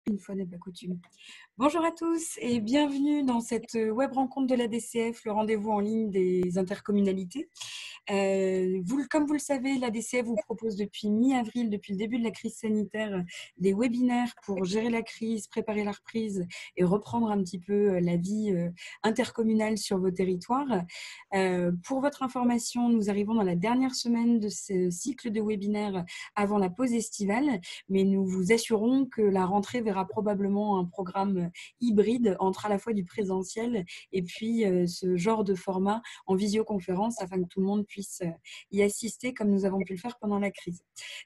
Une fois n'est pas coutume. Bonjour à tous et bienvenue dans cette web rencontre de la DCF, le rendez-vous en ligne des intercommunalités. Comme vous le savez, la DCF vous propose depuis mi-avril, depuis le début de la crise sanitaire, des webinaires pour gérer la crise, préparer la reprise et reprendre un petit peu la vie intercommunale sur vos territoires. Pour votre information, nous arrivons dans la dernière semaine de ce cycle de webinaires avant la pause estivale, mais nous vous assurons que la rentrée verra probablement un programme hybride entre à la fois du présentiel et puis ce genre de format en visioconférence afin que tout le monde puisse y assister comme nous avons pu le faire pendant la crise.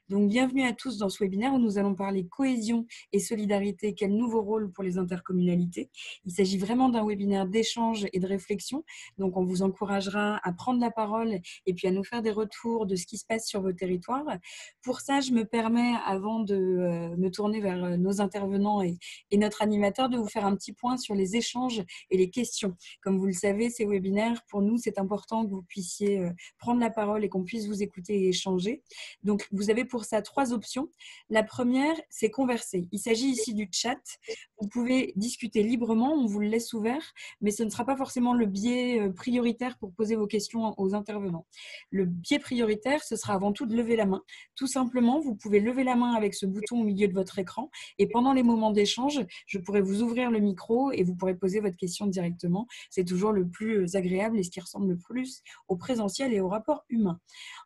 Donc bienvenue à tous dans ce webinaire où nous allons parler cohésion et solidarité, quel nouveau rôle pour les intercommunalités. Il s'agit vraiment d'un webinaire d'échange et de réflexion, donc on vous encouragera à prendre la parole et puis à nous faire des retours de ce qui se passe sur vos territoires. Pour ça, je me permets, avant de me tourner vers nos intervenants et notre animateur, de vous faire un petit point sur les échanges et les questions. Comme vous le savez, ces webinaires, pour nous, c'est important que vous puissiez prendre la parole et qu'on puisse vous écouter et échanger. Donc, vous avez pour ça 3 options. La première, c'est converser. Il s'agit ici du chat. Vous pouvez discuter librement, on vous le laisse ouvert, mais ce ne sera pas forcément le biais prioritaire pour poser vos questions aux intervenants. Le biais prioritaire, ce sera avant tout de lever la main. Tout simplement, vous pouvez lever la main avec ce bouton au milieu de votre écran et pendant les moments d'échange, je pourrai vous ouvrir le micro et vous pourrez poser votre question directement. C'est toujours le plus agréable et ce qui ressemble le plus au présentiel et au rapport humain.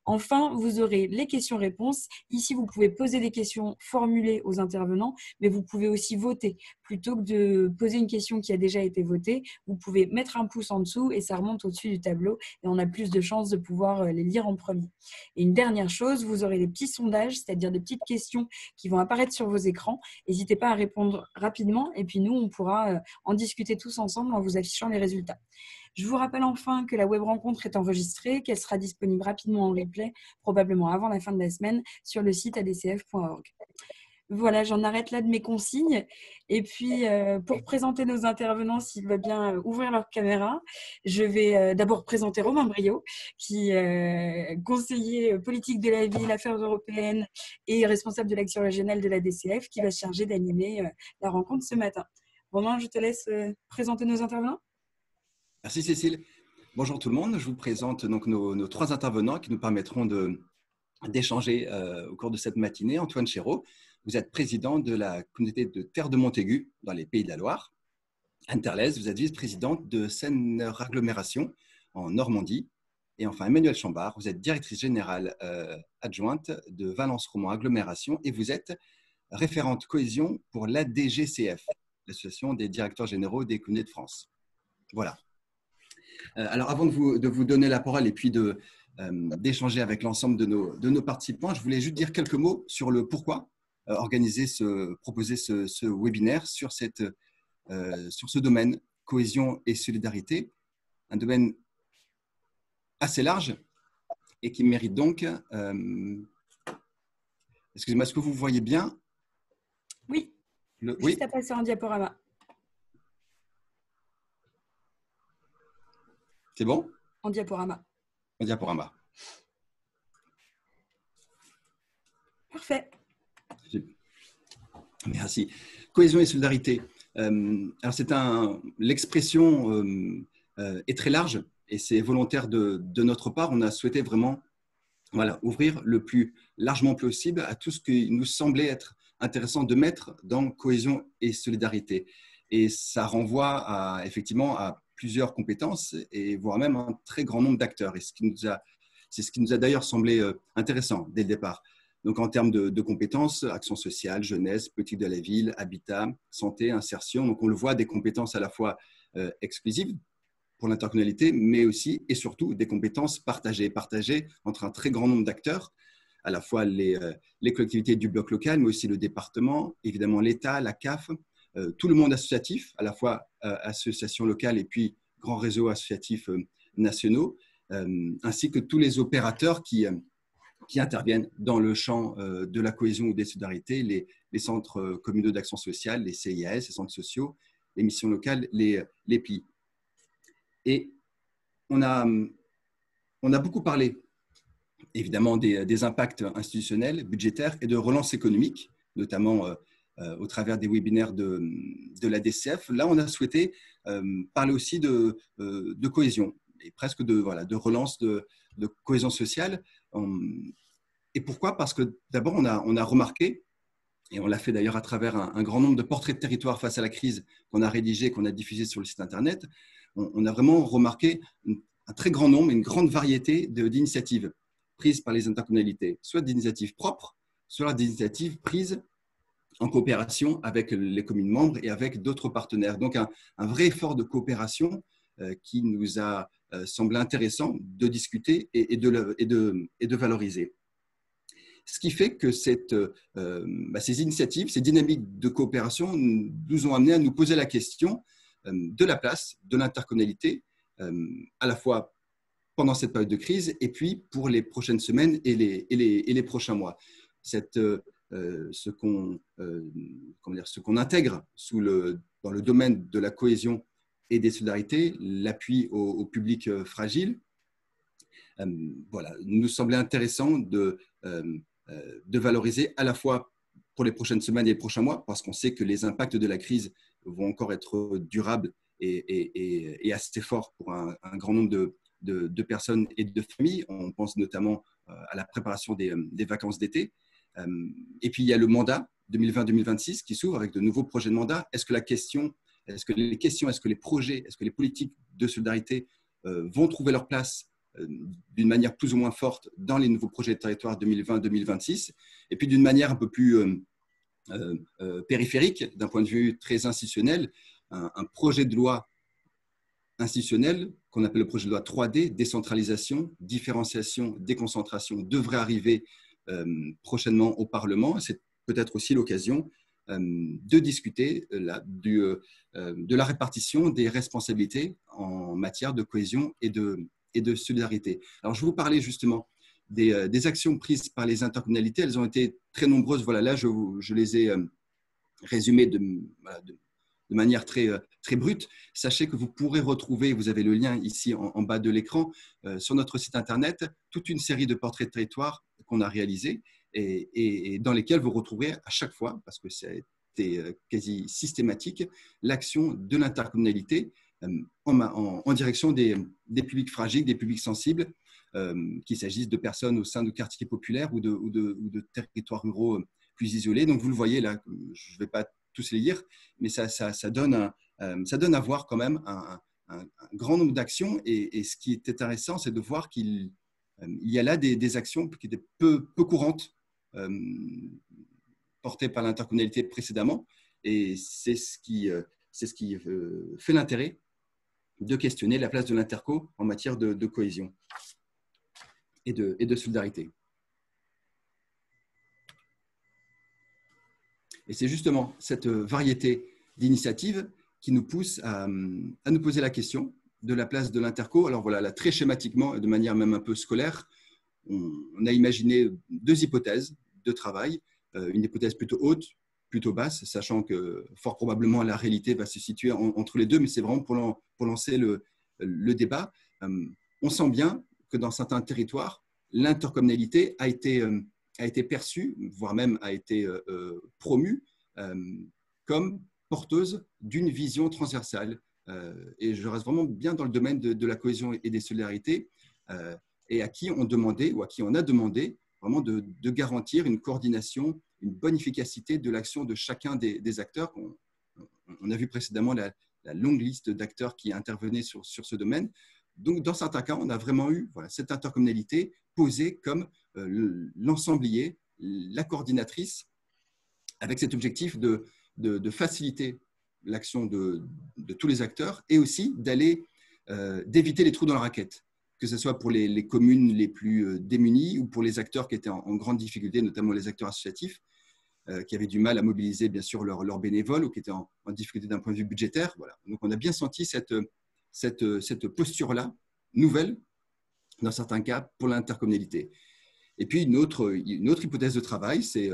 Enfin, vous aurez les questions-réponses. Ici, vous pouvez poser des questions formulées aux intervenants, mais vous pouvez aussi voter. Plutôt que de poser une question qui a déjà été votée, vous pouvez mettre un pouce en dessous et ça remonte au-dessus du tableau et on a plus de chances de pouvoir les lire en premier. Et une dernière chose, vous aurez des petits sondages, c'est-à-dire des petites questions qui vont apparaître sur vos écrans. N'hésitez pas à répondre rapidement et puis nous, on pourra en discuter tous ensemble en vous affichant les résultats. Je vous rappelle enfin que la web rencontre est enregistrée, qu'elle sera disponible rapidement en replay, probablement avant la fin de la semaine, sur le site adcf.org. Voilà, j'en arrête là de mes consignes. Et puis, pour présenter nos intervenants, s'ils veulent bien ouvrir leur caméra, je vais d'abord présenter Romain Briot, qui est conseiller politique de la ville, affaires européennes et responsable de l'action régionale de la DCF, qui va se charger d'animer la rencontre ce matin. Romain, je te laisse présenter nos intervenants. Merci Cécile. Bonjour tout le monde. Je vous présente donc nos 3 intervenants qui nous permettront d'échanger au cours de cette matinée. Antoine Chéreau, vous êtes président de la communauté de Terre de Montaigu dans les Pays de la Loire. Anne Terlez, vous êtes vice-présidente de Seine-Nord Agglomération en Normandie. Et enfin, Emmanuelle Chambard, vous êtes directrice générale adjointe de Valence Romand Agglomération et vous êtes référente cohésion pour l'ADGCF, l'Association des directeurs généraux des communautés de France. Voilà. Alors, avant de vous donner la parole et puis d'échanger avec l'ensemble de nos participants, je voulais juste dire quelques mots sur le pourquoi proposer ce webinaire sur ce domaine, cohésion et solidarité, un domaine assez large et qui mérite donc… excusez-moi, est-ce que vous voyez bien? Oui, juste à passer en diaporama. C'est bon? En diaporama. En diaporama. Parfait. Merci. Cohésion et solidarité. Alors, l'expression est très large et c'est volontaire de notre part. On a souhaité vraiment ouvrir le plus largement possible à tout ce qui nous semblait être intéressant de mettre dans cohésion et solidarité. Et ça renvoie effectivement à plusieurs compétences et voire même un très grand nombre d'acteurs. Et c'est ce qui nous a d'ailleurs semblé intéressant dès le départ. Donc, en termes de compétences, action sociale, jeunesse, politique de la ville, habitat, santé, insertion. Donc, on le voit, des compétences à la fois exclusives pour l'intercommunalité, mais aussi et surtout des compétences partagées entre un très grand nombre d'acteurs, à la fois les collectivités du bloc local, mais aussi le département, évidemment l'État, la CAF, tout le monde associatif, à la fois associations locales et puis grands réseaux associatifs nationaux, ainsi que tous les opérateurs qui interviennent dans le champ de la cohésion ou des solidarités, les centres communaux d'action sociale, les CIAS, les centres sociaux, les missions locales, les PLI. Et on a beaucoup parlé, évidemment, des impacts institutionnels, budgétaires et de relance économique, notamment au travers des webinaires de la DCF. Là, on a souhaité parler aussi de cohésion et presque voilà, de relance de cohésion sociale. Et pourquoi? Parce que d'abord, on a remarqué, et on l'a fait d'ailleurs à travers un grand nombre de portraits de territoire face à la crise qu'on a rédigés, qu'on a diffusés sur le site internet, on a vraiment remarqué un très grand nombre, une grande variété d'initiatives prises par les intercommunalités, soit d'initiatives propres, soit d'initiatives prises en coopération avec les communes membres et avec d'autres partenaires. Donc un vrai effort de coopération qui nous a semblé intéressant de discuter et de valoriser. Ce qui fait que ces initiatives, ces dynamiques de coopération nous ont amené à nous poser la question de la place de l'intercommunalité, à la fois pendant cette période de crise et puis pour les prochaines semaines et les prochains mois. Ce qu'on intègre dans le domaine de la cohésion et des solidarités, l'appui au public fragile, voilà, nous semblait intéressant de valoriser à la fois pour les prochaines semaines et les prochains mois, parce qu'on sait que les impacts de la crise vont encore être durables et assez forts pour un grand nombre de personnes et de familles. On pense notamment à la préparation des vacances d'été. Et puis, il y a le mandat 2020-2026 qui s'ouvre avec de nouveaux projets de mandat. Est-ce que les projets, est-ce que les politiques de solidarité vont trouver leur place d'une manière plus ou moins forte dans les nouveaux projets de territoire 2020-2026, et puis d'une manière un peu plus périphérique, d'un point de vue très institutionnel, un projet de loi institutionnel qu'on appelle le projet de loi 3D, décentralisation, différenciation, déconcentration, devrait arriver prochainement au Parlement. C'est peut-être aussi l'occasion de discuter de la répartition des responsabilités en matière de cohésion et de solidarité. Alors, je vais vous parler justement des actions prises par les intercommunalités. Elles ont été très nombreuses. Voilà, là, je les ai résumées de manière très brute. Sachez que vous pourrez retrouver, vous avez le lien ici en bas de l'écran, sur notre site internet, toute une série de portraits de territoire qu'on a réalisés et dans lesquels vous retrouverez à chaque fois, parce que c'est quasi systématique, l'action de l'intercommunalité en direction des publics fragiles, des publics sensibles, qu'il s'agisse de personnes au sein de quartiers populaires ou de territoires ruraux plus isolés. Donc, vous le voyez là, je ne vais pas tous les lire, mais ça donne à voir quand même un grand nombre d'actions. Et ce qui est intéressant, c'est de voir qu'il y a là des actions qui étaient peu courantes, portées par l'intercommunalité précédemment. Et c'est ce qui fait l'intérêt de questionner la place de l'interco en matière de cohésion et de solidarité. Et c'est justement cette variété d'initiatives qui nous pousse à nous poser la question de la place de l'interco. Alors voilà, là, très schématiquement, de manière même un peu scolaire, on a imaginé deux hypothèses de travail, une hypothèse plutôt haute, plutôt basse, sachant que fort probablement la réalité va se situer entre les deux, mais c'est vraiment pour lancer le débat. On sent bien que dans certains territoires, l'intercommunalité a été perçue, voire même a été promue comme porteuse d'une vision transversale. Et je reste vraiment bien dans le domaine de la cohésion et des solidarités, et à qui on demandait, ou à qui on a demandé vraiment de garantir une coordination, une bonne efficacité de l'action de chacun des acteurs. On a vu précédemment la longue liste d'acteurs qui intervenaient sur ce domaine. Donc, dans certains cas, on a vraiment eu cette intercommunalité posée comme l'ensemblier, la coordinatrice, avec cet objectif de faciliter l'action de tous les acteurs et aussi d'éviter les trous dans la raquette, que ce soit pour les communes les plus démunies ou pour les acteurs qui étaient en grande difficulté, notamment les acteurs associatifs, qui avaient du mal à mobiliser bien sûr leurs bénévoles ou qui étaient en difficulté d'un point de vue budgétaire. Voilà. Donc, on a bien senti cette posture-là, nouvelle, dans certains cas, pour l'intercommunalité. Et puis, une autre hypothèse de travail, c'est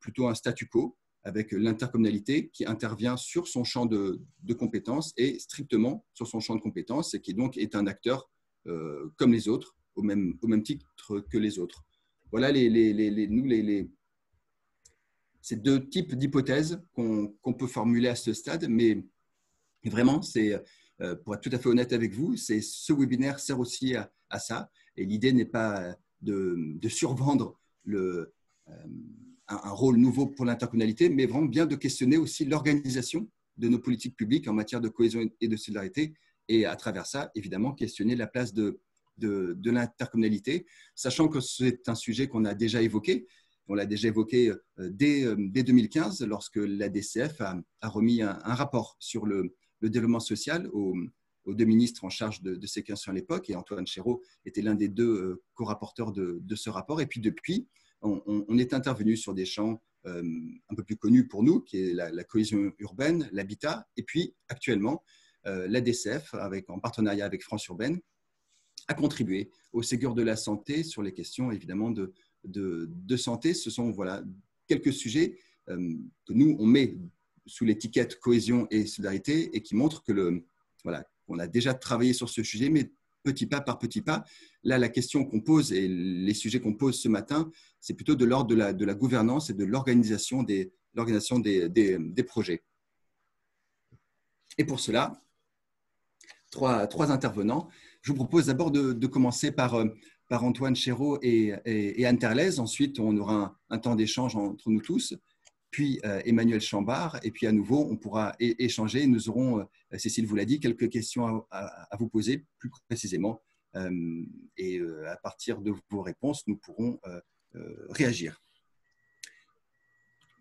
plutôt un statu quo avec l'intercommunalité qui intervient sur son champ de compétences et strictement sur son champ de compétences et qui donc est un acteur comme les autres, au même titre que les autres. Voilà ces deux types d'hypothèses qu'on peut formuler à ce stade, mais vraiment, pour être tout à fait honnête avec vous, ce webinaire sert aussi à ça. Et l'idée n'est pas de survendre un rôle nouveau pour l'intercommunalité, mais vraiment bien de questionner aussi l'organisation de nos politiques publiques en matière de cohésion et de solidarité. Et à travers ça, évidemment, questionner la place de l'intercommunalité, sachant que c'est un sujet qu'on a déjà évoqué. On l'a déjà évoqué dès 2015, lorsque la DCF a remis un rapport sur le développement social aux deux ministres en charge de ces questions à l'époque, et Antoine Chéreau était l'un des deux co-rapporteurs de ce rapport. Et puis depuis, on est intervenu sur des champs un peu plus connus pour nous, qui est la cohésion urbaine, l'habitat, et puis actuellement, la DCF, en partenariat avec France Urbaine, a contribué au Ségur de la santé sur les questions évidemment de santé. Ce sont quelques sujets que nous, on met sous l'étiquette cohésion et solidarité et qui montrent que on a déjà travaillé sur ce sujet, mais petit pas par petit pas. Là, la question qu'on pose et les sujets qu'on pose ce matin, c'est plutôt de l'ordre de la gouvernance et de l'organisation des projets. Et pour cela, trois intervenants. Je vous propose d'abord de commencer par Antoine Chéreau et Anne Terlez. Ensuite, on aura un temps d'échange entre nous tous. Puis Emmanuel Chambard. Et puis à nouveau, on pourra échanger. Nous aurons, Cécile vous l'a dit, quelques questions à vous poser plus précisément. Et à partir de vos réponses, nous pourrons réagir.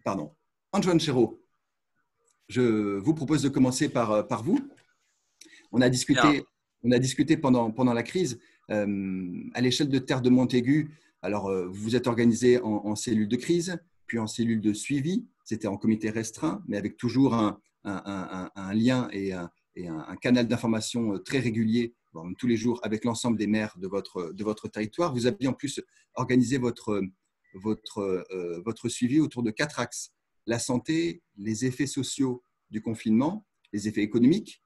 Pardon. Antoine Chéreau, je vous propose de commencer par vous. On a discuté pendant la crise à l'échelle de Terre de Montaigu. Alors, vous êtes organisé en cellule de crise, puis en cellule de suivi. C'était en comité restreint, mais avec toujours un lien et un canal d'information très régulier, tous les jours, avec l'ensemble des maires de votre territoire. Vous aviez en plus organisé votre suivi autour de 4 axes: la santé, les effets sociaux du confinement, les effets économiques,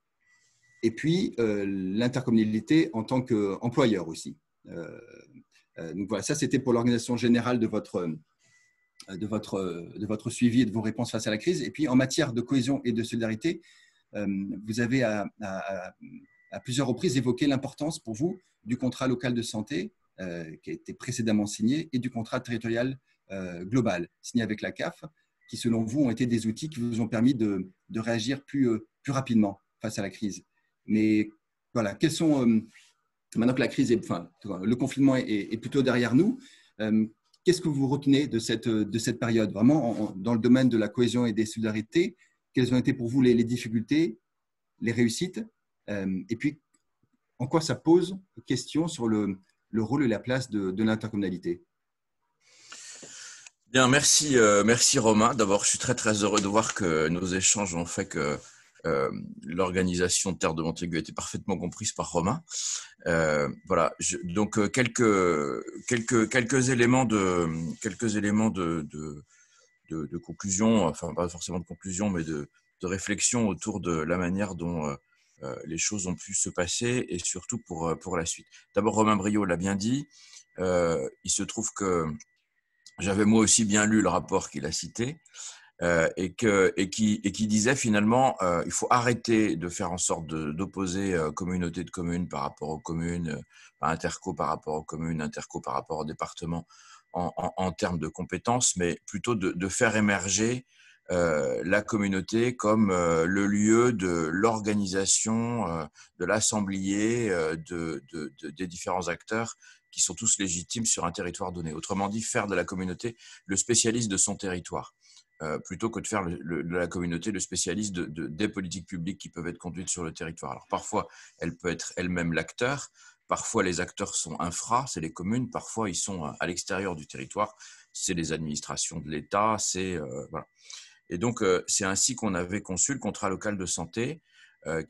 et puis l'intercommunalité en tant qu'employeur aussi. Donc voilà, ça c'était pour l'organisation générale de votre suivi et de vos réponses face à la crise. Et puis en matière de cohésion et de solidarité, vous avez à plusieurs reprises évoqué l'importance pour vous du contrat local de santé qui a été précédemment signé et du contrat territorial global signé avec la CAF, qui selon vous ont été des outils qui vous ont permis de réagir plus rapidement face à la crise. Mais voilà, quels sont, maintenant que la crise le confinement est plutôt derrière nous, qu'est-ce que vous retenez de cette période, vraiment dans le domaine de la cohésion et des solidarités? Quelles ont été pour vous les difficultés, les réussites, et puis en quoi ça pose question sur le rôle et la place de l'intercommunalité? Bien, merci Romain. D'abord, je suis très très heureux de voir que nos échanges ont fait que l'organisation de Terre de Montaigu a été parfaitement comprise par Romain. Voilà. Donc quelques éléments de conclusion, enfin pas forcément de conclusion, mais de réflexion autour de la manière dont les choses ont pu se passer et surtout pour la suite. D'abord, Romain Briot l'a bien dit. Il se trouve que j'avais moi aussi bien lu le rapport qu'il a cité. Et qui disait finalement il faut arrêter de faire en sorte d'opposer communauté de communes par rapport aux communes, interco par rapport aux communes, interco par rapport aux départements en termes de compétences, mais plutôt de faire émerger la communauté comme le lieu de l'organisation, de l'assemblier, des différents acteurs qui sont tous légitimes sur un territoire donné. Autrement dit, faire de la communauté le spécialiste de son territoire. Plutôt que de faire de la communauté le spécialiste des politiques publiques qui peuvent être conduites sur le territoire. Alors parfois, elle peut être elle-même l'acteur, parfois les acteurs sont infra, c'est les communes, parfois ils sont à l'extérieur du territoire, c'est les administrations de l'État, voilà. Et donc c'est ainsi qu'on avait conçu le contrat local de santé,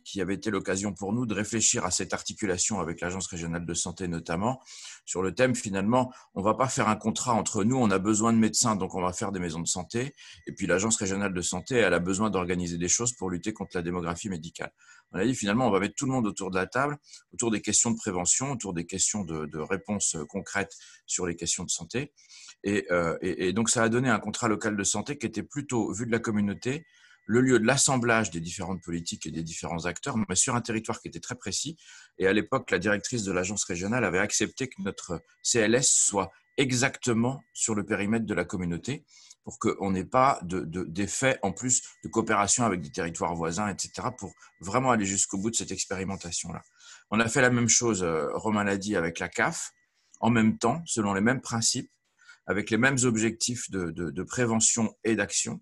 qui avait été l'occasion pour nous de réfléchir à cette articulation avec l'Agence régionale de santé notamment, sur le thème finalement, on ne va pas faire un contrat entre nous, on a besoin de médecins, donc on va faire des maisons de santé, et puis l'Agence régionale de santé, elle a besoin d'organiser des choses pour lutter contre la démographie médicale. On a dit finalement, on va mettre tout le monde autour de la table, autour des questions de prévention, autour des questions de réponses concrètes sur les questions de santé, et donc ça a donné un contrat local de santé qui était plutôt, vu de la communauté, le lieu de l'assemblage des différentes politiques et des différents acteurs, mais sur un territoire qui était très précis. Et à l'époque, la directrice de l'agence régionale avait accepté que notre CLS soit exactement sur le périmètre de la communauté pour qu'on n'ait pas d'effet en plus de coopération avec des territoires voisins, etc., pour vraiment aller jusqu'au bout de cette expérimentation-là. On a fait la même chose, Romain l'a dit, avec la CAF, en même temps, selon les mêmes principes, avec les mêmes objectifs de prévention et d'action.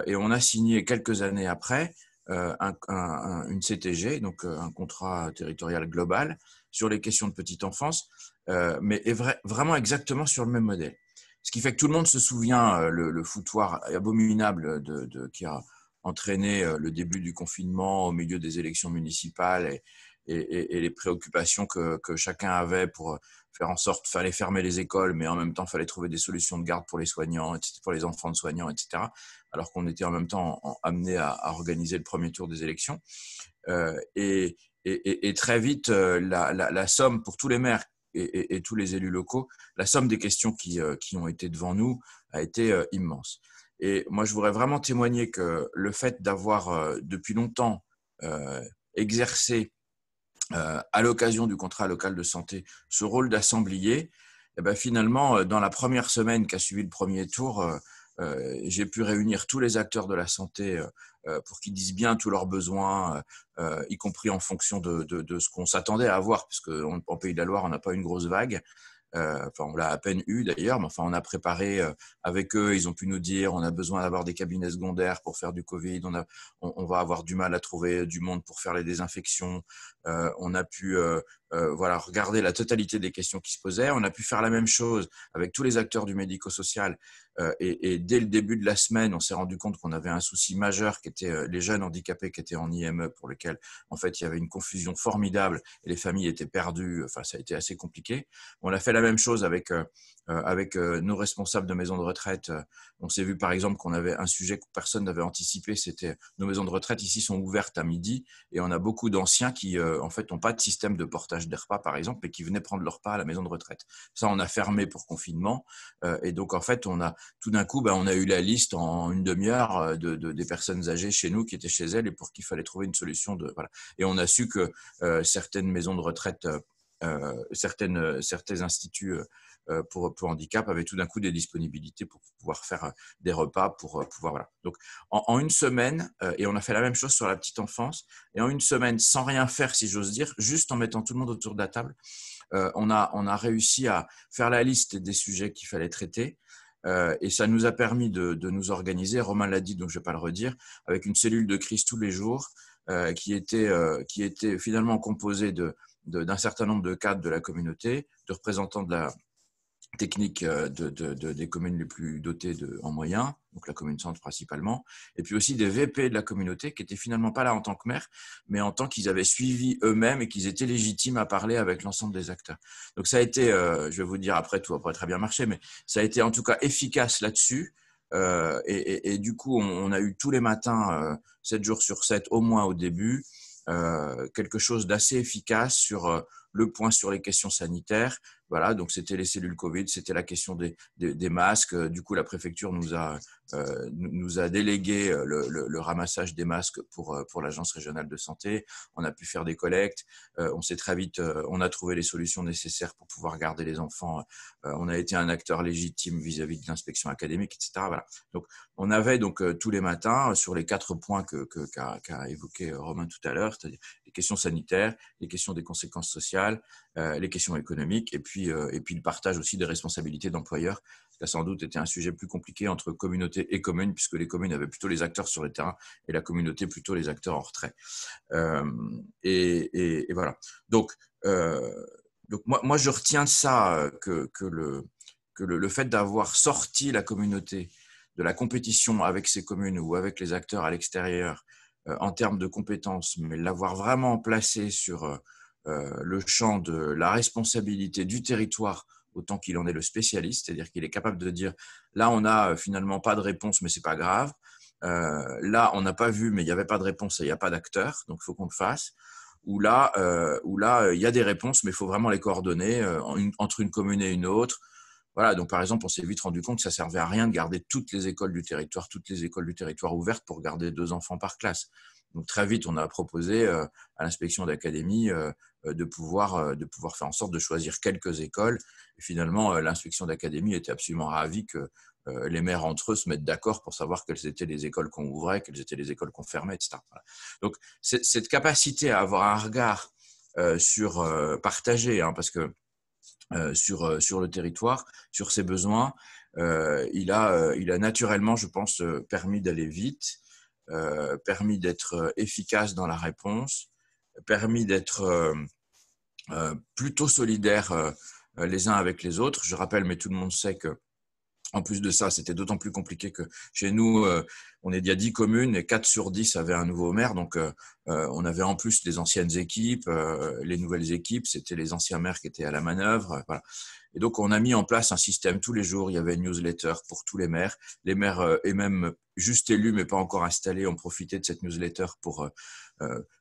Et on a signé quelques années après une CTG, donc un contrat territorial global, sur les questions de petite enfance, mais vraiment exactement sur le même modèle. Ce qui fait que tout le monde se souvient le foutoir abominable qui a entraîné le début du confinement au milieu des élections municipales et les préoccupations que chacun avait pour faire en sorte qu'il fallait fermer les écoles, mais en même temps, il fallait trouver des solutions de garde pour les soignants, pour les enfants de soignants, etc., alors qu'on était en même temps amené à organiser le premier tour des élections. Et très vite, la somme pour tous les maires et tous les élus locaux, la somme des questions qui ont été devant nous a été immense. Et moi, je voudrais vraiment témoigner que le fait d'avoir depuis longtemps exercé à l'occasion du contrat local de santé ce rôle d'assemblier, eh ben finalement, dans la première semaine qui a suivi le premier tour, j'ai pu réunir tous les acteurs de la santé pour qu'ils disent bien tous leurs besoins, y compris en fonction de ce qu'on s'attendait à avoir, puisque en Pays de la Loire, on n'a pas une grosse vague. Enfin, on l'a à peine eu d'ailleurs, mais enfin, on a préparé avec eux. Ils ont pu nous dire on a besoin d'avoir des cabinets secondaires pour faire du Covid. On va avoir du mal à trouver du monde pour faire les désinfections. On a pu voilà, regarder la totalité des questions qui se posaient. On a pu faire la même chose avec tous les acteurs du médico-social. Et dès le début de la semaine, on s'est rendu compte qu'on avait un souci majeur qui était les jeunes handicapés qui étaient en IME, pour lesquels en fait il y avait une confusion formidable et les familles étaient perdues. Enfin, ça a été assez compliqué. On a fait la même chose avec nos responsables de maisons de retraite. On s'est vu par exemple qu'on avait un sujet que personne n'avait anticipé, c'était nos maisons de retraite ici sont ouvertes à midi et on a beaucoup d'anciens qui en fait n'ont pas de système de portage des repas par exemple et qui venaient prendre leur repas à la maison de retraite. Ça, on a fermé pour confinement et donc en fait on a tout d'un coup, on a eu la liste en une demi-heure des personnes âgées chez nous qui étaient chez elles et pour qui il fallait trouver une solution. Voilà. Et on a su que certaines maisons de retraite, certains instituts pour handicap avaient tout d'un coup des disponibilités pour pouvoir faire des repas, pour pouvoir… Voilà. Donc, en une semaine, et on a fait la même chose sur la petite enfance, et en une semaine, sans rien faire, si j'ose dire, juste en mettant tout le monde autour de la table, on a réussi à faire la liste des sujets qu'il fallait traiter. Et ça nous a permis de nous organiser, Romain l'a dit, donc je ne vais pas le redire, avec une cellule de crise tous les jours qui était finalement composée d'un certain nombre de cadres de la communauté, de représentants de la technique des communes les plus dotées en moyens, donc la commune centre principalement, et puis aussi des VP de la communauté qui n'étaient finalement pas là en tant que maire, mais en tant qu'ils avaient suivi eux-mêmes et qu'ils étaient légitimes à parler avec l'ensemble des acteurs. Donc ça a été, je vais vous dire après tout, après très bien marché, mais ça a été en tout cas efficace là-dessus. Et du coup, on a eu tous les matins, 7 jours sur 7, au moins au début, quelque chose d'assez efficace sur le point sur les questions sanitaires. Voilà, donc c'était les cellules Covid, c'était la question des masques. Du coup, la préfecture nous a délégué le ramassage des masques pour l'agence régionale de santé. On a pu faire des collectes. On s'est très vite, on a trouvé les solutions nécessaires pour pouvoir garder les enfants. On a été un acteur légitime vis-à-vis de l'inspection académique, etc. Voilà. Donc, on avait donc tous les matins sur les 4 points qu'a évoqué Romain tout à l'heure, c'est-à-dire les questions sanitaires, les questions des conséquences sociales, les questions économiques et puis le partage aussi des responsabilités d'employeurs. Ça a sans doute été un sujet plus compliqué entre communauté et communes, puisque les communes avaient plutôt les acteurs sur le terrain et la communauté plutôt les acteurs en retrait. Et voilà. Donc moi, je retiens de ça que le fait d'avoir sorti la communauté de la compétition avec ces communes ou avec les acteurs à l'extérieur en termes de compétences, mais l'avoir vraiment placé sur le champ de la responsabilité du territoire autant qu'il en est le spécialiste, c'est-à-dire qu'il est capable de dire là on n'a finalement pas de réponse mais c'est pas grave, là on n'a pas vu mais il n'y avait pas de réponse et il n'y a pas d'acteur donc il faut qu'on le fasse, ou là il y a des réponses mais il faut vraiment les coordonner entre une commune et une autre. Voilà, donc par exemple, on s'est vite rendu compte que ça servait à rien de garder toutes les écoles du territoire ouvertes pour garder 2 enfants par classe. Donc très vite, on a proposé à l'inspection d'académie de pouvoir faire en sorte de choisir quelques écoles. Et finalement, l'inspection d'académie était absolument ravie que les maires entre eux se mettent d'accord pour savoir quelles étaient les écoles qu'on ouvrait, quelles étaient les écoles qu'on fermait, etc. Voilà. Donc cette capacité à avoir un regard sur partagé, hein, parce que sur le territoire, sur ses besoins, il a naturellement, je pense, permis d'aller vite, permis d'être efficace dans la réponse, permis d'être plutôt solidaires les uns avec les autres. Je rappelle, mais tout le monde sait que en plus de ça, c'était d'autant plus compliqué que chez nous, il y a 10 communes et 4 sur 10 avaient un nouveau maire. Donc, on avait en plus les anciennes équipes, les nouvelles équipes, c'était les anciens maires qui étaient à la manœuvre. Voilà. Et donc, on a mis en place un système tous les jours. Il y avait une newsletter pour tous les maires. Les maires, et même juste élus, mais pas encore installés, ont profité de cette newsletter pour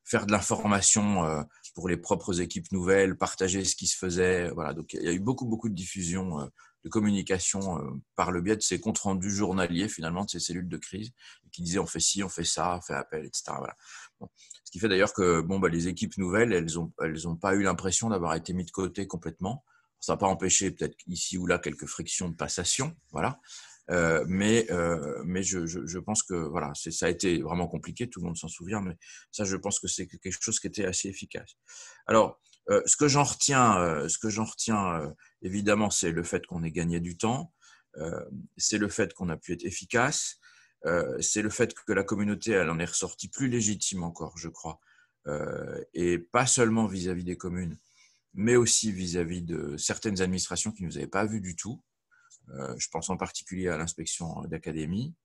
faire de l'information pour les propres équipes nouvelles, partager ce qui se faisait. Voilà. Donc, il y a eu beaucoup de diffusion de communication par le biais de ces comptes rendus journaliers, finalement, de ces cellules de crise, qui disaient on fait ci, on fait ça, on fait appel, etc. Voilà. Bon. Ce qui fait d'ailleurs que les équipes nouvelles, elles ont pas eu l'impression d'avoir été mises de côté complètement. Ça n'a pas empêché peut-être ici ou là quelques frictions de passation, voilà. Mais je pense que voilà, ça a été vraiment compliqué, tout le monde s'en souvient, mais ça, je pense que c'est quelque chose qui était assez efficace. Alors, ce que j'en retiens, évidemment, c'est le fait qu'on ait gagné du temps, c'est le fait qu'on a pu être efficace, c'est le fait que la communauté, elle en est ressortie plus légitime encore, je crois, et pas seulement vis-à-vis des communes, mais aussi vis-à-vis de certaines administrations qui ne nous avaient pas vus du tout. Je pense en particulier à l'inspection d'académie,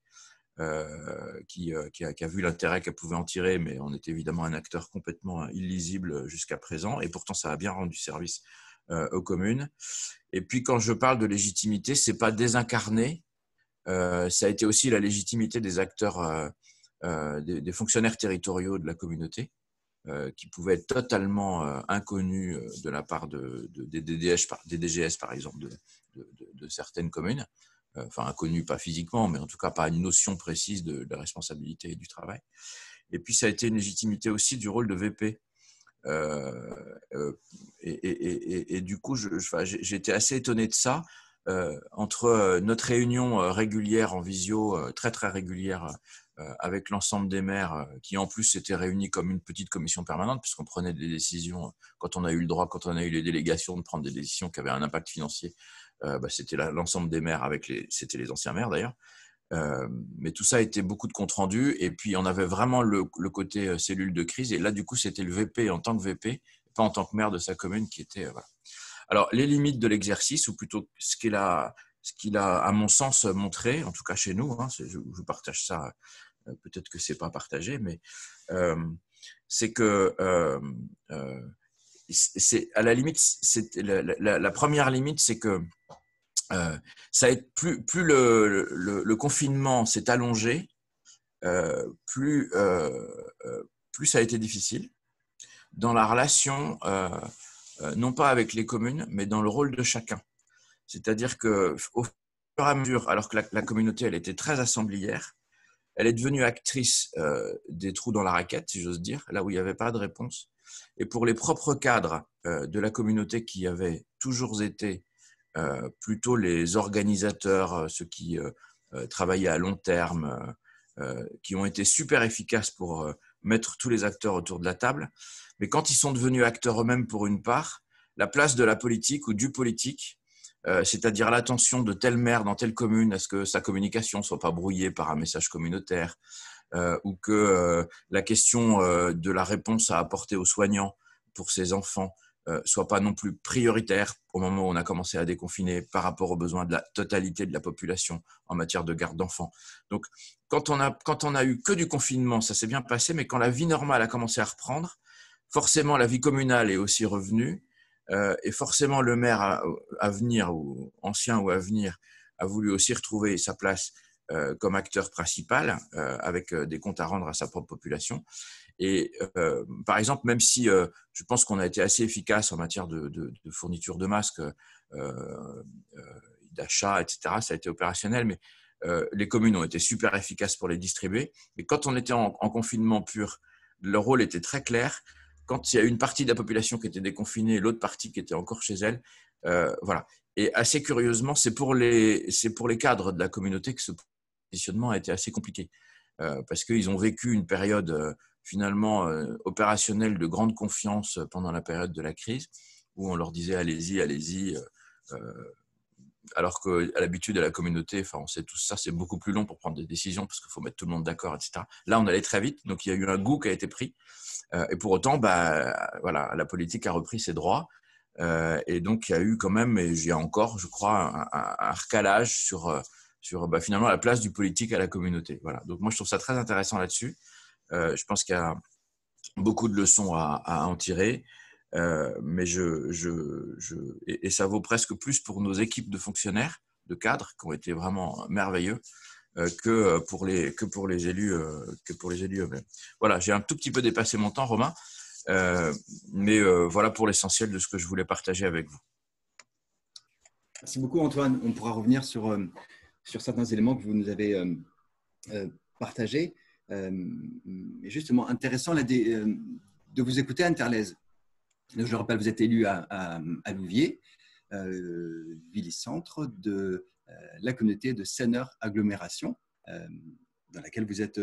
qui a vu l'intérêt qu'elle pouvait en tirer, mais on était évidemment un acteur complètement illisible jusqu'à présent, et pourtant ça a bien rendu service aux communes. Et puis quand je parle de légitimité, c'est pas désincarné, ça a été aussi la légitimité des acteurs, des fonctionnaires territoriaux de la communauté, qui pouvaient être totalement inconnus de la part des DGS, par exemple, de certaines communes. Enfin, inconnus, pas physiquement, mais en tout cas pas une notion précise de la responsabilité et du travail. Et puis, ça a été une légitimité aussi du rôle de VP. Et du coup, j'ai été assez étonné de ça. Entre notre réunion régulière en visio, très très régulière, avec l'ensemble des maires qui en plus s'étaient réunis comme une petite commission permanente puisqu'on prenait des décisions quand on a eu le droit, quand on a eu les délégations de prendre des décisions qui avaient un impact financier. C'était l'ensemble des maires c'était les anciens maires d'ailleurs. Mais tout ça a été beaucoup de comptes rendus et puis on avait vraiment le côté cellule de crise et là du coup c'était le VP en tant que VP, pas en tant que maire de sa commune qui était voilà. Alors les limites de l'exercice ou plutôt ce qu'il a à mon sens montré, en tout cas chez nous, hein, je partage ça, peut-être que c'est pas partagé, mais c'est que c'est à la limite, la première limite, c'est que ça plus le confinement s'est allongé, plus ça a été difficile dans la relation, non pas avec les communes, mais dans le rôle de chacun. C'est-à-dire qu'au fur et à mesure, alors que la communauté, elle était très assemblière, elle est devenue actrice des trous dans la raquette, si j'ose dire, là où il n'y avait pas de réponse. Et pour les propres cadres de la communauté qui avaient toujours été plutôt les organisateurs, ceux qui travaillaient à long terme, qui ont été super efficaces pour mettre tous les acteurs autour de la table. Mais quand ils sont devenus acteurs eux-mêmes pour une part, la place de la politique ou du politique, c'est-à-dire l'attention de tel maire dans telle commune à ce que sa communication ne soit pas brouillée par un message communautaire, ou que la question de la réponse à apporter aux soignants pour ses enfants soit pas non plus prioritaire au moment où on a commencé à déconfiner par rapport aux besoins de la totalité de la population en matière de garde d'enfants. Donc, quand on a eu que du confinement, ça s'est bien passé, mais quand la vie normale a commencé à reprendre, forcément la vie communale est aussi revenue, et forcément le maire à venir, ou ancien ou à venir, a voulu aussi retrouver sa place comme acteur principal, avec des comptes à rendre à sa propre population. Et par exemple, même si je pense qu'on a été assez efficace en matière de fourniture de masques, d'achat, etc., ça a été opérationnel, mais les communes ont été super efficaces pour les distribuer. Et quand on était en confinement pur, le rôle était très clair. Quand il y a une partie de la population qui était déconfinée et l'autre partie qui était encore chez elle, voilà. Et assez curieusement, c'est pour les cadres de la communauté que ce positionnement a été assez compliqué, parce qu'ils ont vécu une période finalement opérationnelle de grande confiance pendant la période de la crise, où on leur disait allez-y, allez-y, alors qu'à l'habitude à la communauté, enfin on sait tout ça, c'est beaucoup plus long pour prendre des décisions parce qu'il faut mettre tout le monde d'accord, etc. Là, on allait très vite, donc il y a eu un goût qui a été pris, et pour autant, voilà, la politique a repris ses droits. Et donc, il y a eu quand même, et il y a encore, je crois, un recalage sur finalement la place du politique à la communauté. Voilà. Donc, moi, je trouve ça très intéressant là-dessus. Je pense qu'il y a beaucoup de leçons à en tirer, mais et ça vaut presque plus pour nos équipes de fonctionnaires, de cadres, qui ont été vraiment merveilleux, que pour les élus eux-mêmes. Voilà, j'ai un tout petit peu dépassé mon temps, Romain. Mais voilà pour l'essentiel de ce que je voulais partager avec vous. Merci beaucoup, Antoine. On pourra revenir sur certains éléments que vous nous avez partagés. Justement, intéressant de vous écouter à Interlèse. Je le rappelle, vous êtes élu à Louviers, ville-centre de la communauté de Senneur Agglomération, dans laquelle vous êtes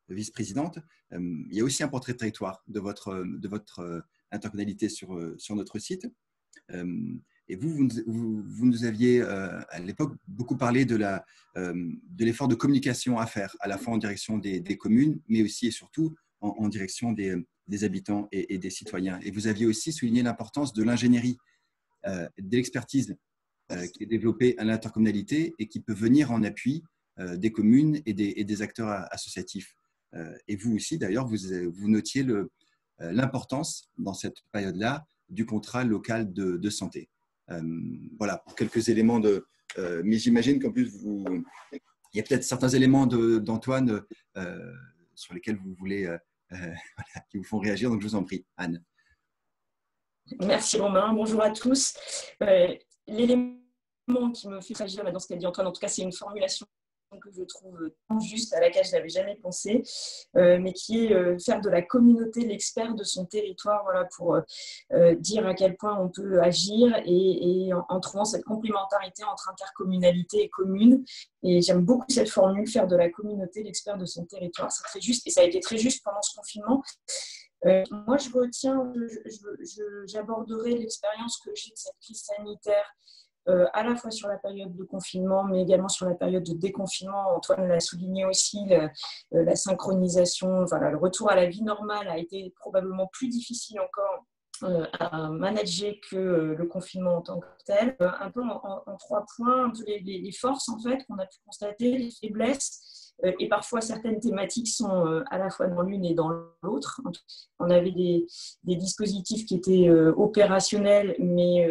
vice-présidente. Il y a aussi un portrait de territoire de votre intercommunalité sur notre site. Et vous nous aviez à l'époque beaucoup parlé de l'effort de communication à faire, à la fois en direction des communes, mais aussi et surtout en direction des habitants et des citoyens. Et vous aviez aussi souligné l'importance de l'ingénierie, de l'expertise qui est développée à l'intercommunalité et qui peut venir en appui des communes et des acteurs associatifs. Et vous aussi, d'ailleurs, vous notiez l'importance dans cette période-là du contrat local de santé. Voilà, pour quelques éléments mais j'imagine qu'en plus, il y a peut-être certains éléments d'Antoine sur lesquels vous voulez, voilà, qui vous font réagir, donc je vous en prie, Anne. Merci Romain, bonjour à tous. L'élément qui me fait réagir dans ce qu'a dit Antoine, en tout cas, c'est une formulation que je trouve juste, à laquelle je n'avais jamais pensé, mais qui est faire de la communauté l'expert de son territoire, voilà, pour dire à quel point on peut agir et en trouvant cette complémentarité entre intercommunalité et commune. Et j'aime beaucoup cette formule, faire de la communauté l'expert de son territoire. C'est très juste et ça a été très juste pendant ce confinement. Moi, j'aborderai l'expérience que j'ai de cette crise sanitaire, à la fois sur la période de confinement, mais également sur la période de déconfinement. Antoine l'a souligné aussi, la synchronisation, voilà, le retour à la vie normale a été probablement plus difficile encore à manager que le confinement en tant que tel. Un peu en 3 points, un peu les forces en fait qu'on a pu constater, les faiblesses. Et parfois, certaines thématiques sont à la fois dans l'une et dans l'autre. On avait des dispositifs qui étaient opérationnels, mais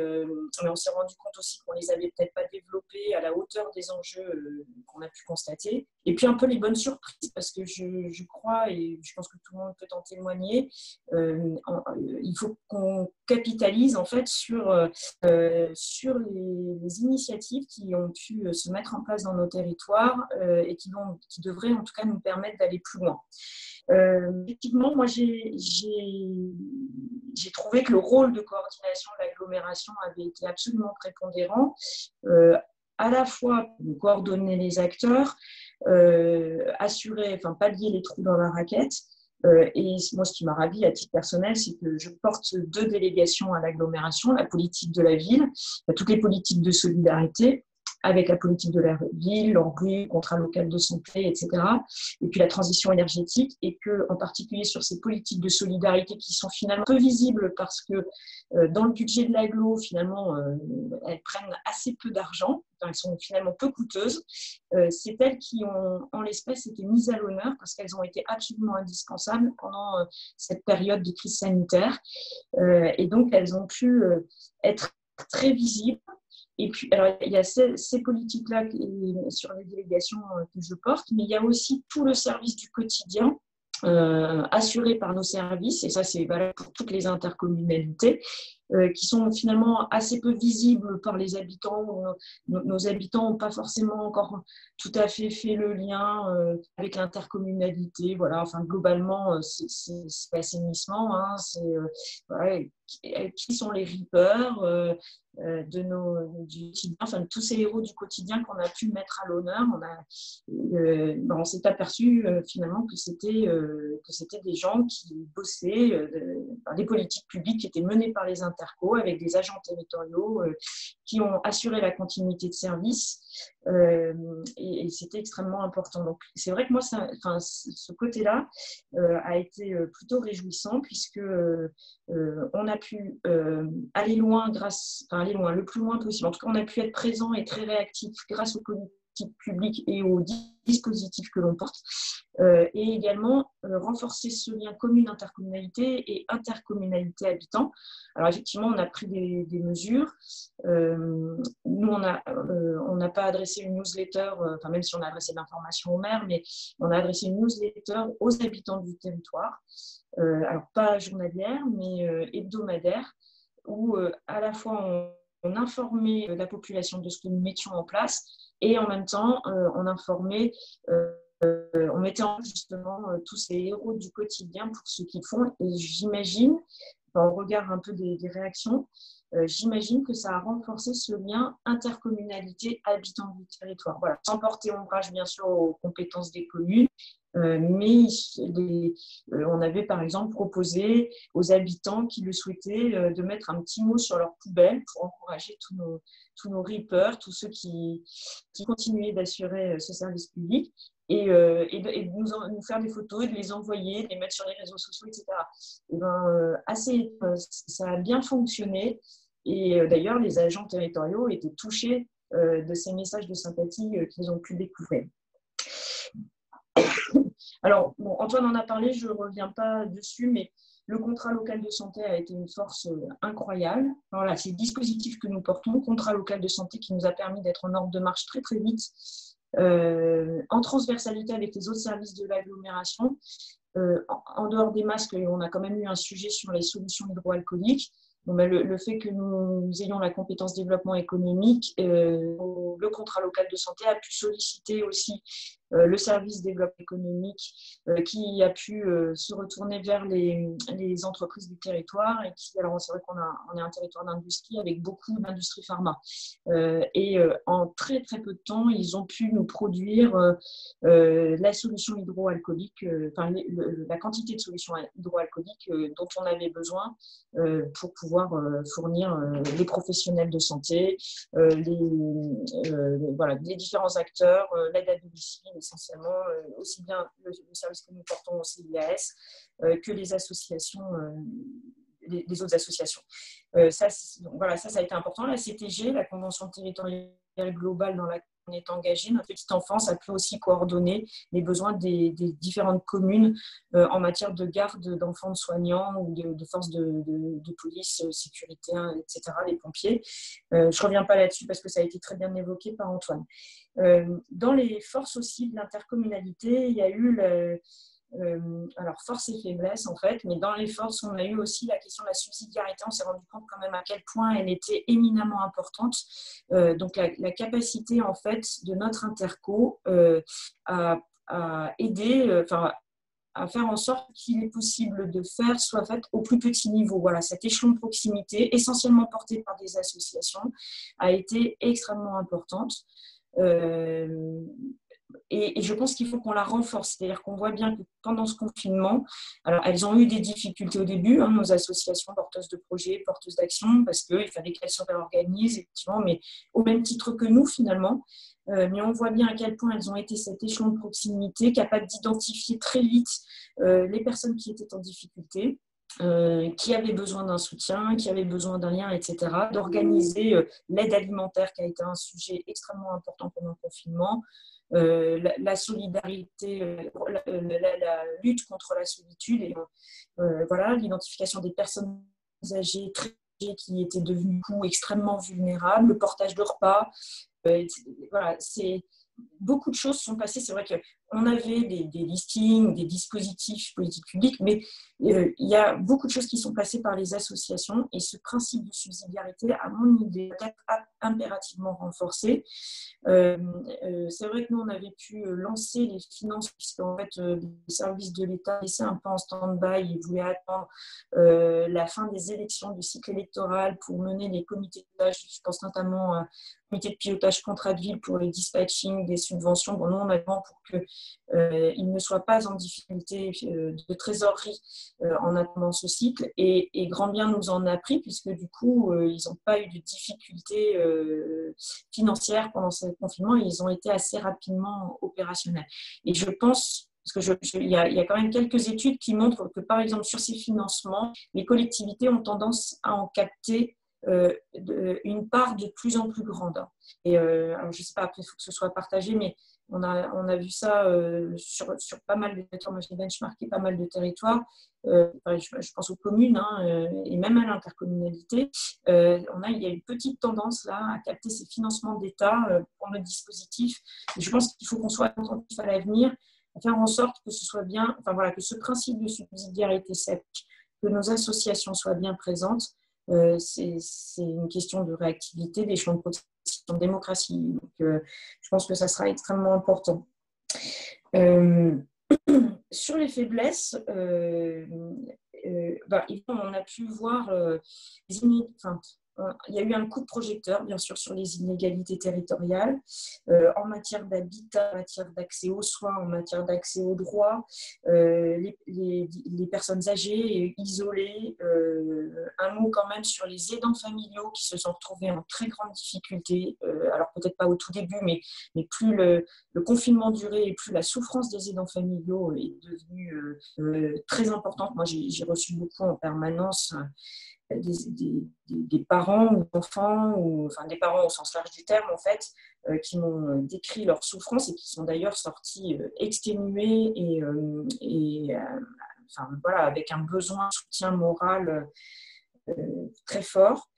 on s'est rendu compte aussi qu'on ne les avait peut-être pas développés à la hauteur des enjeux qu'on a pu constater. Et puis un peu les bonnes surprises, parce que je crois, et je pense que tout le monde peut en témoigner, il faut qu'on capitalise en fait sur les initiatives qui ont pu se mettre en place dans nos territoires et qui devraient en tout cas nous permettre d'aller plus loin. Effectivement, moi j'ai trouvé que le rôle de coordination de l'agglomération avait été absolument prépondérant, à la fois pour coordonner les acteurs, pallier les trous dans la raquette. Et moi, ce qui m'a ravie à titre personnel, c'est que je porte 2 délégations à l'agglomération, la politique de la ville, toutes les politiques de solidarité, avec la politique de la ville, l'ANRU, le contrat local de santé, etc. Et puis la transition énergétique, et que, en particulier sur ces politiques de solidarité qui sont finalement peu visibles parce que dans le budget de l'agglo, finalement, elles prennent assez peu d'argent, enfin, elles sont finalement peu coûteuses. C'est elles qui ont, en l'espèce, été mises à l'honneur parce qu'elles ont été absolument indispensables pendant cette période de crise sanitaire. Et donc, elles ont pu être très visibles. Et puis, alors, il y a ces politiques-là sur les délégations que je porte, mais il y a aussi tout le service du quotidien assuré par nos services, et ça c'est valable pour toutes les intercommunalités, qui sont finalement assez peu visibles par les habitants. Nos habitants n'ont pas forcément encore tout à fait fait le lien avec l'intercommunalité. Voilà, enfin, globalement, c'est l'assainissement. Hein, voilà, qui sont les reapers du quotidien, enfin, de tous ces héros du quotidien qu'on a pu mettre à l'honneur. On s'est aperçu finalement que c'était des gens qui bossaient, des politiques publiques qui étaient menées par les intercos avec des agents territoriaux qui ont assuré la continuité de service, et c'était extrêmement important. Donc c'est vrai que moi, ce côté-là a été plutôt réjouissant puisque on a pu aller loin le plus loin possible. En tout cas, on a pu être présent et très réactif grâce aux politiques publiques et aux dispositifs que l'on porte, et également renforcer ce lien commune-intercommunalité et intercommunalité-habitant. Alors effectivement, on a pris des mesures. Nous, on n'a pas adressé une newsletter, même si on a adressé de l'information au maire, mais on a adressé une newsletter aux habitants du territoire. Alors pas journalière, mais hebdomadaire, où à la fois on informait la population de ce que nous mettions en place, et en même temps on informait, on mettait en place justement tous ces héros du quotidien pour ce qu'ils font. Et j'imagine, au regard un peu des réactions, j'imagine que ça a renforcé ce lien intercommunalité habitants du territoire. Voilà, sans porter ombrage bien sûr aux compétences des communes, mais on avait par exemple proposé aux habitants qui le souhaitaient de mettre un petit mot sur leur poubelle pour encourager tous nos reapers, tous ceux qui continuaient d'assurer ce service public, et de nous faire des photos et de les envoyer, de les mettre sur les réseaux sociaux, etc. Et ça a bien fonctionné, et d'ailleurs les agents territoriaux étaient touchés de ces messages de sympathie qu'ils ont pu découvrir. Alors, bon, Antoine en a parlé, je ne reviens pas dessus, mais le contrat local de santé a été une force incroyable. Voilà, c'est le dispositif que nous portons, contrat local de santé, qui nous a permis d'être en ordre de marche très très vite, en transversalité avec les autres services de l'agglomération. En dehors des masques, on a quand même eu un sujet sur les solutions hydroalcooliques. Bon, le fait que nous ayons la compétence développement économique, le contrat local de santé a pu solliciter aussi le service développement économique, qui a pu se retourner vers les entreprises du territoire, et alors c'est vrai qu'on est un territoire d'industrie avec beaucoup d'industrie pharma, et en très très peu de temps ils ont pu nous produire la solution hydroalcoolique, la quantité de solutions hydroalcooliques dont on avait besoin pour pouvoir fournir les professionnels de santé, les différents acteurs, l'aide à domicile essentiellement, aussi bien le service que nous portons au CIAS que les associations, les autres associations. Ça a été important. La CTG, la Convention territoriale globale dans laquelle on est engagé, notre petite enfance a pu aussi coordonner les besoins des différentes communes en matière de garde d'enfants de soignants ou de forces de police, sécurité, etc., les pompiers. Je ne reviens pas là-dessus parce que ça a été très bien évoqué par Antoine. Dans les forces aussi de l'intercommunalité, il y a eu alors force et faiblesse en fait, mais dans les forces, on a eu aussi la question de la subsidiarité. On s'est rendu compte quand même à quel point elle était éminemment importante. Donc la capacité en fait de notre interco à aider, à faire en sorte qu'il est possible de faire soit faite au plus petit niveau. Voilà, cet échelon de proximité, essentiellement porté par des associations, a été extrêmement importante. et je pense qu'il faut qu'on la renforce. C'est-à-dire qu'on voit bien que pendant ce confinement, alors elles ont eu des difficultés au début, nos associations porteuses de projets, porteuses d'actions, parce qu'il fallait qu'elles se réorganisent, effectivement, mais au même titre que nous, finalement. Mais on voit bien à quel point elles ont été cet échelon de proximité, capable d'identifier très vite les personnes qui étaient en difficulté. Qui avaient besoin d'un soutien, qui avaient besoin d'un lien, etc., d'organiser l'aide alimentaire qui a été un sujet extrêmement important pendant le confinement, la solidarité, la lutte contre la solitude, et voilà, l'identification des personnes âgées, très âgées qui étaient devenues extrêmement vulnérables, le portage de repas. Voilà, beaucoup de choses sont passées. C'est vrai qu'on avait des listings, des dispositifs politiques publics, mais il y a beaucoup de choses qui sont passées par les associations, et ce principe de subsidiarité, à mon idée, doit être impérativement renforcé. C'est vrai que nous, on avait pu lancer les finances, puisqu'en fait, les services de l'État laissaient un peu en stand-by. Ils voulaient attendre la fin des élections, du cycle électoral, pour mener les comités de pilotage. Je pense notamment au comité de pilotage contrat de ville pour le dispatching des subventions. Bon, nous, on attend pour qu'ils ne soient pas en difficulté de trésorerie en attendant ce cycle. Et grand bien nous en a pris, puisque du coup, ils n'ont pas eu de difficultés financières pendant ce confinement, et ils ont été assez rapidement opérationnels. Et je pense, parce qu'il y a quand même quelques études qui montrent que, par exemple, sur ces financements, les collectivités ont tendance à en capter une part de plus en plus grande. Et alors, je ne sais pas, après, il faut que ce soit partagé, mais on a vu ça sur pas mal de territoires. Moi, j'ai benchmarké pas mal de territoires. Je pense aux communes et même à l'intercommunalité. Il y a une petite tendance là à capter ces financements d'État pour notre dispositif. Et je pense qu'il faut qu'on soit attentif à l'avenir, à faire en sorte que ce soit bien, que ce principe de subsidiarité s'applique, que nos associations soient bien présentes. C'est une question de réactivité, d'échelon de protection de démocratie. Donc, je pense que ça sera extrêmement important. Sur les faiblesses, on a pu voir il y a eu un coup de projecteur, bien sûr, sur les inégalités territoriales en matière d'habitat, en matière d'accès aux soins, en matière d'accès aux droits, les personnes âgées et isolées. Un mot quand même sur les aidants familiaux qui se sont retrouvés en très grande difficulté. Alors peut-être pas au tout début, mais plus le confinement durait et plus la souffrance des aidants familiaux est devenue très importante. Moi, j'ai reçu beaucoup en permanence des parents ou d'enfants, des parents au sens large du terme en fait, qui m'ont décrit leur souffrance et qui sont d'ailleurs sortis exténués avec un besoin de soutien moral très fort.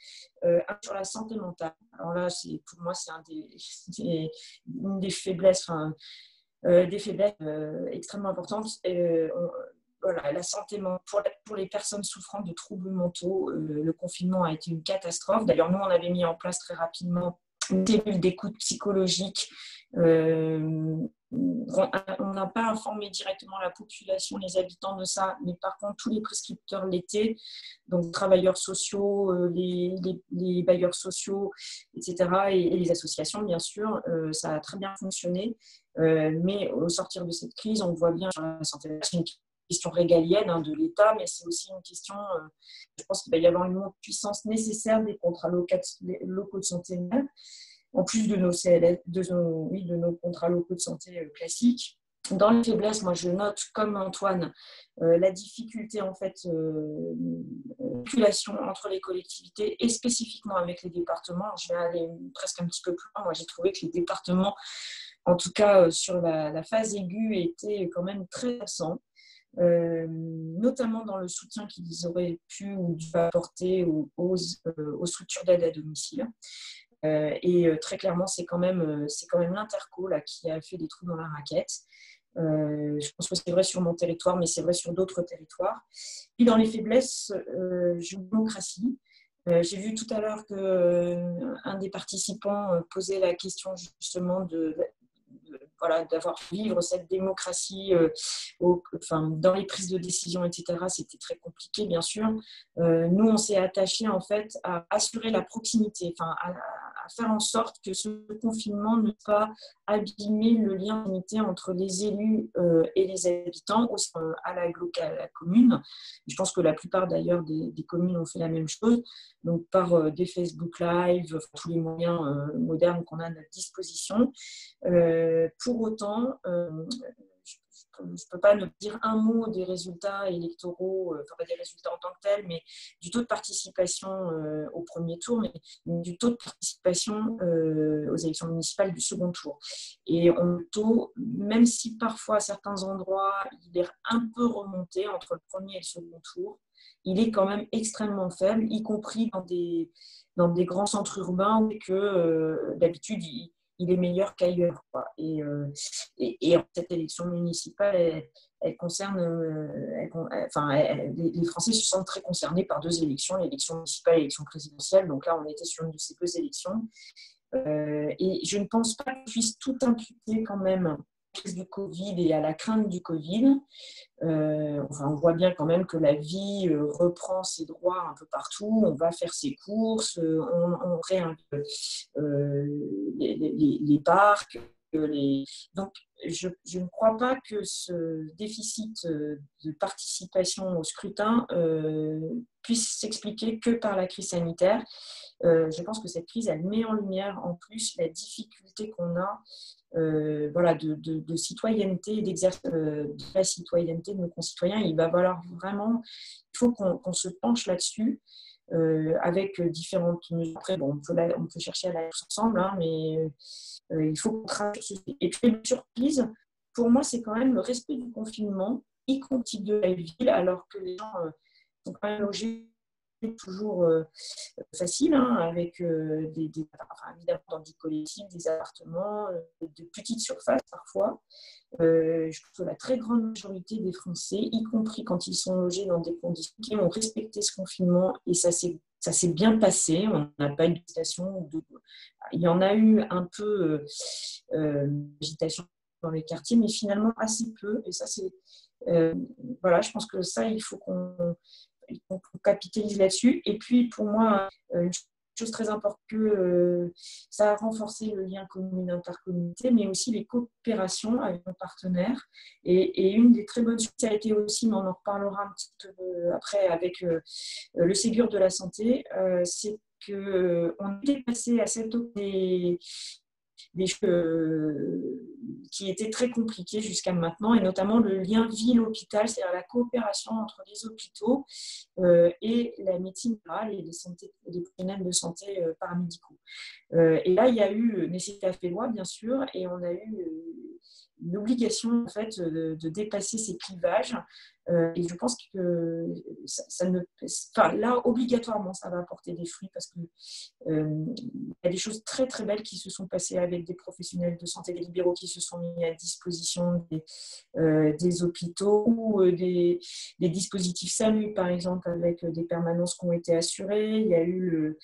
Sur la santé mentale, alors là, pour moi, c'est une des faiblesses, extrêmement importantes. La santé pour les personnes souffrant de troubles mentaux, le confinement a été une catastrophe. D'ailleurs, nous, on avait mis en place très rapidement une cellule d'écoute psychologique. On n'a pas informé directement la population, les habitants de ça, mais par contre, tous les prescripteurs l'étaient, donc travailleurs sociaux, les bailleurs sociaux, etc., et les associations, bien sûr. Ça a très bien fonctionné. Mais au sortir de cette crise, on voit bien sur la santé, c'est une question régalienne de l'État, mais c'est aussi une question, je pense qu'il va y avoir une montée de puissance nécessaire des contrats locaux de santé, en plus de nos CLS, de nos contrats locaux de santé classiques. Dans les faiblesses, moi je note, comme Antoine, la difficulté en fait population entre les collectivités et spécifiquement avec les départements. Je vais aller presque un petit peu plus loin. Moi j'ai trouvé que les départements, en tout cas sur la phase aiguë, étaient quand même très absents. Notamment dans le soutien qu'ils auraient pu ou dû apporter aux structures d'aide à domicile. Et très clairement, c'est quand même l'Interco là, qui a fait des trous dans la raquette. Je pense que c'est vrai sur mon territoire, mais c'est vrai sur d'autres territoires. Puis dans les faiblesses, démocratie. J'ai vu tout à l'heure qu'un des participants posait la question justement d'avoir vivre cette démocratie dans les prises de décision, etc. C'était très compliqué, bien sûr. Nous, on s'est attaché en fait à assurer la proximité, à faire en sorte que ce confinement ne pas abîmer le lien d'unité entre les élus et les habitants à la commune. Je pense que la plupart d'ailleurs des communes ont fait la même chose, donc par des Facebook Live, tous les moyens modernes qu'on a à notre disposition. Pour autant, je ne peux pas ne dire un mot des résultats électoraux, enfin pas des résultats en tant que tels, mais du taux de participation au premier tour, mais du taux de participation aux élections municipales du second tour. Et même si parfois à certains endroits, il est un peu remonté entre le premier et le second tour, il est quand même extrêmement faible, y compris dans des grands centres urbains où d'habitude, il est meilleur qu'ailleurs, quoi. Et cette élection municipale, elle concerne, les Français se sentent très concernés par deux élections, l'élection municipale et l'élection présidentielle. Donc là, on était sur une de ces deux élections. Et je ne pense pas qu'on puisse tout imputer quand même à la crise du Covid et à la crainte du Covid. On voit bien quand même que la vie reprend ses droits un peu partout. On va faire ses courses, on réinvite les parcs. Donc, je ne crois pas que ce déficit de participation au scrutin puisse s'expliquer que par la crise sanitaire. Je pense que cette crise, elle met en lumière en plus la difficulté qu'on a de citoyenneté et d'exercice de la citoyenneté de nos concitoyens. Il va falloir vraiment, il faut qu'on se penche là-dessus avec différentes mesures. Après, bon, on peut chercher à la tous ensemble, hein, mais il faut qu'on travaille sur ce. Et puis, une surprise, pour moi, c'est quand même le respect du confinement, y compris de la ville, alors que les gens sont quand même logés toujours facile, hein, avec évidemment dans du collectif, des appartements, de petites surfaces parfois. Je pense que la très grande majorité des Français, y compris quand ils sont logés dans des conditions qui ont respecté ce confinement, et ça s'est bien passé. On n'a pas eu d'agitation. Il y en a eu un peu d'agitation dans les quartiers, mais finalement assez peu. Et ça, c'est je pense que ça, il faut qu'on capitalise là-dessus. Et puis, pour moi, une chose très importante, ça a renforcé le lien commune-intercommunauté, mais aussi les coopérations avec nos partenaires. Et une des très bonnes choses, ça a été aussi, mais on en reparlera un petit peu après avec le Ségur de la santé, c'est qu'on est passé à cette des choses qui étaient très compliquées jusqu'à maintenant, et notamment le lien ville-hôpital, c'est-à-dire la coopération entre les hôpitaux et la médecine rurale et les professionnels de santé paramédicaux. Et là, il y a eu, mais c'est fait loi, bien sûr, et on a eu une obligation en fait, de dépasser ces clivages. Et je pense que là, obligatoirement, ça va apporter des fruits parce qu'il y a des choses très, très belles qui se sont passées avec des professionnels de santé, des libéraux qui se sont mis à disposition des hôpitaux ou des dispositifs SAMU, par exemple, avec des permanences qui ont été assurées. Il y a eu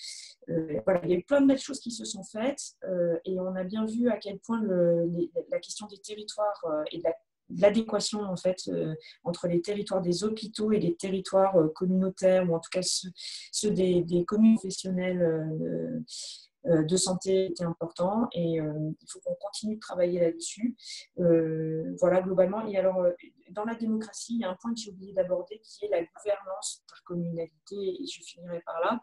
il y a eu plein de belles choses qui se sont faites et on a bien vu à quel point la question des territoires et de l'adéquation en fait entre les territoires des hôpitaux et les territoires communautaires, ou en tout cas ceux des communes professionnelles de santé était important, et il faut qu'on continue de travailler là-dessus. Globalement. Et alors, dans la démocratie, il y a un point que j'ai oublié d'aborder qui est la gouvernance par communalité, et je finirai par là.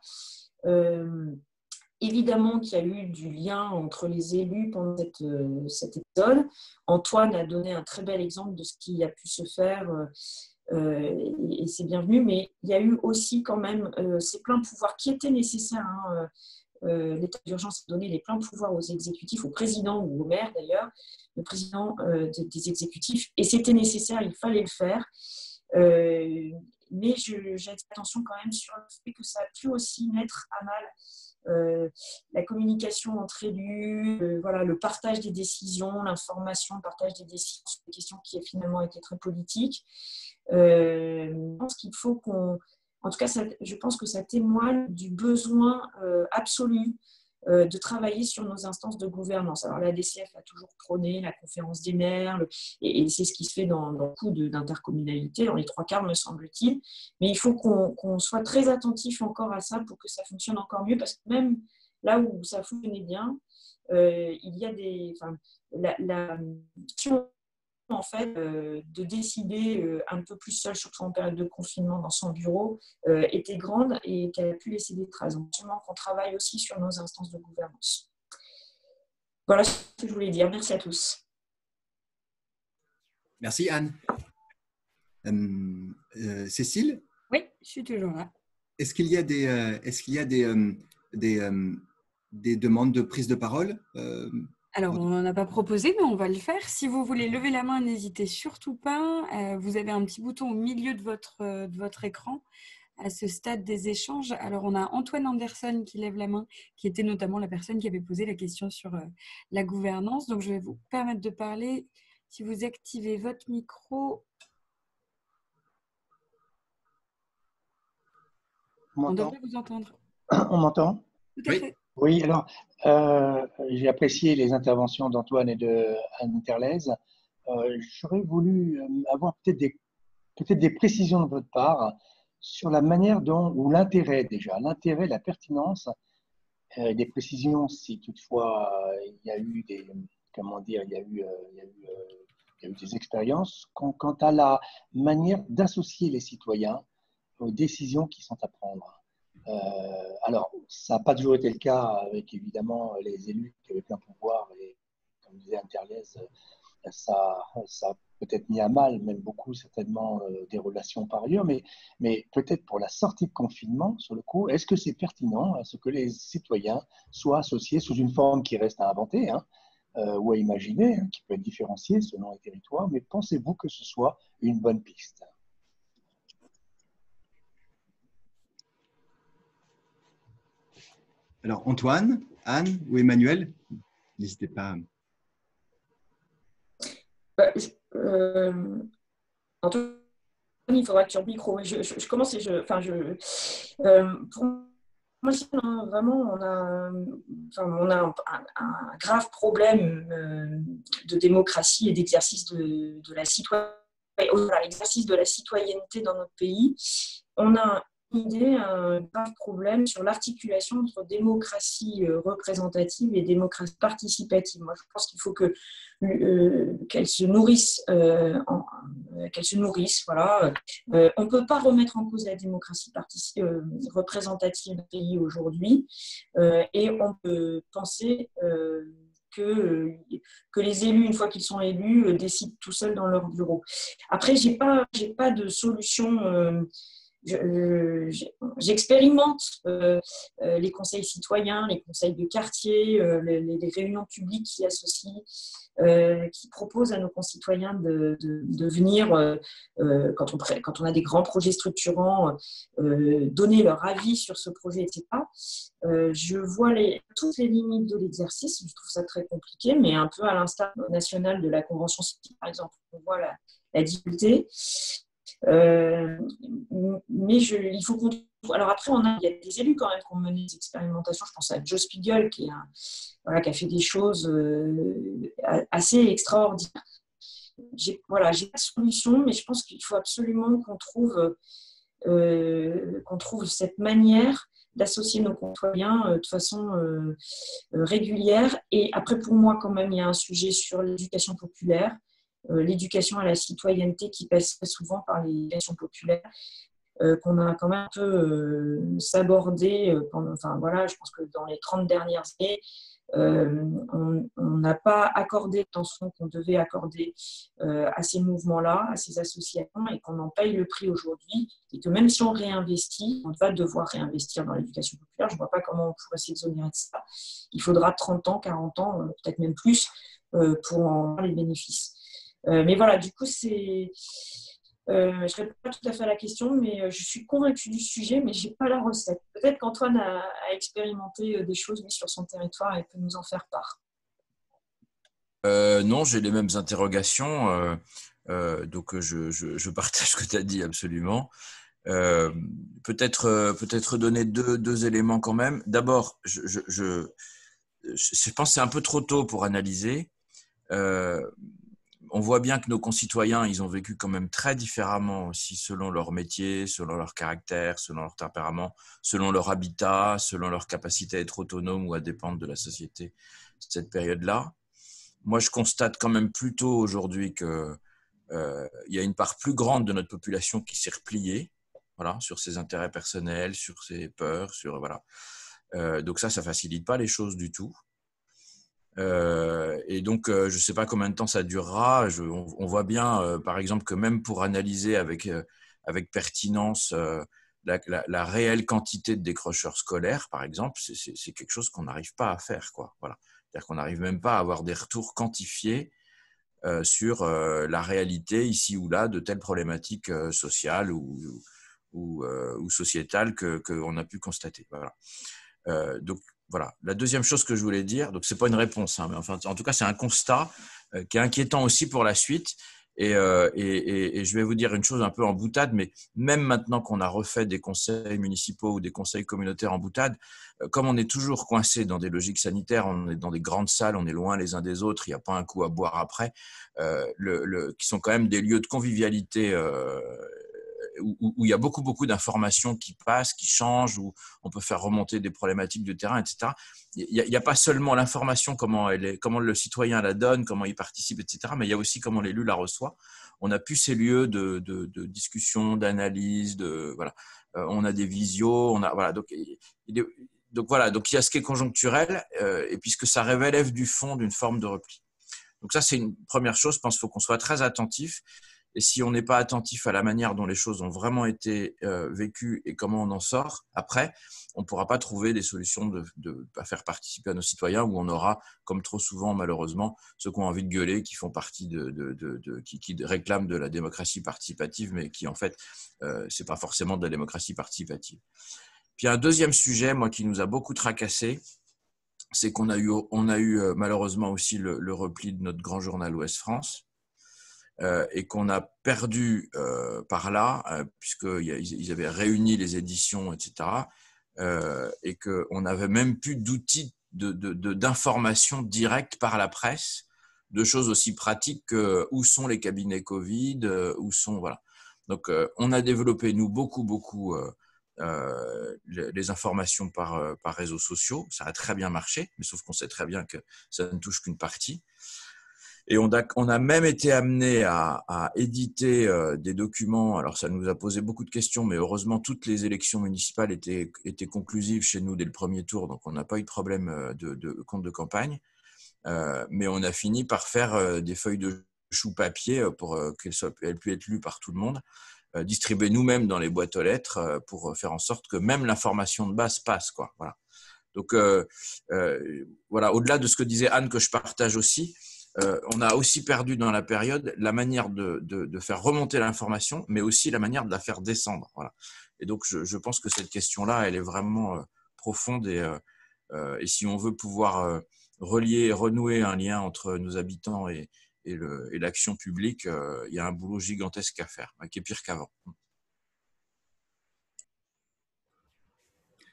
Évidemment qu'il y a eu du lien entre les élus pendant cet épisode. Antoine a donné un très bel exemple de ce qui a pu se faire et c'est bienvenu, mais il y a eu aussi quand même ces pleins pouvoirs qui étaient nécessaires. L'état d'urgence a donné les pleins pouvoirs aux exécutifs, au président ou au maire d'ailleurs, le président des exécutifs, et c'était nécessaire, il fallait le faire. Mais j'attire attention quand même sur le fait que ça a pu aussi mettre à mal la communication entre élus, le partage des décisions, l'information, le partage des décisions sur des questions qui finalement étaient très politiques. Je pense qu'il faut en tout cas, je pense que ça témoigne du besoin absolu de travailler sur nos instances de gouvernance. Alors, la DCF a toujours prôné la conférence des maires, et c'est ce qui se fait dans beaucoup d'intercommunalités, dans les 3/4, me semble-t-il. Mais il faut qu'on soit très attentif encore à ça pour que ça fonctionne encore mieux, parce que même là où ça fonctionnait bien, il y a la en fait, de décider un peu plus seule, surtout en période de confinement dans son bureau, était grande et qu'elle a pu laisser des traces. Donc, sûrement qu'on travaille aussi sur nos instances de gouvernance. Voilà ce que je voulais dire. Merci à tous. Merci Anne. Cécile? Oui, je suis toujours là. Est-ce qu'il y a des demandes de prise de parole? Alors, on n'en a pas proposé, mais on va le faire. Si vous voulez lever la main, n'hésitez surtout pas. Vous avez un petit bouton au milieu de votre écran à ce stade des échanges. Alors, on a Antoine Anderson qui lève la main, qui était notamment la personne qui avait posé la question sur la gouvernance. Donc, je vais vous permettre de parler. Si vous activez votre micro, on devrait vous entendre. On m'entend? Tout à fait. Oui, alors, j'ai apprécié les interventions d'Antoine et de Anne Terlez. J'aurais voulu avoir peut-être des précisions de votre part sur la manière dont, ou l'intérêt, la pertinence, des précisions si toutefois il y a eu des, comment dire, il y a eu des expériences quant à la manière d'associer les citoyens aux décisions qui sont à prendre. Alors, ça n'a pas toujours été le cas avec évidemment les élus qui avaient plein pouvoir et, comme disait Anne-Terlez, ça a peut-être mis à mal, même beaucoup certainement, des relations par ailleurs, mais peut-être pour la sortie de confinement, sur le coup, est-ce que c'est pertinent à ce que les citoyens soient associés sous une forme qui reste à inventer ou à imaginer, qui peut être différenciée selon les territoires, mais pensez-vous que ce soit une bonne piste? Alors, Antoine, Anne ou Emmanuel, n'hésitez pas. Antoine, il faudra que tu aies le micro. Je commence et pour moi, vraiment, on a un grave problème de démocratie et d'exercice de la l'exercice de la citoyenneté dans notre pays. On a un grave problème sur l'articulation entre démocratie représentative et démocratie participative. Moi, je pense qu'il faut qu'elles se nourrissent. Voilà. On ne peut pas remettre en cause la démocratie représentative du pays aujourd'hui et on peut penser que les élus, une fois qu'ils sont élus, décident tout seuls dans leur bureau. Après, j'ai pas de solution. J'expérimente les conseils citoyens, les conseils de quartier, les réunions publiques qui associent, qui proposent à nos concitoyens de venir, quand on a des grands projets structurants, donner leur avis sur ce projet, etc. Je vois toutes les limites de l'exercice. Je trouve ça très compliqué, mais un peu à l'instar national de la Convention citoyenne, par exemple, on voit la difficulté. Mais il faut qu'on... Alors après, il y a des élus quand même qui ont mené des expérimentations. Je pense à Joe Spiegel qui a fait des choses assez extraordinaires. J'ai pas de solution, mais je pense qu'il faut absolument qu'on trouve cette manière d'associer nos concitoyens de façon régulière. Et après, pour moi, quand même, il y a un sujet sur l'éducation populaire. L'éducation à la citoyenneté qui passe souvent par l'éducation populaire, qu'on a quand même un peu sabordé pendant, je pense que dans les 30 dernières années, on n'a pas accordé l'attention qu'on devait accorder à ces mouvements-là, à ces associations, et qu'on en paye le prix aujourd'hui, et que même si on réinvestit, on va devoir réinvestir dans l'éducation populaire. Je ne vois pas comment on pourrait s'exonérer de ça. Il faudra 30 ans, 40 ans, peut-être même plus, pour en avoir les bénéfices. Mais voilà, du coup, je ne réponds pas tout à fait à la question, mais je suis convaincue du sujet, mais je n'ai pas la recette. Peut-être qu'Antoine a expérimenté des choses sur son territoire et peut nous en faire part. Non, j'ai les mêmes interrogations, donc je partage ce que tu as dit absolument. Peut-être donner deux éléments quand même. D'abord, je pense que c'est un peu trop tôt pour analyser. On voit bien que nos concitoyens, ils ont vécu quand même très différemment aussi selon leur métier, selon leur caractère, selon leur tempérament, selon leur habitat, selon leur capacité à être autonome ou à dépendre de la société cette période-là. Moi, je constate quand même plutôt aujourd'hui que il y a une part plus grande de notre population qui s'est repliée, voilà, sur ses intérêts personnels, sur ses peurs, sur voilà. Donc ça facilite pas les choses du tout. Et donc, je ne sais pas combien de temps ça durera. On voit bien, par exemple, que même pour analyser avec pertinence la réelle quantité de décrocheurs scolaires, par exemple, c'est quelque chose qu'on n'arrive pas à faire, quoi. Voilà. C'est-à-dire qu'on n'arrive même pas à avoir des retours quantifiés sur la réalité ici ou là de telles problématiques sociales ou sociétales qu'on a pu constater. Voilà. Donc voilà. La deuxième chose que je voulais dire, donc c'est pas une réponse, hein, mais enfin, en tout cas c'est un constat qui est inquiétant aussi pour la suite. Et je vais vous dire une chose un peu en boutade, mais même maintenant qu'on a refait des conseils municipaux ou des conseils communautaires en boutade, comme on est toujours coincé dans des logiques sanitaires, on est dans des grandes salles, on est loin les uns des autres, il n'y a pas un coup à boire après, qui sont quand même des lieux de convivialité où il y a beaucoup d'informations qui passent, qui changent, où on peut faire remonter des problématiques de terrain, etc. Il n'y a pas seulement l'information, comment le citoyen la donne, comment il participe, etc., mais il y a aussi comment l'élu la reçoit. On a plus ces lieux de discussion, d'analyse, voilà. On a des visios, voilà. Donc voilà, donc il y a ce qui est conjoncturel, et puisque ça relève du fond d'une forme de repli. Donc ça, c'est une première chose. Je pense qu'il faut qu'on soit très attentif. Et si on n'est pas attentif à la manière dont les choses ont vraiment été vécues et comment on en sort, après, on ne pourra pas trouver des solutions à faire participer à nos citoyens où on aura, comme trop souvent malheureusement, ceux qui ont envie de gueuler, qui font partie qui réclament de la démocratie participative, mais qui en fait, c'est pas forcément de la démocratie participative. Puis un deuxième sujet, moi, qui nous a beaucoup tracassé, c'est qu'on a eu malheureusement aussi le repli de notre grand journal Ouest France. Et qu'on a perdu par là, puisqu'ils avaient réuni les éditions, etc., et qu'on n'avait même plus d'outils d'information directe par la presse, de choses aussi pratiques que où sont les cabinets Covid, où sont, voilà. Donc, on a développé, nous, beaucoup les informations par réseaux sociaux. Ça a très bien marché, mais sauf qu'on sait très bien que ça ne touche qu'une partie. Et on a même été amené à éditer des documents. Alors, ça nous a posé beaucoup de questions, mais heureusement, toutes les élections municipales étaient conclusives chez nous dès le premier tour, donc on n'a pas eu de problème de compte de campagne. Mais on a fini par faire des feuilles de chou papier pour qu'elles puissent être lues par tout le monde, distribuer nous-mêmes dans les boîtes aux lettres pour faire en sorte que même l'information de base passe, quoi. Voilà. Donc, voilà, au-delà de ce que disait Anne, que je partage aussi, on a aussi perdu dans la période la manière de faire remonter l'information, mais aussi la manière de la faire descendre. Voilà. Et donc, je pense que cette question-là, elle est vraiment profonde et si on veut pouvoir relier, renouer un lien entre nos habitants et l'action publique, il y a un boulot gigantesque à faire, qui est pire qu'avant.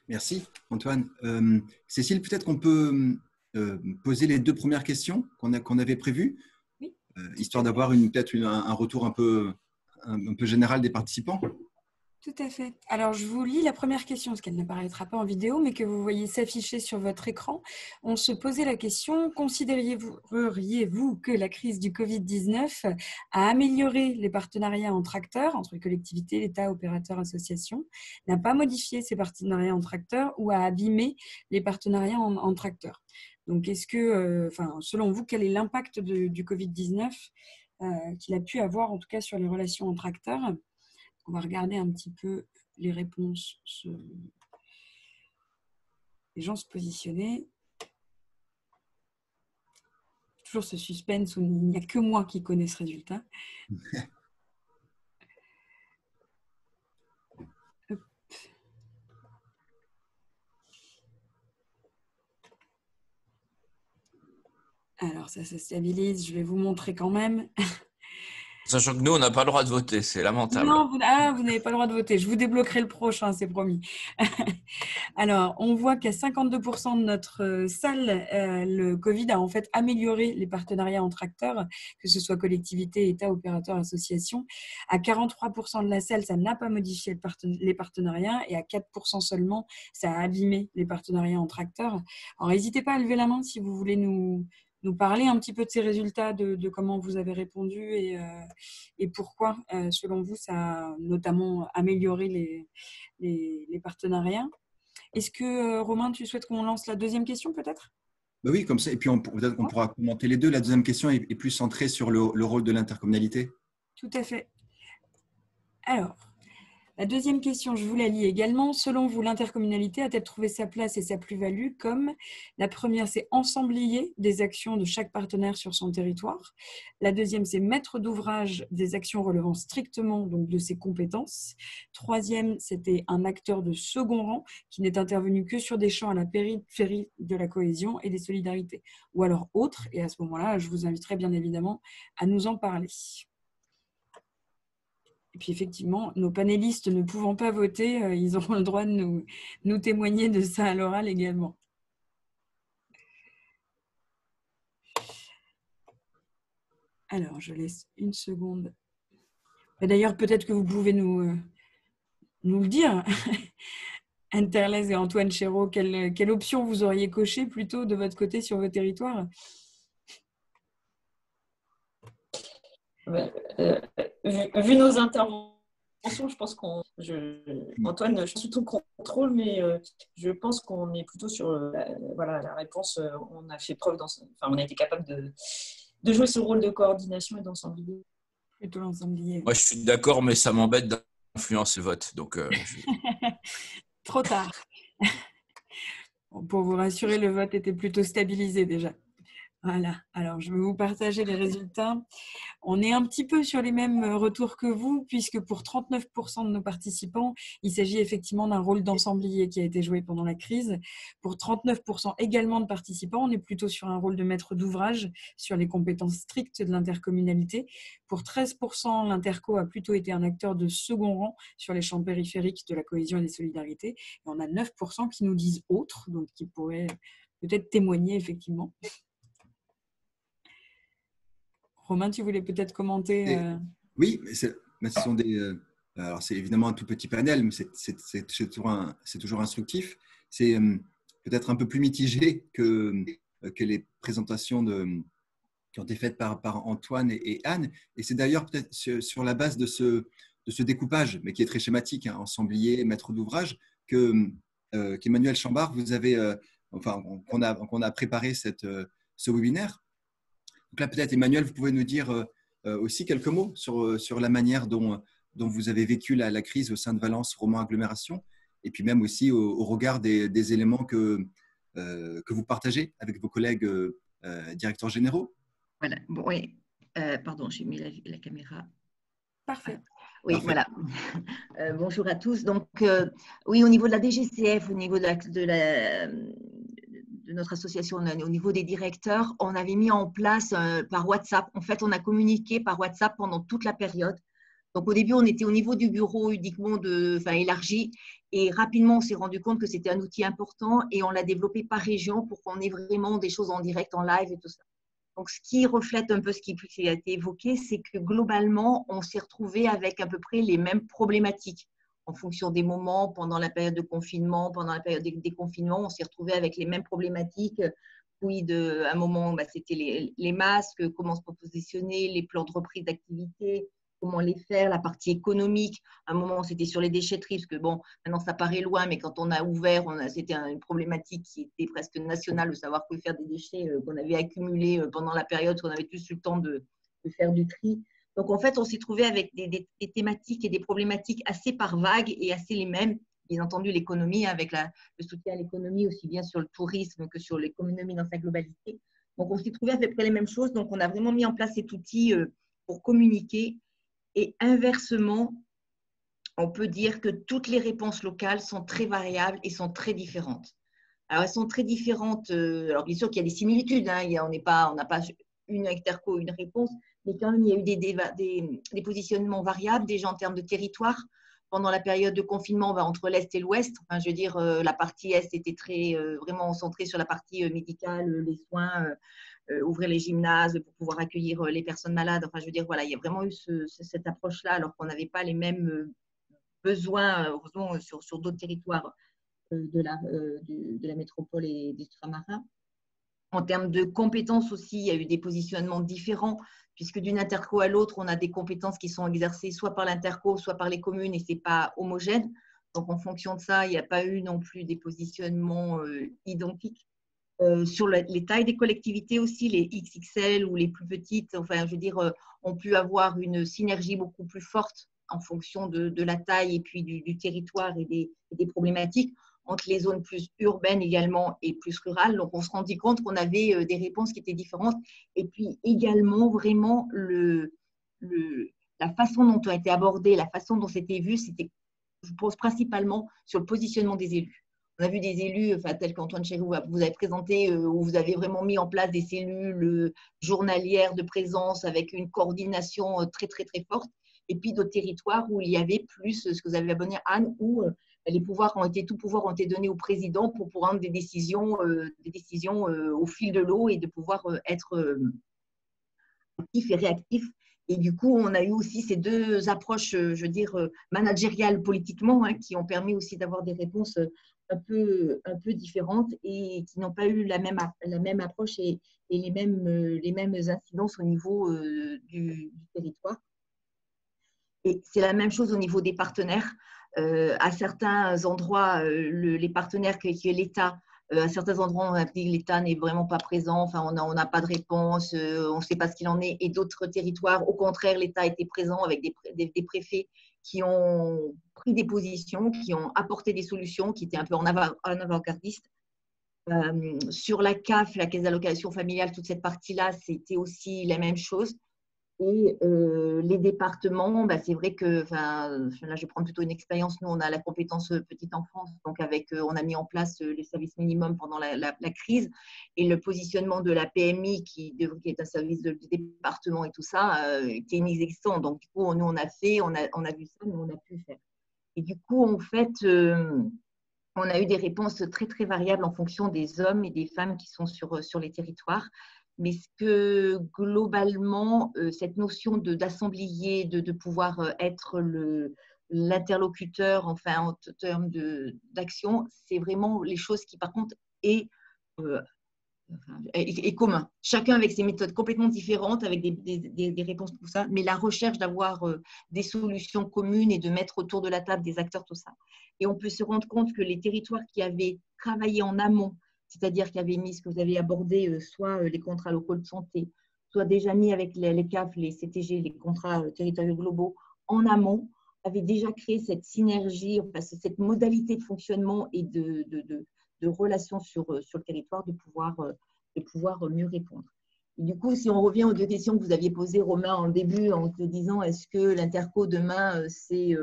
Merci, Antoine. Cécile, peut-être qu'on peut poser les deux premières questions qu'on avait prévues, Oui. Histoire d'avoir peut-être un retour un peu général des participants. Tout à fait. Alors, je vous lis la première question, parce qu'elle n'apparaîtra pas en vidéo, mais que vous voyez s'afficher sur votre écran. On se posait la question, considériez-vous que la crise du Covid-19 a amélioré les partenariats entre acteurs, entre collectivités, l'État, opérateurs, associations, n'a pas modifié ces partenariats entre acteurs ou a abîmé les partenariats entre acteurs? Donc, est-ce que, selon vous, quel est l'impact du Covid-19 qu'il a pu avoir, en tout cas, sur les relations entre acteurs? On va regarder un petit peu les réponses, les gens se positionner. Toujours ce suspense où il n'y a que moi qui connais ce résultat. Alors, ça se stabilise. Je vais vous montrer quand même. Sachant que nous, on n'a pas le droit de voter, c'est lamentable. Non, vous n'avez pas le droit de voter. Je vous débloquerai le prochain, c'est promis. Alors, on voit qu'à 52% de notre salle, le Covid a en fait amélioré les partenariats entre acteurs, que ce soit collectivités, État, opérateurs, associations. À 43% de la salle, ça n'a pas modifié les partenariats et à 4% seulement, ça a abîmé les partenariats entre acteurs. Alors, n'hésitez pas à lever la main si vous voulez nous parler un petit peu de ces résultats, de comment vous avez répondu et pourquoi, selon vous, ça a notamment amélioré les partenariats. Est-ce que, Romain, tu souhaites qu'on lance la deuxième question peut-être? Ben oui, comme ça. Et puis, peut-être qu'on pourra commenter les deux. La deuxième question est plus centrée sur le rôle de l'intercommunalité. Tout à fait. Alors, la deuxième question, je vous la lis également. Selon vous, l'intercommunalité a-t-elle trouvé sa place et sa plus-value comme la première, c'est ensemblier des actions de chaque partenaire sur son territoire. La deuxième, c'est maître d'ouvrage des actions relevant strictement donc, de ses compétences. Troisième, c'était un acteur de second rang qui n'est intervenu que sur des champs à la périphérie de la cohésion et des solidarités. Ou alors autre, et à ce moment-là, je vous inviterai bien évidemment à nous en parler. Et puis effectivement, nos panélistes ne pouvant pas voter, ils auront le droit de nous témoigner de ça à l'oral également. Alors, je laisse une seconde. D'ailleurs, peut-être que vous pouvez nous le dire. Anne Terlez et Antoine Chéreau, quelle option vous auriez coché plutôt de votre côté sur vos territoires? Vu nos interventions, je pense Antoine, je suis tout contrôle, mais je pense qu'on est plutôt sur la réponse. On a fait preuve, on a été capable de jouer ce rôle de coordination et d'ensemblier. Plutôt l'ensemblier. Moi, je suis d'accord, mais ça m'embête d'influencer le vote. Donc, Trop tard. Pour vous rassurer, le vote était plutôt stabilisé déjà. Voilà, alors je vais vous partager les résultats. On est un petit peu sur les mêmes retours que vous, puisque pour 39% de nos participants, il s'agit effectivement d'un rôle d'ensemblier qui a été joué pendant la crise. Pour 39% également de participants, on est plutôt sur un rôle de maître d'ouvrage sur les compétences strictes de l'intercommunalité. Pour 13%, l'interco a plutôt été un acteur de second rang sur les champs périphériques de la cohésion et des solidarités. Et on a 9% qui nous disent autres, donc qui pourraient peut-être témoigner effectivement. Romain, tu voulais peut-être commenter Oui, ce sont des. Alors, c'est évidemment un tout petit panel, mais c'est toujours instructif. C'est peut-être un peu plus mitigé que les présentations qui ont été faites par Antoine et Anne. Et c'est d'ailleurs peut-être sur la base de ce découpage, mais qui est très schématique, hein, ensemblier, maître d'ouvrage, qu'Emmanuel Chambard, vous avez, qu'on a préparé ce webinaire. Donc là, peut-être, Emmanuel, vous pouvez nous dire aussi quelques mots sur la manière dont vous avez vécu la crise au sein de Valence Romand Agglomération, et puis même aussi au regard des éléments que vous partagez avec vos collègues directeurs généraux. Voilà, bon, oui. Pardon, j'ai mis la caméra. Parfait. Oui, Parfait. Voilà. Bonjour à tous. Donc, oui, au niveau de la DGCF, au niveau de notre association, au niveau des directeurs, on avait mis en place par WhatsApp. En fait, on a communiqué par WhatsApp pendant toute la période. Donc, au début, on était au niveau du bureau uniquement élargi. Et rapidement, on s'est rendu compte que c'était un outil important et on l'a développé par région pour qu'on ait vraiment des choses en direct, en live et tout ça. Donc, ce qui reflète un peu ce qui a été évoqué, c'est que globalement, on s'est retrouvé avec à peu près les mêmes problématiques. En fonction des moments, pendant la période de confinement, pendant la période des déconfinements, on s'est retrouvé avec les mêmes problématiques. Oui, à un moment, c'était les masques, comment se positionner, les plans de reprise d'activité, comment les faire, la partie économique. À un moment, c'était sur les déchetteries, parce que bon, maintenant ça paraît loin, mais quand on a ouvert, c'était une problématique qui était presque nationale, de savoir quoi faire des déchets qu'on avait accumulés pendant la période, qu'on avait tous eu le temps de faire du tri. Donc, en fait, on s'est trouvé avec des thématiques et des problématiques assez par vagues et assez les mêmes. Bien entendu, l'économie, avec le soutien à l'économie, aussi bien sur le tourisme que sur l'économie dans sa globalité. Donc, on s'est trouvé à peu près les mêmes choses. Donc, on a vraiment mis en place cet outil pour communiquer. Et inversement, on peut dire que toutes les réponses locales sont très variables et sont très différentes. Alors, elles sont très différentes. Alors, bien sûr qu'il y a des similitudes. Hein, on n'a pas une interco, une réponse. mais quand même, il y a eu des positionnements variables, déjà en termes de territoire. Pendant la période de confinement, entre l'Est et l'Ouest, enfin, je veux dire, la partie Est était très, vraiment centrée sur la partie médicale, les soins, ouvrir les gymnases pour pouvoir accueillir les personnes malades. Enfin, je veux dire, voilà, il y a vraiment eu cette approche-là, alors qu'on n'avait pas les mêmes besoins, heureusement, sur d'autres territoires de la métropole et des ultramarins. En termes de compétences aussi, il y a eu des positionnements différents, puisque d'une interco à l'autre, on a des compétences qui sont exercées soit par l'interco, soit par les communes, et ce n'est pas homogène. Donc, en fonction de ça, il n'y a pas eu non plus des positionnements identiques. Sur les tailles des collectivités aussi, les XXL ou les plus petites, enfin, je veux dire, ont pu avoir une synergie beaucoup plus forte en fonction de la taille et puis du territoire et des problématiques, entre les zones plus urbaines également et plus rurales. Donc, on se rendit compte qu'on avait des réponses qui étaient différentes. Et puis également, vraiment, la façon dont a été abordé, la façon dont c'était vu, c'était, je pense, principalement sur le positionnement des élus. On a vu des élus, tels qu'Antoine Chérou vous avez présenté, où vous avez vraiment mis en place des cellules journalières de présence avec une coordination très, très, très forte. Et puis d'autres territoires où il y avait plus, ce que vous avez abonné, Anne, où tous pouvoirs ont été donnés au président pour prendre des décisions au fil de l'eau et de pouvoir être actif et réactif. Et du coup, on a eu aussi ces deux approches, je veux dire, managériales politiquement, qui ont permis aussi d'avoir des réponses un peu différentes et qui n'ont pas eu la même approche et les mêmes incidences au niveau du territoire. Et c'est la même chose au niveau des partenaires. À certains endroits, les partenaires qui est l'État, à certains endroits, on a dit que l'État n'est vraiment pas présent, enfin, on n'a pas de réponse, on ne sait pas ce qu'il en est. Et d'autres territoires, au contraire, l'État était présent avec des préfets qui ont pris des positions, qui ont apporté des solutions, qui étaient un peu en avant-gardiste. Sur la CAF, la Caisse d'allocation familiale, toute cette partie-là, c'était aussi la même chose. Et les départements, c'est vrai que, là, je vais prendre plutôt une expérience. Nous, on a la compétence petite enfance, donc on a mis en place les services minimums pendant la crise et le positionnement de la PMI, qui est un service du département et tout ça, était inexistant. Donc, du coup, nous, on a vu ça, mais on a pu faire. Et du coup, en fait, on a eu des réponses très, très variables en fonction des hommes et des femmes qui sont sur les territoires. Mais ce que globalement, cette notion d'assemblier, de pouvoir être l'interlocuteur, enfin, en termes d'action, c'est vraiment les choses qui, par contre, est commun. Chacun avec ses méthodes complètement différentes, avec des réponses pour ça, mais la recherche d'avoir des solutions communes et de mettre autour de la table des acteurs, tout ça. Et on peut se rendre compte que les territoires qui avaient travaillé en amont, c'est-à-dire qui avaient mis ce que vous avez abordé, soit les contrats locaux de santé, soit déjà mis avec les CAF, les CTG, les contrats territoriaux globaux en amont, avaient déjà créé cette synergie, enfin, cette modalité de fonctionnement et de relations sur le territoire, de pouvoir mieux répondre. Et du coup, si on revient aux deux questions que vous aviez posées, Romain, en début, en te disant est-ce que l'interco demain, c'est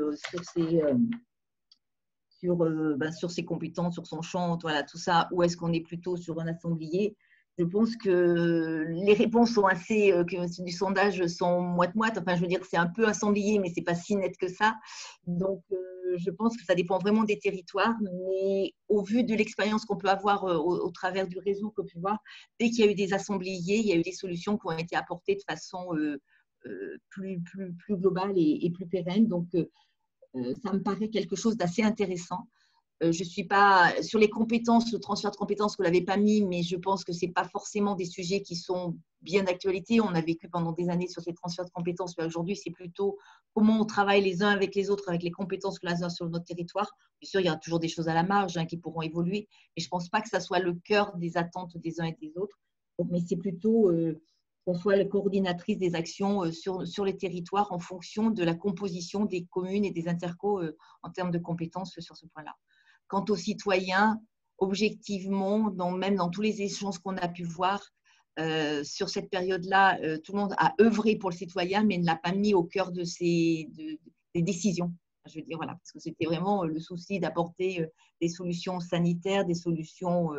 sur ses compétences, sur son champ, voilà, tout ça, ou est-ce qu'on est plutôt sur un assemblier? Je pense que les réponses sont assez, du sondage sont moite-moite. Enfin, je veux dire, c'est un peu assemblier, mais ce n'est pas si net que ça. Donc, je pense que ça dépend vraiment des territoires. Mais au vu de l'expérience qu'on peut avoir au travers du réseau qu'on peut voir, dès qu'il y a eu des assembliers, il y a eu des solutions qui ont été apportées de façon plus globale et plus pérenne. Donc, ça me paraît quelque chose d'assez intéressant. Je ne suis pas sur les compétences, le transfert de compétences, vous ne l'avez pas mis, mais je pense que ce n'est pas forcément des sujets qui sont bien d'actualité. On a vécu pendant des années sur ces transferts de compétences, mais aujourd'hui, c'est plutôt comment on travaille les uns avec les autres, avec les compétences que l'on a sur notre territoire. Bien sûr, il y a toujours des choses à la marge qui pourront évoluer, mais je ne pense pas que ça soit le cœur des attentes des uns et des autres. Mais c'est plutôt qu'on soit la coordinatrice des actions sur les territoires en fonction de la composition des communes et des intercos en termes de compétences sur ce point-là. Quant aux citoyens, objectivement, même dans tous les échanges qu'on a pu voir, sur cette période-là, tout le monde a œuvré pour le citoyen, mais ne l'a pas mis au cœur des décisions. Je veux dire, voilà, parce que c'était vraiment le souci d'apporter des solutions sanitaires, des solutions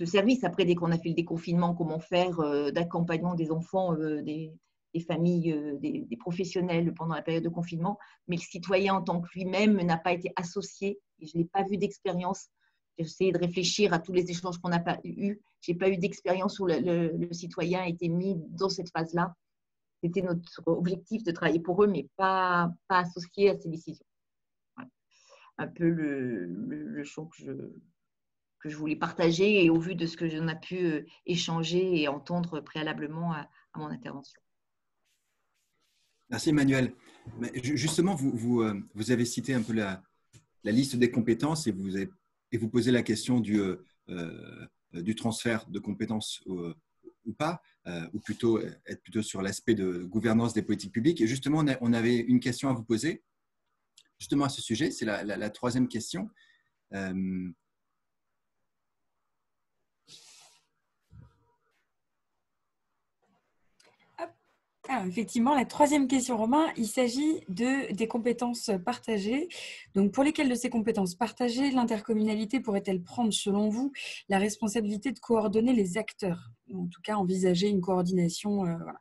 service. Après, dès qu'on a fait le déconfinement, comment faire d'accompagnement des enfants, des familles, des professionnels pendant la période de confinement. Mais le citoyen en tant que lui-même n'a pas été associé. Et je n'ai pas vu d'expérience. J'ai essayé de réfléchir à tous les échanges qu'on n'a pas eus. Je n'ai pas eu d'expérience où le citoyen a été mis dans cette phase-là. C'était notre objectif de travailler pour eux, mais pas associé à ces décisions. Voilà. Un peu le champ que je voulais partager et au vu de ce que j'en ai pu échanger et entendre préalablement à mon intervention. Merci Emmanuel. Mais justement, vous avez cité un peu la liste des compétences et vous posez la question du transfert de compétences ou pas, ou plutôt être plutôt sur l'aspect de gouvernance des politiques publiques. Et justement, on avait une question à vous poser justement à ce sujet. C'est la troisième question. Alors, effectivement, la troisième question, Romain, il s'agit des compétences partagées. Donc, pour lesquelles de ces compétences partagées, l'intercommunalité pourrait-elle prendre, selon vous, la responsabilité de coordonner les acteurs? En tout cas, envisager une coordination. Voilà.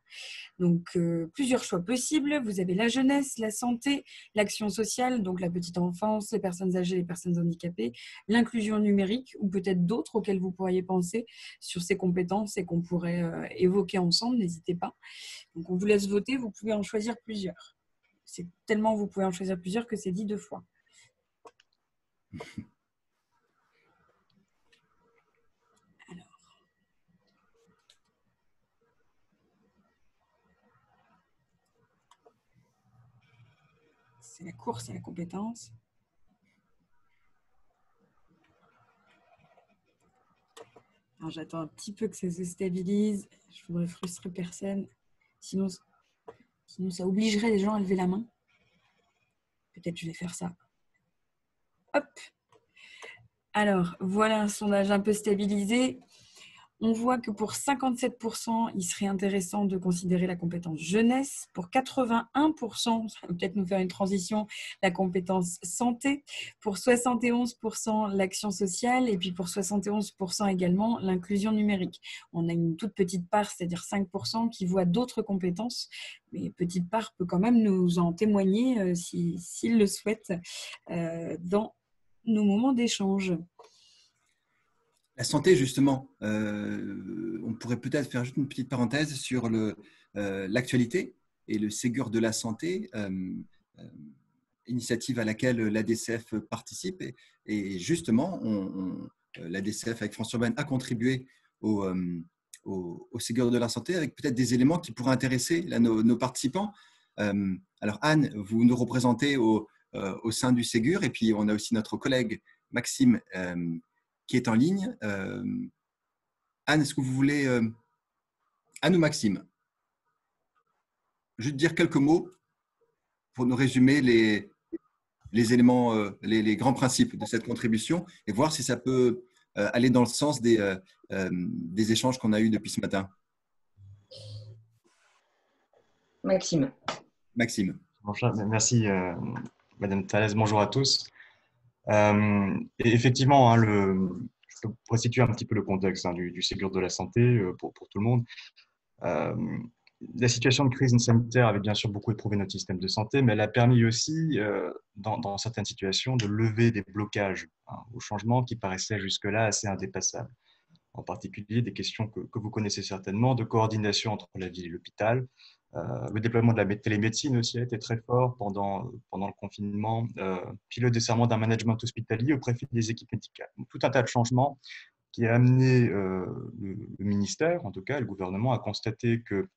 Donc, plusieurs choix possibles. Vous avez la jeunesse, la santé, l'action sociale, donc la petite enfance, les personnes âgées, les personnes handicapées, l'inclusion numérique ou peut-être d'autres auxquelles vous pourriez penser sur ces compétences et qu'on pourrait évoquer ensemble. N'hésitez pas. Donc, on vous laisse voter. Vous pouvez en choisir plusieurs. C'est tellement vous pouvez en choisir plusieurs que c'est dit 2 fois. C'est la course à la compétence. Alors, j'attends un petit peu que ça se stabilise. Je ne voudrais frustrer personne. Sinon, ça obligerait les gens à lever la main. Peut-être je vais faire ça. Hop. Alors, voilà un sondage un peu stabilisé. On voit que pour 57%, il serait intéressant de considérer la compétence jeunesse. Pour 81%, ça va peut-être nous faire une transition, la compétence santé. Pour 71%, l'action sociale. Et puis pour 71% également, l'inclusion numérique. On a une toute petite part, c'est-à-dire 5%, qui voit d'autres compétences. Mais petite part peut quand même nous en témoigner, s'il le souhaite, dans nos moments d'échange. La santé, justement, on pourrait peut-être faire juste une petite parenthèse sur l'actualité et le Ségur de la santé, initiative à laquelle l'ADCF participe. Et justement, l'ADCF avec François Urbaine a contribué au Ségur de la santé avec peut-être des éléments qui pourraient intéresser là, nos participants. Alors Anne, vous nous représentez au sein du Ségur et puis on a aussi notre collègue Maxime qui est en ligne. Anne, est-ce que vous voulez, Anne ou Maxime, juste dire quelques mots pour nous résumer les éléments, les grands principes de cette contribution et voir si ça peut aller dans le sens des échanges qu'on a eus depuis ce matin. Maxime. Maxime. Merci, Madame Thalès. Bonjour à tous. Et effectivement, hein, je peux resituer un petit peu le contexte du Ségur de la santé pour tout le monde. La situation de crise sanitaire avait bien sûr beaucoup éprouvé notre système de santé, mais elle a permis aussi, dans certaines situations, de lever des blocages aux changements qui paraissaient jusque-là assez indépassables. En particulier des questions que vous connaissez certainement, de coordination entre la ville et l'hôpital. Le déploiement de la télémédecine aussi a été très fort pendant le confinement, puis le desserrement d'un management hospitalier au profit des équipes médicales. Donc, tout un tas de changements qui a amené le ministère, en tout cas le gouvernement, à constater que,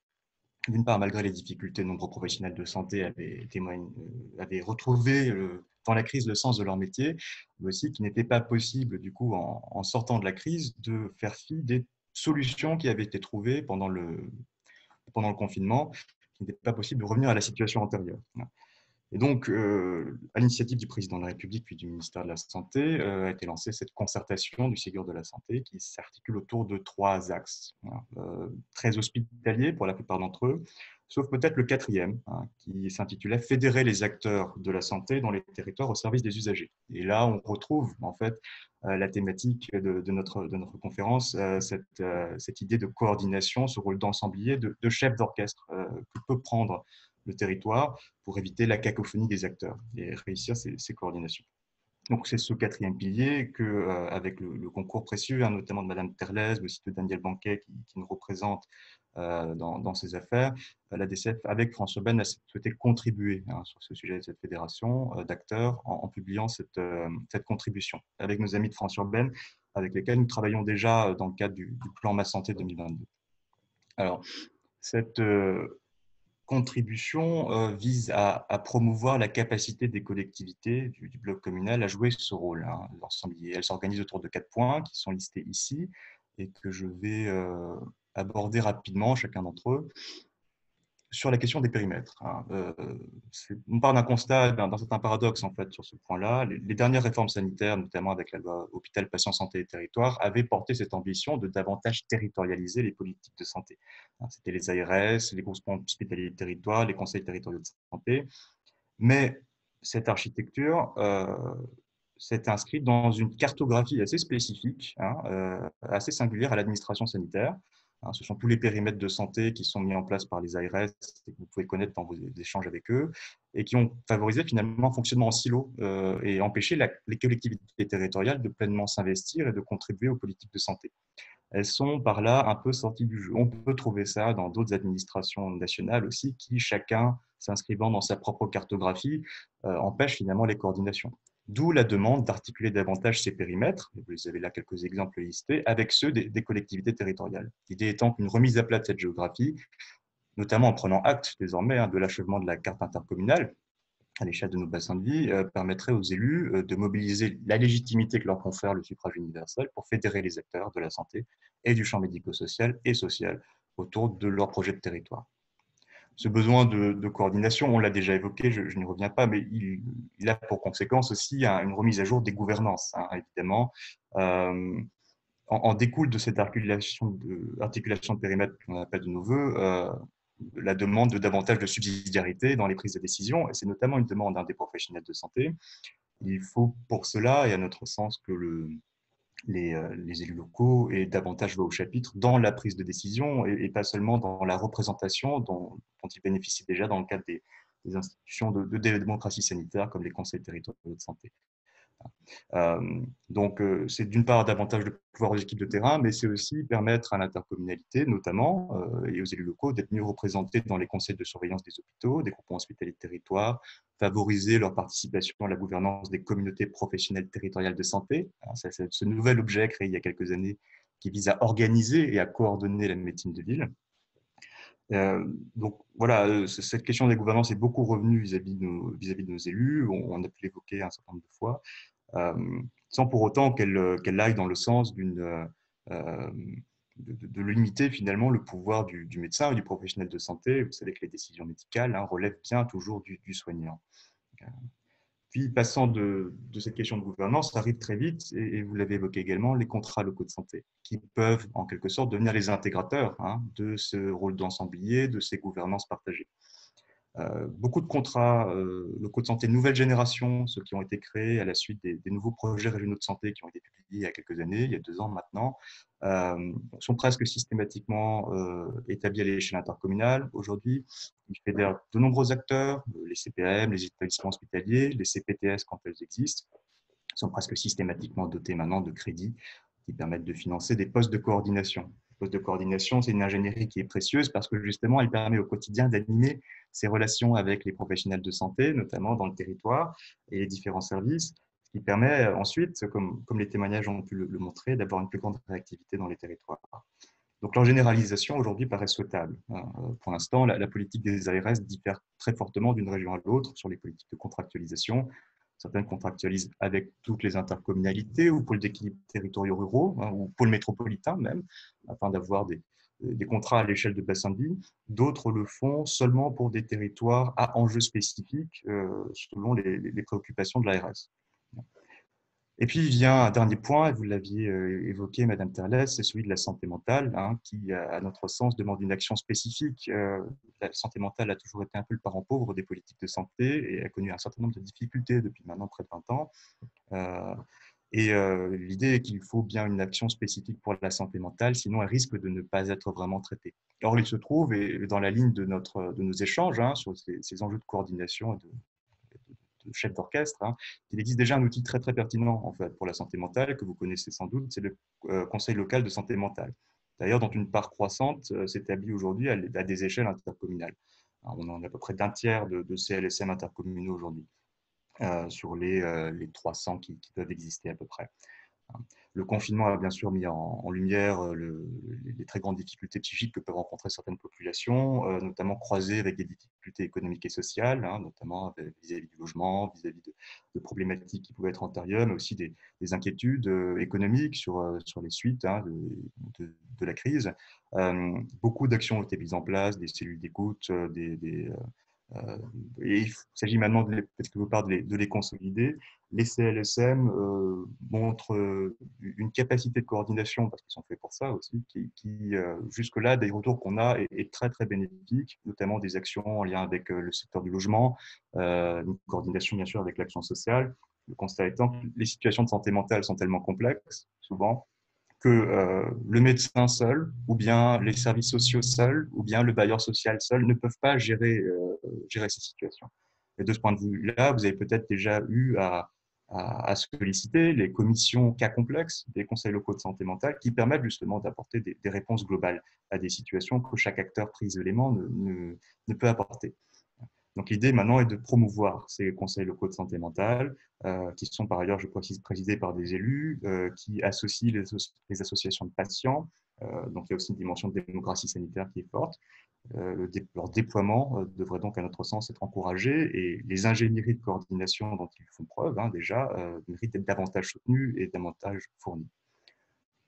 d'une part, malgré les difficultés, de nombreux professionnels de santé avaient retrouvé dans la crise le sens de leur métier, mais aussi qu'il n'était pas possible, du coup, en sortant de la crise, de faire fi des solutions qui avaient été trouvées pendant le confinement, qu'il n'était pas possible de revenir à la situation antérieure. Et donc, à l'initiative du président de la République puis du ministère de la Santé, a été lancée cette concertation du Ségur de la santé qui s'articule autour de 3 axes, hein, très hospitaliers pour la plupart d'entre eux, sauf peut-être le quatrième, hein, qui s'intitulait « Fédérer les acteurs de la santé dans les territoires au service des usagers ». Et là, on retrouve en fait la thématique de notre conférence, cette idée de coordination, ce rôle d'ensemblier, de chef d'orchestre que peut prendre le territoire pour éviter la cacophonie des acteurs et réussir ces coordinations. Donc, c'est ce quatrième pilier que, avec le concours précieux, hein, notamment de Madame Terlez, mais aussi de Daniel Banquet, qui nous représente dans ces affaires, la DCF, avec François Ben, a souhaité contribuer, hein, sur ce sujet de cette fédération d'acteurs en publiant cette contribution avec nos amis de François Ben, avec lesquels nous travaillons déjà dans le cadre du plan Ma Santé 2022. Alors, cette contribution vise à promouvoir la capacité des collectivités du bloc communal à jouer ce rôle, hein, l'ensemblier. Elle s'organise autour de 4 points qui sont listés ici et que je vais aborder rapidement, chacun d'entre eux. Sur la question des périmètres, hein, on part d'un constat, d'un certain paradoxe en fait sur ce point-là. Les dernières réformes sanitaires, notamment avec la loi Hôpital, Patient, Santé et Territoire, avaient porté cette ambition de davantage territorialiser les politiques de santé. C'était les ARS, les groupements hospitaliers de territoire, les conseils territoriaux de santé. Mais cette architecture s'est inscrite dans une cartographie assez spécifique, hein, assez singulière à l'administration sanitaire. Ce sont tous les périmètres de santé qui sont mis en place par les ARS et que vous pouvez connaître dans vos échanges avec eux et qui ont favorisé finalement un fonctionnement en silo et empêché les collectivités territoriales de pleinement s'investir et de contribuer aux politiques de santé. Elles sont par là un peu sorties du jeu. On peut trouver ça dans d'autres administrations nationales aussi qui, chacun s'inscrivant dans sa propre cartographie, empêche finalement les coordinations. D'où la demande d'articuler davantage ces périmètres, vous avez là quelques exemples listés, avec ceux des collectivités territoriales. L'idée étant qu'une remise à plat de cette géographie, notamment en prenant acte désormais de l'achèvement de la carte intercommunale à l'échelle de nos bassins de vie, permettrait aux élus de mobiliser la légitimité que leur confère le suffrage universel pour fédérer les acteurs de la santé et du champ médico-social et social autour de leur projet de territoire. Ce besoin de coordination, on l'a déjà évoqué, je n'y reviens pas, mais il a pour conséquence aussi une remise à jour des gouvernances, hein, évidemment. En découle de cette articulation de périmètre qu'on appelle de nos voeux, la demande de davantage de subsidiarité dans les prises de décision, et c'est notamment une demande des professionnels de santé. Il faut pour cela, et à notre sens, que les élus locaux aient davantage voix au chapitre dans la prise de décision et pas seulement dans la représentation dont ils bénéficient déjà dans le cadre des institutions de démocratie sanitaire comme les conseils territoriaux de santé. Donc, c'est d'une part davantage de pouvoir aux équipes de terrain, mais c'est aussi permettre à l'intercommunalité, notamment, et aux élus locaux, d'être mieux représentés dans les conseils de surveillance des hôpitaux, des groupements hospitaliers de territoire, favoriser leur participation à la gouvernance des communautés professionnelles territoriales de santé. C'est ce nouvel objet créé il y a quelques années qui vise à organiser et à coordonner la médecine de ville. Donc voilà, cette question des gouvernances est beaucoup revenue vis-à-vis de nos élus. On a pu l'évoquer un certain nombre de fois. Sans pour autant qu'elle aille dans le sens de limiter finalement le pouvoir du médecin ou du professionnel de santé. Vous savez que les décisions médicales, hein, relèvent bien toujours du soignant. Puis, passant de cette question de gouvernance, ça arrive très vite, et vous l'avez évoqué également, les contrats locaux de santé, qui peuvent en quelque sorte devenir les intégrateurs, hein, de ce rôle d'ensemblier, de ces gouvernances partagées. Beaucoup de contrats locaux de santé nouvelle génération, ceux qui ont été créés à la suite des nouveaux projets régionaux de santé qui ont été publiés il y a quelques années, il y a 2 ans maintenant, sont presque systématiquement établis à l'échelle intercommunale. Aujourd'hui, ils fédèrent de nombreux acteurs, les CPM, les établissements hospitaliers, les CPTS quand elles existent, sont presque systématiquement dotés maintenant de crédits qui permettent de financer des postes de coordination. Les postes de coordination, c'est une ingénierie qui est précieuse parce que justement, elle permet au quotidien d'animer ces relations avec les professionnels de santé, notamment dans le territoire et les différents services, ce qui permet ensuite, comme les témoignages ont pu le montrer, d'avoir une plus grande réactivité dans les territoires. Donc leur généralisation aujourd'hui paraît souhaitable. Pour l'instant, la politique des ARS diffère très fortement d'une région à l'autre sur les politiques de contractualisation. Certaines contractualisent avec toutes les intercommunalités ou pôles d'équilibre territoriaux ruraux, hein, ou pôles métropolitains même, afin d'avoir des contrats à l'échelle de bassin de vie. D'autres le font seulement pour des territoires à enjeux spécifiques selon les préoccupations de l'ARS. Et puis, il vient un dernier point, et vous l'aviez évoqué, Madame Terles, c'est celui de la santé mentale, hein, qui, à notre sens, demande une action spécifique. La santé mentale a toujours été un peu le parent pauvre des politiques de santé et a connu un certain nombre de difficultés depuis maintenant près de 20 ans. L'idée est qu'il faut bien une action spécifique pour la santé mentale, sinon elle risque de ne pas être vraiment traitée. Or, il se trouve, et dans la ligne de nos échanges hein, sur ces enjeux de coordination et de chef d'orchestre, hein, qu'il existe déjà un outil très très pertinent en fait pour la santé mentale que vous connaissez sans doute, c'est le Conseil local de santé mentale. D'ailleurs, dont une part croissante s'établit aujourd'hui à des échelles intercommunales. Alors, on en a à peu près d'un tiers de CLSM intercommunaux aujourd'hui sur les 300 qui doivent exister à peu près. Le confinement a bien sûr mis en lumière les très grandes difficultés psychiques que peuvent rencontrer certaines populations, notamment croisées avec des difficultés économiques et sociales, hein, notamment vis-à-vis du logement, vis-à-vis de problématiques qui pouvaient être antérieures, mais aussi des inquiétudes économiques sur les suites hein, de la crise. Beaucoup d'actions ont été mises en place, des cellules d'écoute, et il s'agit maintenant, quelque part, de les consolider. Les CLSM montrent une capacité de coordination, parce qu'ils sont faits pour ça aussi, qui jusque-là, des retours qu'on a, est très, très bénéfique, notamment des actions en lien avec le secteur du logement, une coordination, bien sûr, avec l'action sociale. Le constat étant que les situations de santé mentale sont tellement complexes, souvent, que le médecin seul, ou bien les services sociaux seuls, ou bien le bailleur social seul ne peuvent pas gérer ces situations. Et de ce point de vue-là, vous avez peut-être déjà eu à solliciter les commissions cas complexes des conseils locaux de santé mentale qui permettent justement d'apporter des réponses globales à des situations que chaque acteur pris isolément ne peut apporter. Donc l'idée maintenant est de promouvoir ces conseils locaux de santé mentale, qui sont par ailleurs, je précise, présidés par des élus, qui associent les associations de patients. Donc il y a aussi une dimension de démocratie sanitaire qui est forte. Leur déploiement devrait donc, à notre sens, être encouragé et les ingénieries de coordination dont ils font preuve hein, déjà méritent d'être davantage soutenues et davantage fournies.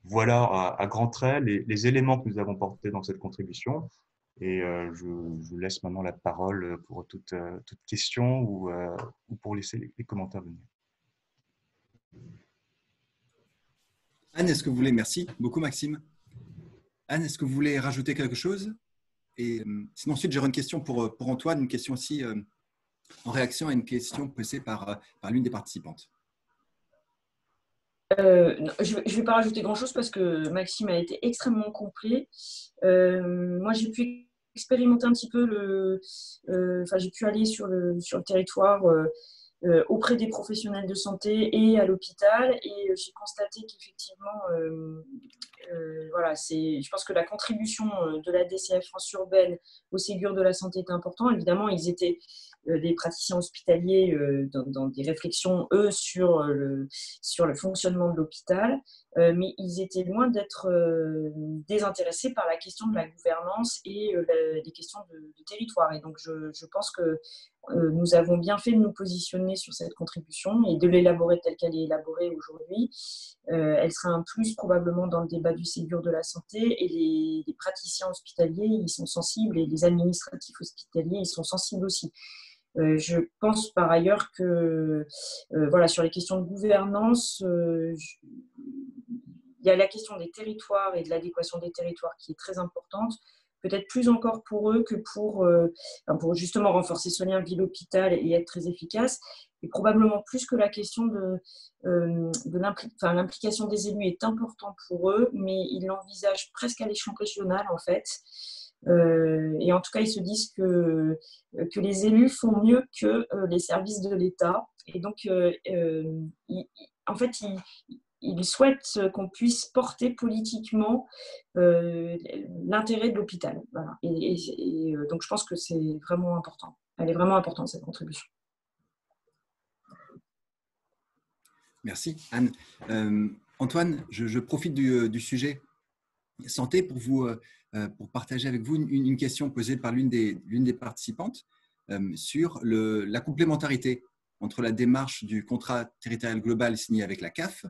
Voilà à grands traits les éléments que nous avons portés dans cette contribution. Et je vous laisse maintenant la parole pour toute question ou pour laisser les commentaires venir. Anne, est-ce que vous voulez… Merci beaucoup, Maxime. Anne, est-ce que vous voulez rajouter quelque chose? Et sinon, ensuite, j'aurai une question pour Antoine, une question aussi en réaction à une question posée par l'une des participantes. Non, je ne vais pas rajouter grand-chose parce que Maxime a été extrêmement complet. Moi, j'ai pu expérimenter un petit peu j'ai pu aller sur le territoire auprès des professionnels de santé et à l'hôpital et j'ai constaté qu'effectivement, voilà, je pense que la contribution de la DCF France urbaine au Ségur de la santé est importante. Évidemment, ils étaient des praticiens hospitaliers dans des réflexions, eux, sur le fonctionnement de l'hôpital, mais ils étaient loin d'être désintéressés par la question de la gouvernance et les questions de territoire. Et donc, je pense que nous avons bien fait de nous positionner sur cette contribution et de l'élaborer telle qu'elle est élaborée aujourd'hui. Elle sera un plus probablement dans le débat du Ségur de la santé et les praticiens hospitaliers, ils sont sensibles et les administratifs hospitaliers, ils sont sensibles aussi. Je pense par ailleurs que voilà, sur les questions de gouvernance, il y a la question des territoires et de l'adéquation des territoires qui est très importante, peut-être plus encore pour eux que pour justement renforcer ce lien ville-hôpital et être très efficace, et probablement plus que la question de l'implication des élus est importante pour eux, mais ils l'envisagent presque à l'échelon régional en fait. Et en tout cas, ils se disent que les élus font mieux que les services de l'État. Et donc, en fait, ils souhaitent qu'on puisse porter politiquement l'intérêt de l'hôpital. Voilà. Et donc, je pense que c'est vraiment important. Elle est vraiment importante, cette contribution. Merci, Anne. Antoine, je profite du sujet santé pour partager avec vous une question posée par l'une des participantes sur la complémentarité entre la démarche du contrat territorial global signé avec la CAF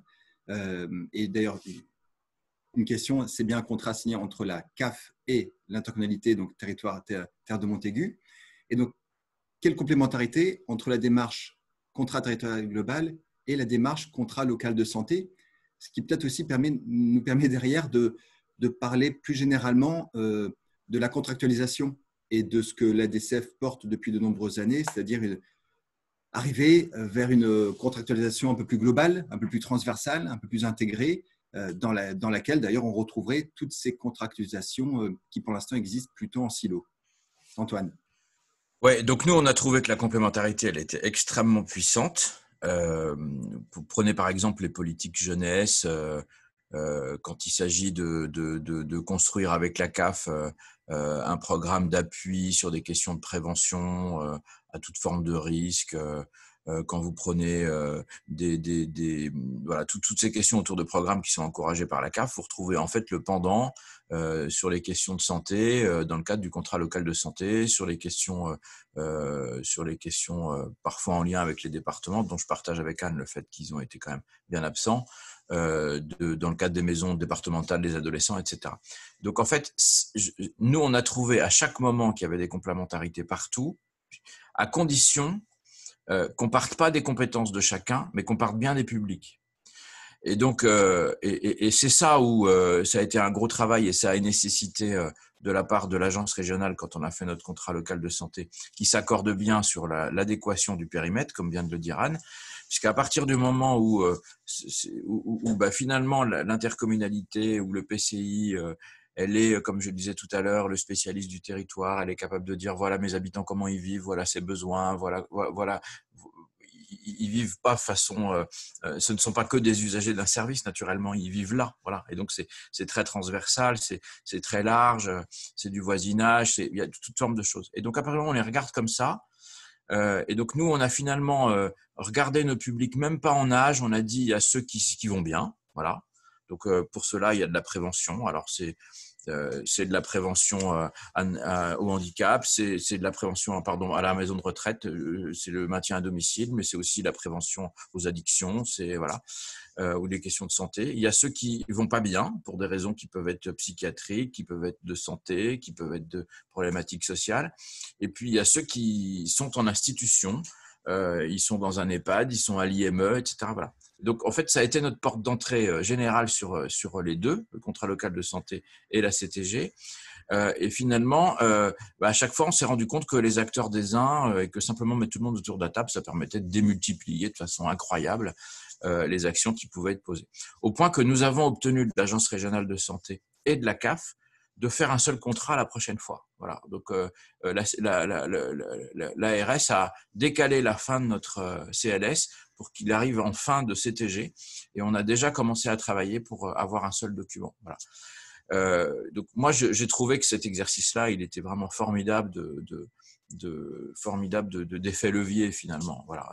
et d'ailleurs une question, c'est bien un contrat signé entre la CAF et l'intercommunalité, donc territoire Terre de Montaigu. Et donc, quelle complémentarité entre la démarche contrat territorial global et la démarche contrat local de santé, ce qui peut-être aussi nous permet derrière de parler plus généralement de la contractualisation et de ce que la DCF porte depuis de nombreuses années, c'est-à-dire arriver vers une contractualisation un peu plus globale, un peu plus transversale, un peu plus intégrée, dans laquelle d'ailleurs on retrouverait toutes ces contractualisations qui pour l'instant existent plutôt en silo. Antoine. Ouais, donc nous on a trouvé que la complémentarité elle était extrêmement puissante. Vous prenez par exemple les politiques jeunesse, quand il s'agit de construire avec la CAF un programme d'appui sur des questions de prévention à toute forme de risque. Quand vous prenez voilà, toutes ces questions autour de programmes qui sont encouragés par la CAF, vous retrouvez en fait le pendant sur les questions de santé dans le cadre du contrat local de santé, sur les questions parfois en lien avec les départements, dont je partage avec Anne le fait qu'ils ont été quand même bien absents, dans le cadre des maisons départementales des adolescents, etc. Donc en fait, nous on a trouvé à chaque moment qu'il y avait des complémentarités partout, à condition qu'on parte pas des compétences de chacun, mais qu'on parte bien des publics. Et donc, et c'est ça où ça a été un gros travail et ça a nécessité de la part de l'agence régionale, quand on a fait notre contrat local de santé, qui s'accorde bien sur l'adéquation du périmètre, comme vient de le dire Anne, puisqu'à partir du moment où finalement l'intercommunalité ou le PCI elle est, comme je le disais tout à l'heure, le spécialiste du territoire. Elle est capable de dire voilà mes habitants comment ils vivent, voilà ses besoins, voilà. Ils vivent pas façon. Ce ne sont pas que des usagers d'un service, naturellement. Ils vivent là, voilà. Et donc c'est très transversal, c'est très large, c'est du voisinage, il y a toutes formes de choses. Et donc apparemment on les regarde comme ça. Et donc nous on a finalement regardé nos publics, même pas en âge. On a dit il y a ceux qui vont bien, voilà. Donc pour cela il y a de la prévention. Alors c'est de la prévention au handicap, c'est de la prévention à la maison de retraite, c'est le maintien à domicile, mais c'est aussi la prévention aux addictions, c'est voilà, ou des questions de santé. Il y a ceux qui vont pas bien pour des raisons qui peuvent être psychiatriques, qui peuvent être de santé, qui peuvent être de problématiques sociales. Et puis il y a ceux qui sont en institution, ils sont dans un EHPAD, ils sont à l'IME, etc. Voilà. Donc, en fait, ça a été notre porte d'entrée générale sur les deux, le contrat local de santé et la CTG. Et finalement, à chaque fois, on s'est rendu compte que les acteurs des uns et que simplement mettre tout le monde autour de la table, ça permettait de démultiplier de façon incroyable les actions qui pouvaient être posées. Au point que nous avons obtenu de l'Agence régionale de santé et de la CAF de faire un seul contrat la prochaine fois. Voilà. Donc, l'ARS a décalé la fin de notre CLS pour qu'il arrive en fin de CTG, et on a déjà commencé à travailler pour avoir un seul document. Voilà. Donc moi, j'ai trouvé que cet exercice-là, il était vraiment formidable d'effet levier finalement. Voilà.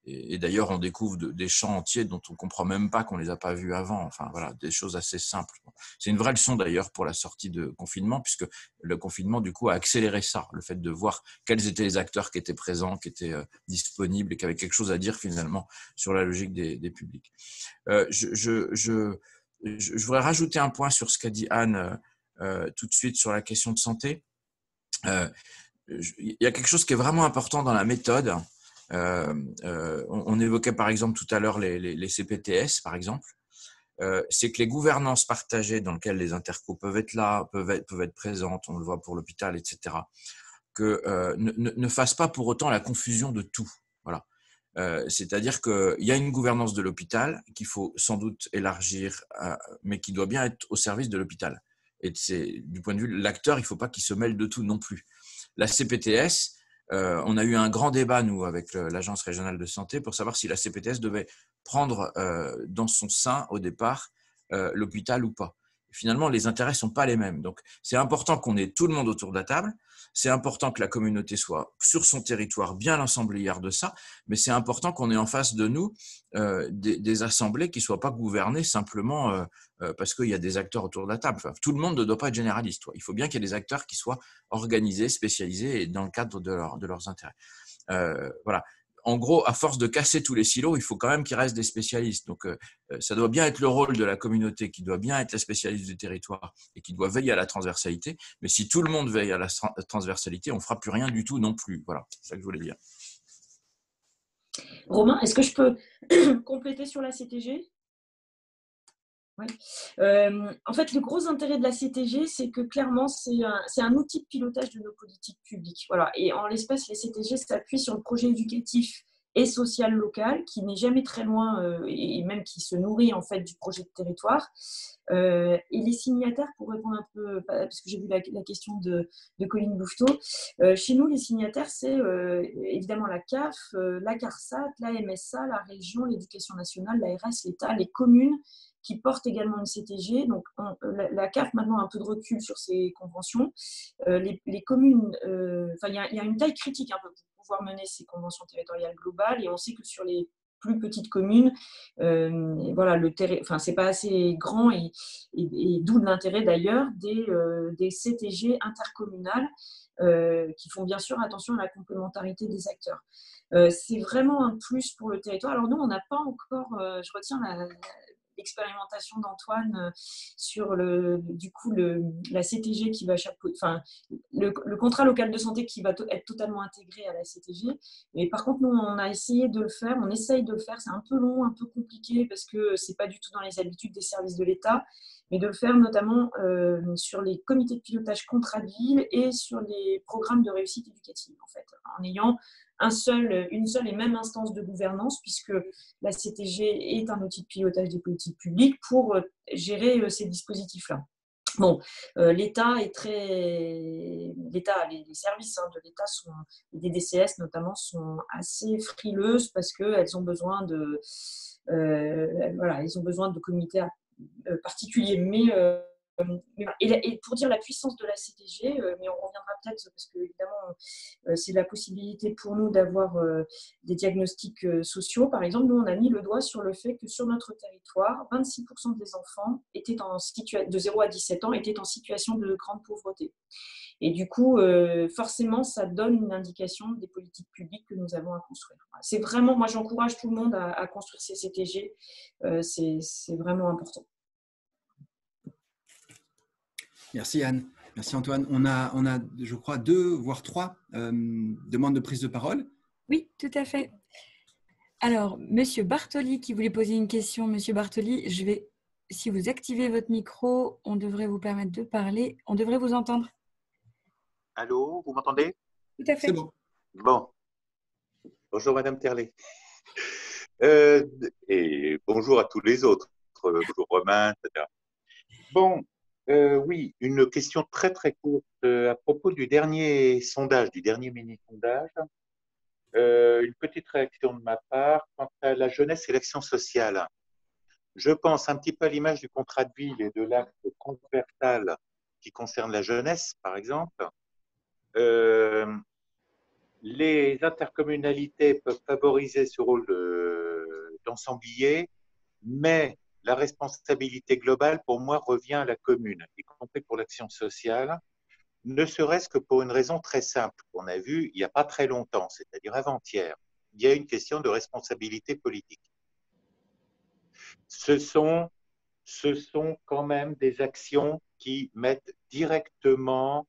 Et d'ailleurs, on découvre des champs entiers dont on comprend même pas qu'on les a pas vus avant. Enfin voilà, des choses assez simples. C'est une vraie leçon d'ailleurs pour la sortie de confinement, puisque le confinement du coup a accéléré ça, le fait de voir quels étaient les acteurs qui étaient présents, qui étaient disponibles et qui avaient quelque chose à dire finalement sur la logique des publics. Je voudrais rajouter un point sur ce qu'a dit Anne tout de suite sur la question de santé. Il y a quelque chose qui est vraiment important dans la méthode. On évoquait par exemple tout à l'heure les CPTS, par exemple. C'est que les gouvernances partagées dans lesquelles les intercos peuvent être là, peuvent être présentes, on le voit pour l'hôpital, etc., que ne fassent pas pour autant la confusion de tout. Voilà. C'est-à-dire qu'il y a une gouvernance de l'hôpital qu'il faut sans doute élargir, mais qui doit bien être au service de l'hôpital. Et du point de vue de l'acteur, il ne faut pas qu'il se mêle de tout non plus. La CPTS, on a eu un grand débat, nous, avec l'Agence régionale de santé, pour savoir si la CPTS devait prendre dans son sein, au départ, l'hôpital ou pas. Et finalement, les intérêts ne sont pas les mêmes. Donc, c'est important qu'on ait tout le monde autour de la table. C'est important que la communauté soit sur son territoire bien l'ensemblière de ça, mais c'est important qu'on ait en face de nous des assemblées qui ne soient pas gouvernées simplement parce qu'il y a des acteurs autour de la table. Enfin, tout le monde ne doit pas être généraliste. Il faut bien qu'il y ait des acteurs qui soient organisés, spécialisés et dans le cadre de leurs intérêts. Voilà. en gros, à force de casser tous les silos, il faut quand même qu'il reste des spécialistes. Donc, ça doit bien être le rôle de la communauté, qui doit bien être la spécialiste du territoire et qui doit veiller à la transversalité. Mais si tout le monde veille à la transversalité, on ne fera plus rien du tout non plus. Voilà, c'est ça que je voulais dire. Romain, est-ce que je peux compléter sur la CTG? Oui. En fait, le gros intérêt de la CTG, c'est que clairement, c'est un outil de pilotage de nos politiques publiques. Voilà. Et en l'espèce, les CTG s'appuient sur le projet éducatif et social local, qui n'est jamais très loin et même qui se nourrit en fait du projet de territoire. Et les signataires, pour répondre un peu, parce que j'ai vu la question de Colline Bouvetot, chez nous, les signataires, c'est évidemment la CAF, la CARSAT, la MSA, la région, l'éducation nationale, l'ARS, l'État, les communes, qui porte également une CTG. Donc, la CAF maintenant a un peu de recul sur ces conventions. Les communes, il y a une taille critique un peu pour pouvoir mener ces conventions territoriales globales, et on sait que sur les plus petites communes, voilà, c'est pas assez grand, et d'où l'intérêt d'ailleurs des CTG intercommunales qui font bien sûr attention à la complémentarité des acteurs. C'est vraiment un plus pour le territoire. Alors nous, on n'a pas encore, je retiens l'expérimentation d'Antoine sur la CTG qui va le contrat local de santé qui va être totalement intégré à la CTG. Mais par contre, nous, on a essayé de le faire, on essaye de le faire. C'est un peu long, un peu compliqué parce que c'est pas du tout dans les habitudes des services de l'État, mais de le faire notamment sur les comités de pilotage contrat de ville et sur les programmes de réussite éducative, en fait, en ayant une seule et même instance de gouvernance, puisque la CTG est un outil de pilotage des politiques publiques pour gérer ces dispositifs-là. Bon, l'État est les services de l'État des DCS notamment sont assez frileuses parce qu'elles ont besoin elles ont besoin de comités particuliers. Et pour dire la puissance de la CTG, mais on reviendra peut-être parce que évidemment c'est la possibilité pour nous d'avoir des diagnostics sociaux. Par exemple, nous on a mis le doigt sur le fait que sur notre territoire, 26% des enfants de 0 à 17 ans étaient en situation de grande pauvreté. Et du coup, forcément, ça donne une indication des politiques publiques que nous avons à construire. C'est vraiment, moi j'encourage tout le monde à construire ces CTG, c'est vraiment important. Merci Anne, merci Antoine. On a, je crois, 2 voire 3 demandes de prise de parole. Oui, tout à fait. Alors, Monsieur Bartoli qui voulait poser une question. Monsieur Bartoli, si vous activez votre micro, on devrait vous permettre de parler. On devrait vous entendre. Allô, vous m'entendez? Tout à fait. C'est bon. Bon. Bonjour Madame Terlet. Et bonjour à tous les autres. Bonjour Romain, etc. Bon. Oui, une question très très courte à propos du dernier sondage, du dernier mini-sondage. Une petite réaction de ma part quant à la jeunesse et l'action sociale. Je pense un petit peu à l'image du contrat de ville et de l'acte transversal qui concerne la jeunesse, par exemple. Les intercommunalités peuvent favoriser ce rôle d'ensemblier, mais la responsabilité globale, pour moi, revient à la commune, y compris pour l'action sociale, ne serait-ce que pour une raison très simple qu'on a vue il n'y a pas très longtemps, c'est-à-dire avant-hier. Il y a une question de responsabilité politique. Ce sont quand même des actions qui mettent directement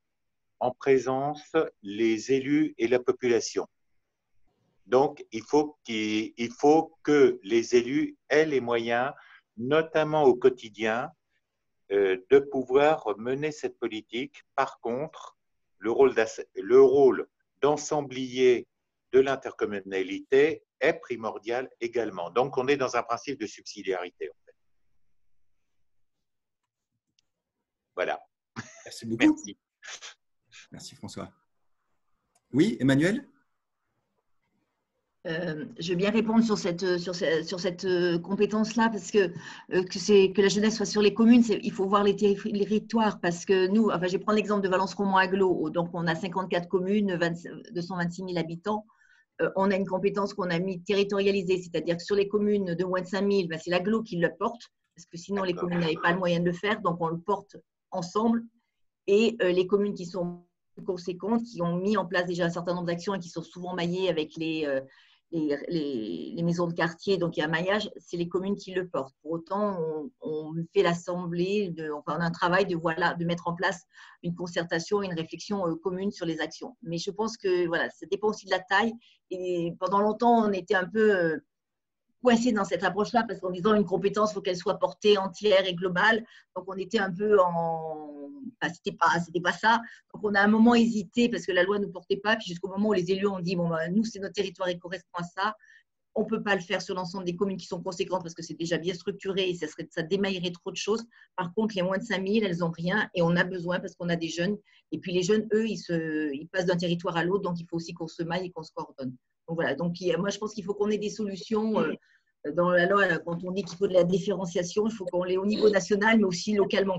en présence les élus et la population. Donc, il faut que les élus aient les moyens, notamment au quotidien, de pouvoir mener cette politique. Par contre, le rôle d'ensemblier de l'intercommunalité est primordial également. Donc, on est dans un principe de subsidiarité, en fait. Voilà. Merci beaucoup. Merci. Merci François. Oui, Emmanuel? Je veux bien répondre sur cette compétence-là parce que la jeunesse soit sur les communes, il faut voir les territoires parce que nous, enfin, je vais prendre l'exemple de Valence-Romand-Aglo, donc on a 54 communes, 226 000 habitants. On a une compétence qu'on a mis territorialisée, c'est-à-dire que sur les communes de moins de 5 000, c'est l'aglo qui le porte parce que sinon les communes n'avaient pas le moyen de le faire, donc on le porte ensemble. Et les communes qui sont plus conséquentes, qui ont mis en place déjà un certain nombre d'actions et qui sont souvent maillées avec les les maisons de quartier, donc il y a un maillage, c'est les communes qui le portent. Pour autant, on fait l'assemblée, enfin, on a un travail de mettre en place une concertation, une réflexion commune sur les actions. Mais je pense que voilà, ça dépend aussi de la taille. Et pendant longtemps, on était un peu coincé dans cette approche-là parce qu'en disant une compétence, il faut qu'elle soit portée entière et globale. Donc, on était un peu enfin, c'était pas ça. Donc, on a un moment hésité parce que la loi ne nous portait pas. Puis jusqu'au moment où les élus ont dit, bon, bah, nous, c'est notre territoire, il correspond à ça. On ne peut pas le faire sur l'ensemble des communes qui sont conséquentes parce que c'est déjà bien structuré et ça démaillerait trop de choses. Par contre, les moins de 5000, elles n'ont rien et on a besoin parce qu'on a des jeunes. Et puis, les jeunes, eux, ils passent d'un territoire à l'autre. Donc, il faut aussi qu'on se maille et qu'on se coordonne. Donc, voilà. Donc, moi, je pense qu'il faut qu'on ait des solutions. Dans la loi, quand on dit qu'il faut de la différenciation, il faut qu'on l'ait au niveau national, mais aussi localement.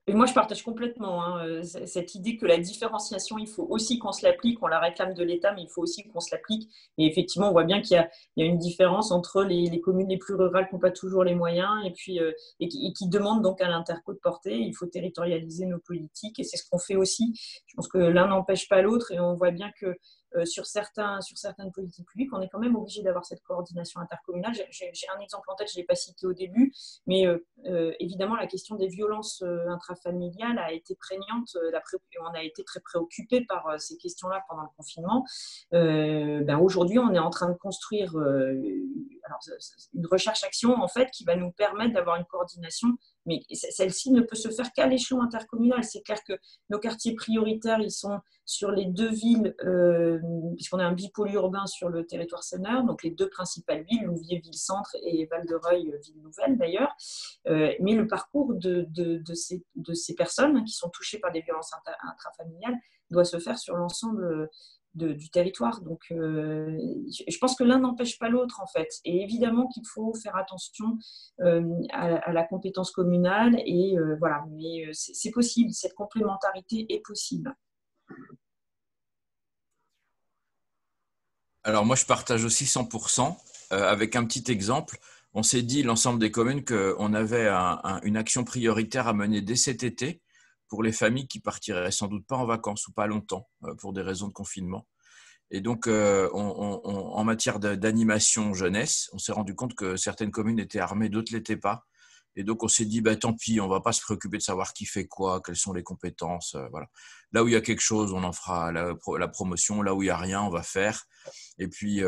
Moi, je partage complètement cette idée que la différenciation, il faut aussi qu'on se l'applique. On la réclame de l'État, mais il faut aussi qu'on se l'applique. Et effectivement, on voit bien qu'il y a une différence entre les communes les plus rurales qui n'ont pas toujours les moyens et qui demandent donc à l'interco de porter. Il faut territorialiser nos politiques et c'est ce qu'on fait aussi. Je pense que l'un n'empêche pas l'autre et on voit bien que sur certaines politiques publiques, on est quand même obligé d'avoir cette coordination intercommunale. J'ai un exemple en tête, je ne l'ai pas cité au début, mais évidemment, la question des violences intrafamiliales a été prégnante. On a été très préoccupés par ces questions-là pendant le confinement. Aujourd'hui, on est en train de construire une recherche-action en fait, qui va nous permettre d'avoir une coordination, mais celle-ci ne peut se faire qu'à l'échelon intercommunal. C'est clair que nos quartiers prioritaires, ils sont sur les 2 villes, puisqu'on a un bipôle urbain sur le territoire senneur, donc les 2 principales villes, Louviers, ville-centre, et Val-de-Reuil, ville-nouvelle d'ailleurs. Mais le parcours de ces personnes qui sont touchées par des violences intrafamiliales doit se faire sur l'ensemble du territoire. Donc, je pense que l'un n'empêche pas l'autre, en fait. Et évidemment qu'il faut faire attention à la compétence communale. Et voilà, mais c'est possible, cette complémentarité est possible. Alors moi, je partage aussi 100%. Avec un petit exemple, on s'est dit, l'ensemble des communes, qu'on avait une action prioritaire à mener dès cet été pour les familles qui partiraient sans doute pas en vacances ou pas longtemps pour des raisons de confinement. Et donc, en matière d'animation jeunesse, on s'est rendu compte que certaines communes étaient armées, d'autres ne l'étaient pas. Et donc, on s'est dit, tant pis, on ne va pas se préoccuper de savoir qui fait quoi, quelles sont les compétences. Voilà. Là où il y a quelque chose, on en fera la promotion. Là où il n'y a rien, on va faire. Et puis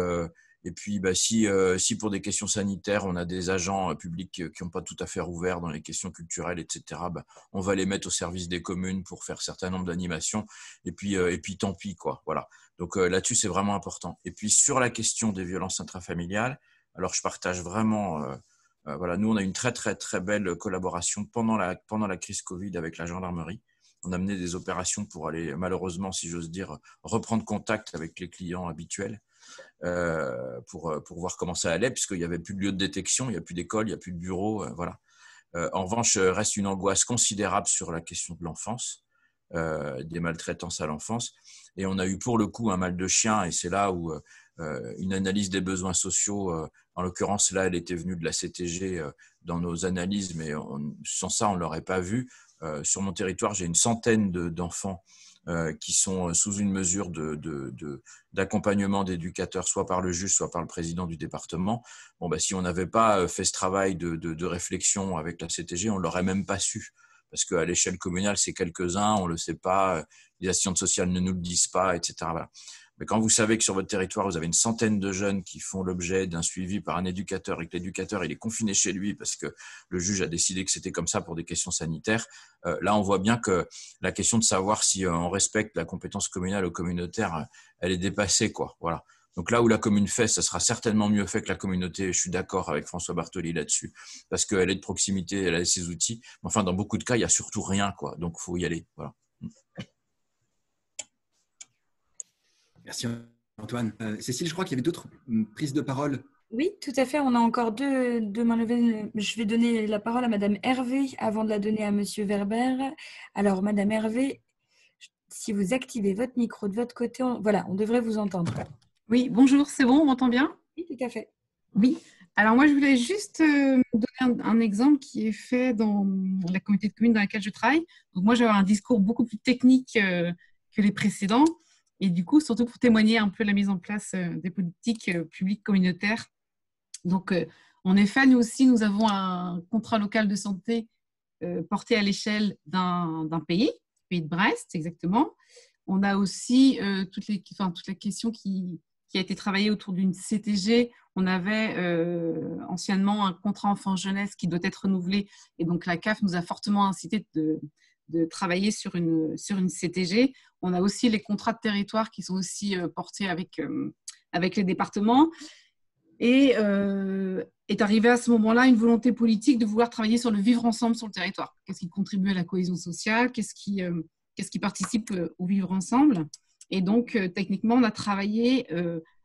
si pour des questions sanitaires, on a des agents publics qui n'ont pas tout à fait rouvert dans les questions culturelles, etc., on va les mettre au service des communes pour faire un certain nombre d'animations. Et puis tant pis, quoi. Voilà. Donc là-dessus, c'est vraiment important. Et puis sur la question des violences intrafamiliales, alors je partage vraiment. Voilà, nous, on a une très, très, très belle collaboration pendant la crise Covid avec la gendarmerie. On a mené des opérations pour aller, malheureusement, si j'ose dire, reprendre contact avec les clients habituels pour voir comment ça allait, puisqu'il n'y avait plus de lieu de détection, il n'y a plus d'école, il n'y a plus de bureau. Voilà. En revanche, reste une angoisse considérable sur la question de l'enfance, des maltraitances à l'enfance. Et on a eu pour le coup un mal de chien, et c'est là où une analyse des besoins sociaux, en l'occurrence là, elle était venue de la CTG dans nos analyses, mais sans ça, on ne l'aurait pas vu. Sur mon territoire, j'ai une centaine d'enfants qui sont sous une mesure d'accompagnement d'éducateurs, soit par le juge, soit par le président du département. Si on n'avait pas fait ce travail de réflexion avec la CTG, on ne l'aurait même pas su. Parce qu'à l'échelle communale, c'est quelques-uns, on ne le sait pas, les assistantes sociales ne nous le disent pas, etc. Voilà. Mais quand vous savez que sur votre territoire, vous avez une centaine de jeunes qui font l'objet d'un suivi par un éducateur et que l'éducateur il est confiné chez lui parce que le juge a décidé que c'était comme ça pour des questions sanitaires, là, on voit bien que la question de savoir si on respecte la compétence communale ou communautaire, elle est dépassée, quoi. Voilà. Donc là où la commune fait, ça sera certainement mieux fait que la communauté. Je suis d'accord avec François Bartoli là-dessus, parce qu'elle est de proximité, elle a ses outils. Mais enfin, dans beaucoup de cas, il n'y a surtout rien, quoi. Donc, il faut y aller. Voilà. Merci Antoine. Cécile, je crois qu'il y avait d'autres prises de parole. Oui, tout à fait. On a encore deux mains levées. Je vais donner la parole à Madame Hervé avant de la donner à Monsieur Verber. Alors, Madame Hervé, si vous activez votre micro de votre côté, on devrait vous entendre. Oui, bonjour, c'est bon, on m'entend bien? Oui, tout à fait. Oui. Alors, moi, je voulais juste donner un exemple qui est fait dans la communauté de communes dans laquelle je travaille. Donc, moi, j'ai un discours beaucoup plus technique que les précédents. et du coup, surtout pour témoigner un peu de la mise en place des politiques publiques communautaires. Donc, en effet, nous aussi, nous avons un contrat local de santé porté à l'échelle d'un pays, le pays de Brest, exactement. On a aussi toute la question qui a été travaillée autour d'une CTG. On avait anciennement un contrat enfant-jeunesse qui doit être renouvelé. Et donc, la CAF nous a fortement incité de travailler sur une CTG. On a aussi les contrats de territoire qui sont aussi portés avec les départements. Et est arrivée à ce moment-là une volonté politique de vouloir travailler sur le vivre ensemble sur le territoire. Qu'est-ce qui contribue à la cohésion sociale? Qu'est-ce qui participe au vivre ensemble? Et donc, techniquement, on a travaillé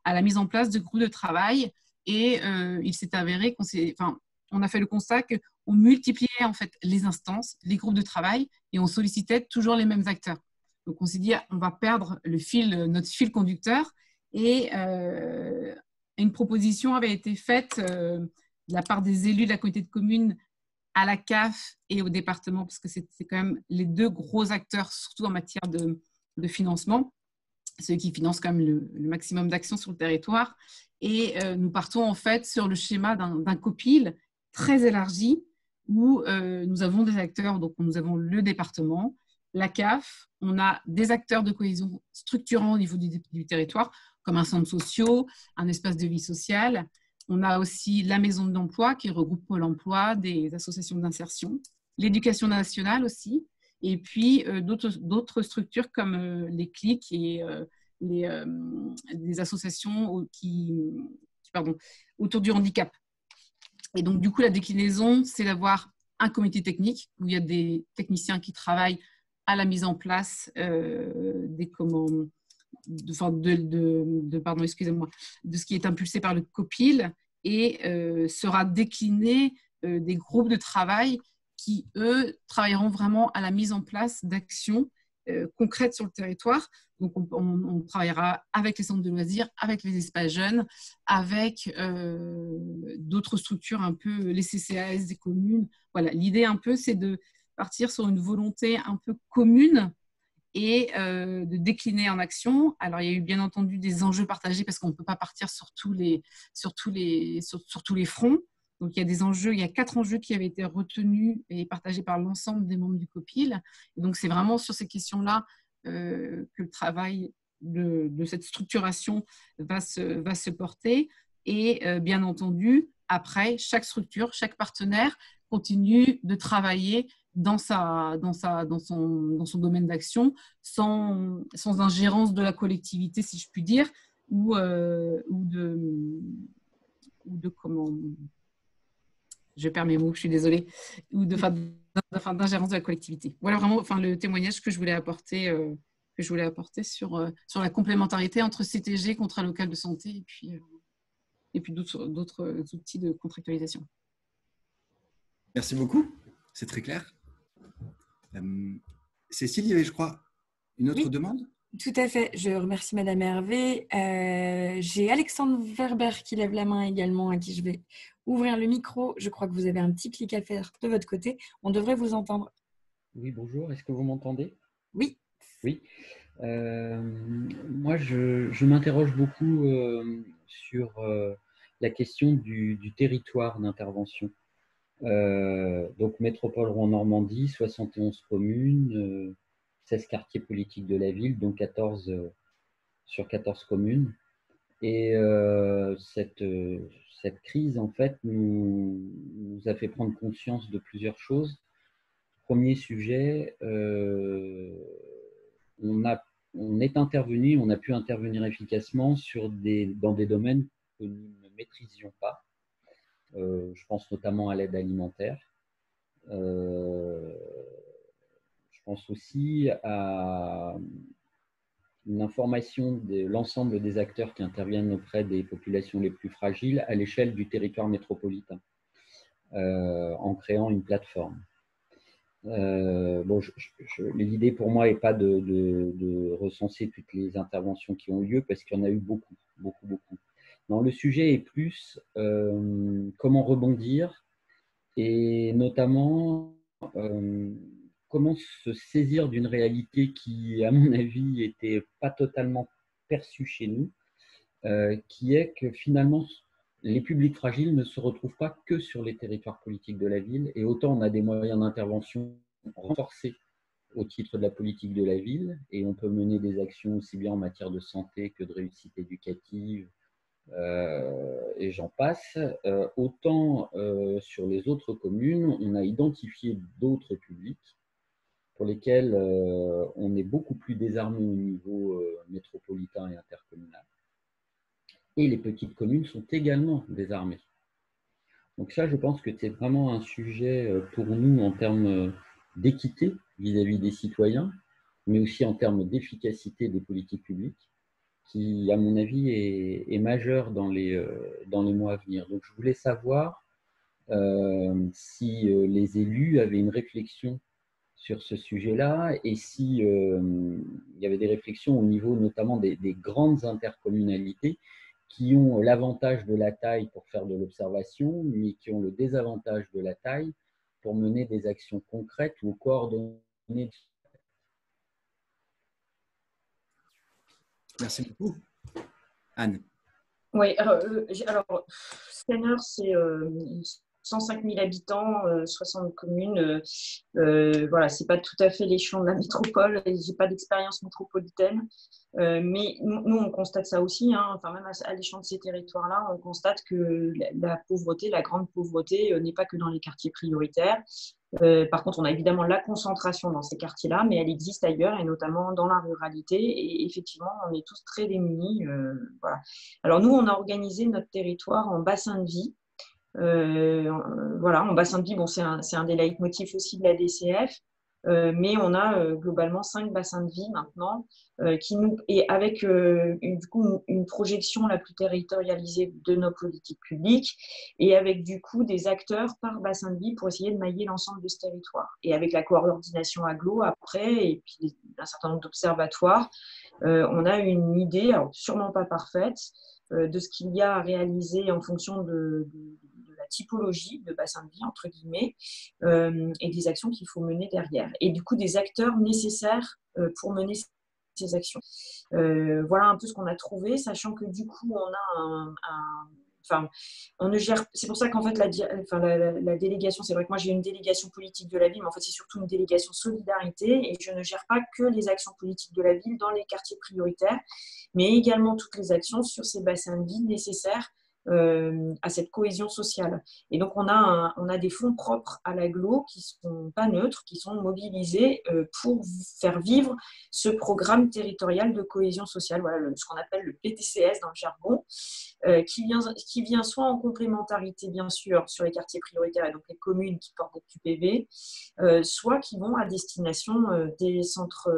à la mise en place de groupes de travail et il s'est avéré on a fait le constat qu'on multipliait en fait les instances, les groupes de travail et on sollicitait toujours les mêmes acteurs. Donc, on s'est dit, on va perdre notre fil conducteur et une proposition avait été faite de la part des élus de la communauté de communes à la CAF et au département, parce que c'est quand même les deux gros acteurs, surtout en matière de financement, ceux qui financent quand même le maximum d'actions sur le territoire. Et nous partons en fait sur le schéma d'un copil très élargi où nous avons des acteurs, donc nous avons le département, la CAF, on a des acteurs de cohésion structurants au niveau du territoire, comme un centre social, un espace de vie sociale. On a aussi la maison de l'emploi qui regroupe Pôle emploi, des associations d'insertion, l'éducation nationale aussi, et puis d'autres structures comme les CLIC et des associations autour du handicap. Et donc, du coup, la déclinaison, c'est d'avoir un comité technique où il y a des techniciens qui travaillent à la mise en place de ce qui est impulsé par le COPIL et sera décliné des groupes de travail qui, eux, travailleront vraiment à la mise en place d'actions concrètes sur le territoire. Donc, on travaillera avec les centres de loisirs, avec les espaces jeunes, avec d'autres structures, un peu les CCAS des communes. Voilà, l'idée un peu, c'est de partir sur une volonté un peu commune et de décliner en action. Alors, il y a eu bien entendu des enjeux partagés parce qu'on ne peut pas partir sur tous les fronts. Donc, il y a des enjeux, il y a 4 enjeux qui avaient été retenus et partagés par l'ensemble des membres du COPIL. Et donc, c'est vraiment sur ces questions-là que le travail de cette structuration va se porter. Et bien entendu, après, chaque structure, chaque partenaire continue de travailler dans son domaine d'action sans ingérence de la collectivité, si je puis dire, ou de comment... Je perds mes mots, je suis désolée, ou d'ingérence de la collectivité. Voilà vraiment le témoignage que je voulais apporter, sur la complémentarité entre CTG, contrat local de santé, et puis d'autres outils de contractualisation. Merci beaucoup, c'est très clair. Cécile, il y avait, je crois, une autre demande? Tout à fait, je remercie Madame Hervé. J'ai Alexandre Verber qui lève la main également, à qui je vais ouvrir le micro. Je crois que vous avez un petit clic à faire de votre côté. On devrait vous entendre. Oui, bonjour. Est-ce que vous m'entendez? Oui. Oui. Moi, je m'interroge beaucoup sur la question du territoire d'intervention. Donc, Métropole Rouen-Normandie, 71 communes, 16 quartiers politiques de la ville, donc 14 sur 14 communes. Et cette crise, en fait, nous a fait prendre conscience de plusieurs choses. Premier sujet, on est intervenu, on a pu intervenir efficacement dans des domaines que nous ne maîtrisions pas. Je pense notamment à l'aide alimentaire. Je pense aussi à une information de l'ensemble des acteurs qui interviennent auprès des populations les plus fragiles à l'échelle du territoire métropolitain, en créant une plateforme. L'idée pour moi n'est pas de recenser toutes les interventions qui ont eu lieu, parce qu'il y en a eu beaucoup. Non, le sujet est plus comment rebondir, et notamment comment se saisir d'une réalité qui, à mon avis, n'était pas totalement perçue chez nous, qui est que finalement, les publics fragiles ne se retrouvent pas que sur les territoires politiques de la ville, et autant on a des moyens d'intervention renforcés au titre de la politique de la ville, et on peut mener des actions aussi bien en matière de santé que de réussite éducative, et j'en passe. Autant sur les autres communes, on a identifié d'autres publics pour lesquels on est beaucoup plus désarmé au niveau métropolitain et intercommunal. Et les petites communes sont également désarmées. Donc ça, je pense que c'est vraiment un sujet pour nous en termes d'équité vis-à-vis des citoyens, mais aussi en termes d'efficacité des politiques publiques, qui, à mon avis, est majeur dans les mois à venir. Donc je voulais savoir si les élus avaient une réflexion sur ce sujet-là et si il y avait des réflexions au niveau notamment des grandes intercommunalités qui ont l'avantage de la taille pour faire de l'observation, mais qui ont le désavantage de la taille pour mener des actions concrètes ou coordonnées. Merci beaucoup. Anne. Oui, alors Scanner, c'est 105 000 habitants, 60 communes. Voilà, c'est pas tout à fait l'échelon de la métropole. J'ai pas d'expérience métropolitaine, mais nous on constate ça aussi. Hein, enfin même à l'échelon de ces territoires-là, on constate que la pauvreté, la grande pauvreté, n'est pas que dans les quartiers prioritaires. Par contre, on a évidemment la concentration dans ces quartiers-là, mais elle existe ailleurs et notamment dans la ruralité. Et effectivement, on est tous très démunis. Voilà. Alors nous, on a organisé notre territoire en bassin de vie. Voilà, en bassin de vie, bon, c'est un des leitmotifs aussi de la DCF, mais on a globalement 5 bassins de vie maintenant, et avec du coup une projection la plus territorialisée de nos politiques publiques, et avec du coup des acteurs par bassin de vie pour essayer de mailler l'ensemble de ce territoire. Et avec la coordination agglo après, et puis un certain nombre d'observatoires, on a une idée, alors sûrement pas parfaite, de ce qu'il y a à réaliser en fonction de la typologie de bassin de vie, entre guillemets, et des actions qu'il faut mener derrière. Et du coup, des acteurs nécessaires pour mener ces actions. Voilà un peu ce qu'on a trouvé, sachant que du coup, on a on ne gère. C'est pour ça qu'en fait, la délégation, c'est vrai que moi j'ai une délégation politique de la ville, mais en fait, c'est surtout une délégation solidarité et je ne gère pas que les actions politiques de la ville dans les quartiers prioritaires, mais également toutes les actions sur ces bassins de vie nécessaires à cette cohésion sociale. Et donc, on a des fonds propres à l'agglo qui ne sont pas neutres, qui sont mobilisés pour faire vivre ce programme territorial de cohésion sociale, voilà, ce qu'on appelle le PTCS dans le jargon, qui vient soit en complémentarité, bien sûr, sur les quartiers prioritaires et donc les communes qui portent des QPV, soit qui vont à destination des centres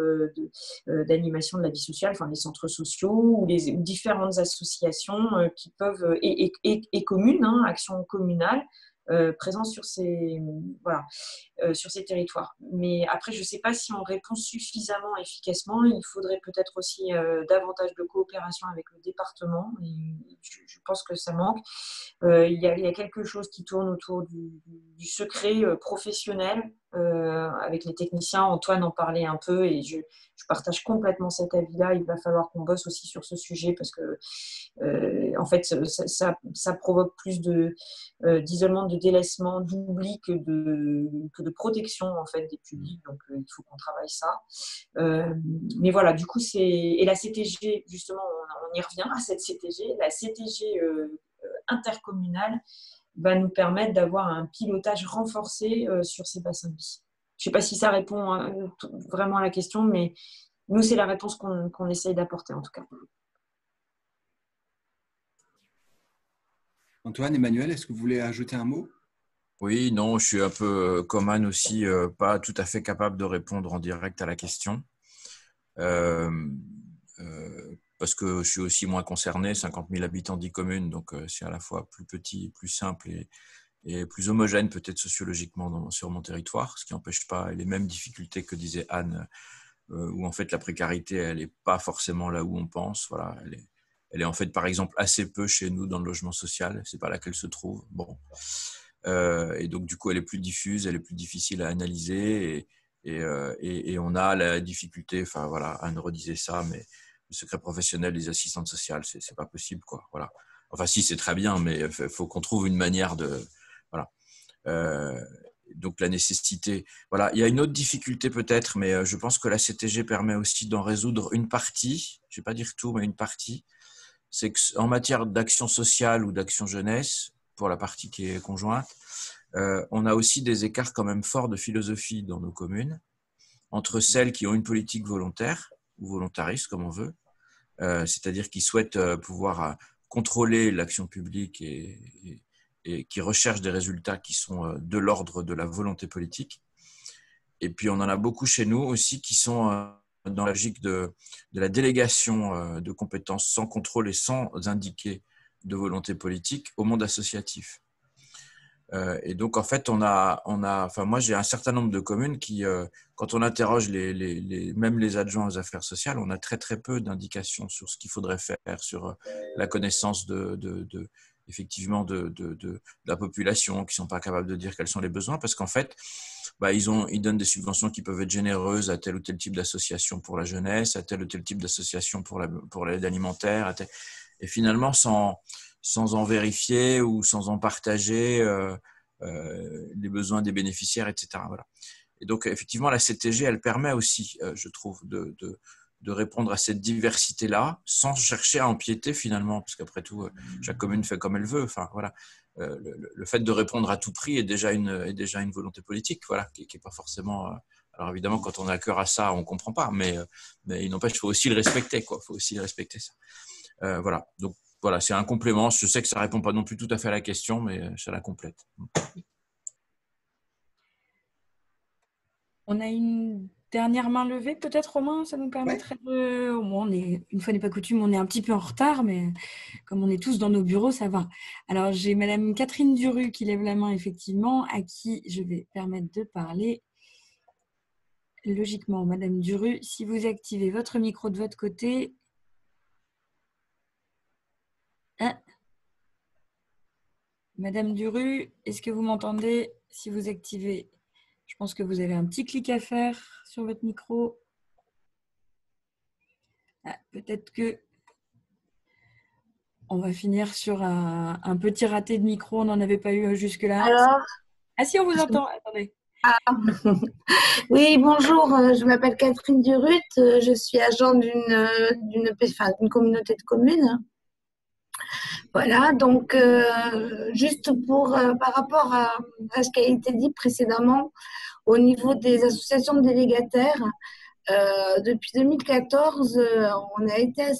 d'animation de la vie sociale, enfin les centres sociaux ou les différentes associations qui peuvent, et communes, hein, actions communales, présentes sur ces territoires. Mais après, je ne sais pas si on répond suffisamment efficacement. Il faudrait peut-être aussi davantage de coopération avec le département. Et je pense que ça manque. Il y a quelque chose qui tourne autour du secret professionnel avec les techniciens. Antoine en parlait un peu et je partage complètement cet avis-là. Il va falloir qu'on bosse aussi sur ce sujet parce que en fait, ça provoque plus d'isolement, de délaissement, d'oubli que de protection en fait des publics. Donc, il faut qu'on travaille ça. Mais voilà, du coup, et la CTG, justement, on y revient à cette CTG. La CTG intercommunale va nous permettre d'avoir un pilotage renforcé sur ces bassins de vie. Je ne sais pas si ça répond vraiment à la question, mais nous, c'est la réponse qu'on essaye d'apporter en tout cas. Antoine, Emmanuel, est-ce que vous voulez ajouter un mot? Oui, non, je suis un peu comme Anne aussi, pas tout à fait capable de répondre en direct à la question. Parce que je suis aussi moins concerné, 50 000 habitants, 10 communes, donc c'est à la fois plus petit, plus simple et plus homogène peut-être sociologiquement sur mon territoire, ce qui n'empêche pas les mêmes difficultés que disait Anne, où en fait la précarité, elle n'est pas forcément là où on pense. Voilà, elle est en fait par exemple assez peu chez nous dans le logement social, c'est pas là qu'elle se trouve. Bon. Et donc du coup elle est plus diffuse, elle est plus difficile à analyser Et on a la difficulté, enfin voilà, Anne redisait ça, mais le secret professionnel des assistantes sociales, c'est pas possible, quoi. Voilà. Enfin, si, c'est très bien, mais il faut qu'on trouve une manière de. Voilà. Donc, la nécessité. Voilà. Il y a une autre difficulté peut-être, mais je pense que la CTG permet aussi d'en résoudre une partie. Je ne vais pas dire tout, mais une partie. C'est qu'en matière d'action sociale ou d'action jeunesse, pour la partie qui est conjointe, on a aussi des écarts quand même forts de philosophie dans nos communes, entre celles qui ont une politique volontaire ou volontariste, comme on veut, c'est-à-dire qui souhaitent pouvoir contrôler l'action publique et qui recherchent des résultats qui sont de l'ordre de la volonté politique. Et puis, on en a beaucoup chez nous aussi qui sont dans la logique de la délégation de compétences sans contrôle et sans indiquer de volonté politique au monde associatif. Et donc, en fait, enfin, moi, j'ai un certain nombre de communes qui, quand on interroge même les adjoints aux affaires sociales, on a très, très peu d'indications sur ce qu'il faudrait faire, sur la connaissance effectivement de la population, qui ne sont pas capables de dire quels sont les besoins, parce qu'en fait, ils donnent des subventions qui peuvent être généreuses à tel ou tel type d'association pour la jeunesse, à tel ou tel type d'association pour l'aide alimentaire, et finalement, sans en vérifier ou sans en partager les besoins des bénéficiaires, etc. Voilà. Et donc, effectivement, la CTG, elle permet aussi, je trouve, de répondre à cette diversité-là sans chercher à empiéter finalement, parce qu'après tout, chaque commune fait comme elle veut. Enfin, voilà. Le fait de répondre à tout prix est déjà une volonté politique, voilà, qui n'est pas forcément… alors évidemment, quand on a à cœur à ça, on ne comprend pas, mais il n'empêche, il faut aussi le respecter, quoi. Il faut aussi respecter ça. Voilà. Donc, voilà, c'est un complément. Je sais que ça ne répond pas non plus tout à fait à la question, mais ça la complète. On a une dernière main levée, peut-être, Romain, ça nous permettrait de… Une fois n'est pas coutume, on est un petit peu en retard, mais comme on est tous dans nos bureaux, ça va. Alors, j'ai Madame Catherine Duru qui lève la main, effectivement, à qui je vais permettre de parler. Logiquement, Madame Duru, si vous activez votre micro de votre côté… Ah. Madame Duru, est-ce que vous m'entendez? Si vous activez… Je pense que vous avez un petit clic à faire sur votre micro. Ah, peut-être que on va finir sur un petit raté de micro. On n'en avait pas eu jusque-là. Alors, ah si, on vous entend. Attendez. Ah. Oui, bonjour, je m'appelle Catherine Durut. Je suis agent d'une communauté de communes. Voilà, donc juste par rapport à ce qui a été dit précédemment, au niveau des associations de délégataires, depuis 2014, on a été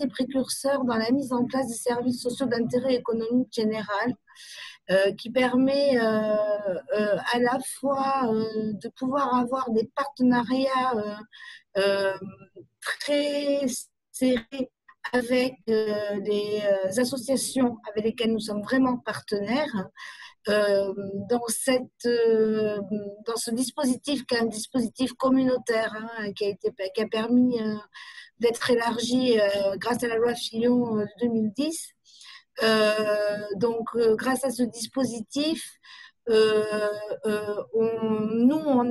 précurseur dans la mise en place des services sociaux d'intérêt économique général, qui permet à la fois de pouvoir avoir des partenariats très serrés avec des associations avec lesquelles nous sommes vraiment partenaires, dans ce dispositif qui est un dispositif communautaire, qui a permis d'être élargi grâce à la loi Fillon de 2010. Grâce à ce dispositif, on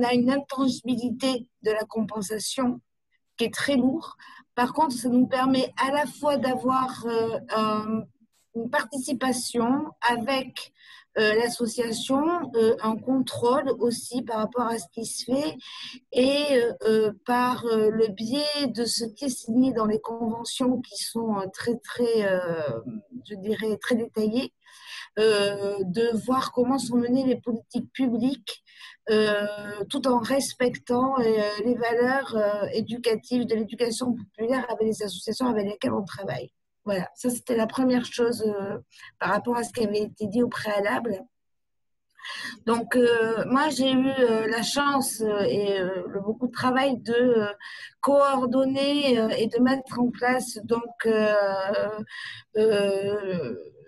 a une intangibilité de la compensation qui est très lourde. Par contre, ça nous permet à la fois d'avoir une participation avec l'association, un contrôle aussi par rapport à ce qui se fait, et par le biais de ce qui est signé dans les conventions qui sont je dirais, très détaillées, de voir comment sont menées les politiques publiques tout en respectant les valeurs éducatives de l'éducation populaire avec les associations avec lesquelles on travaille. Voilà, ça c'était la première chose par rapport à ce qui avait été dit au préalable. Donc, moi, j'ai eu la chance et beaucoup de travail de coordonner et de mettre en place. Donc,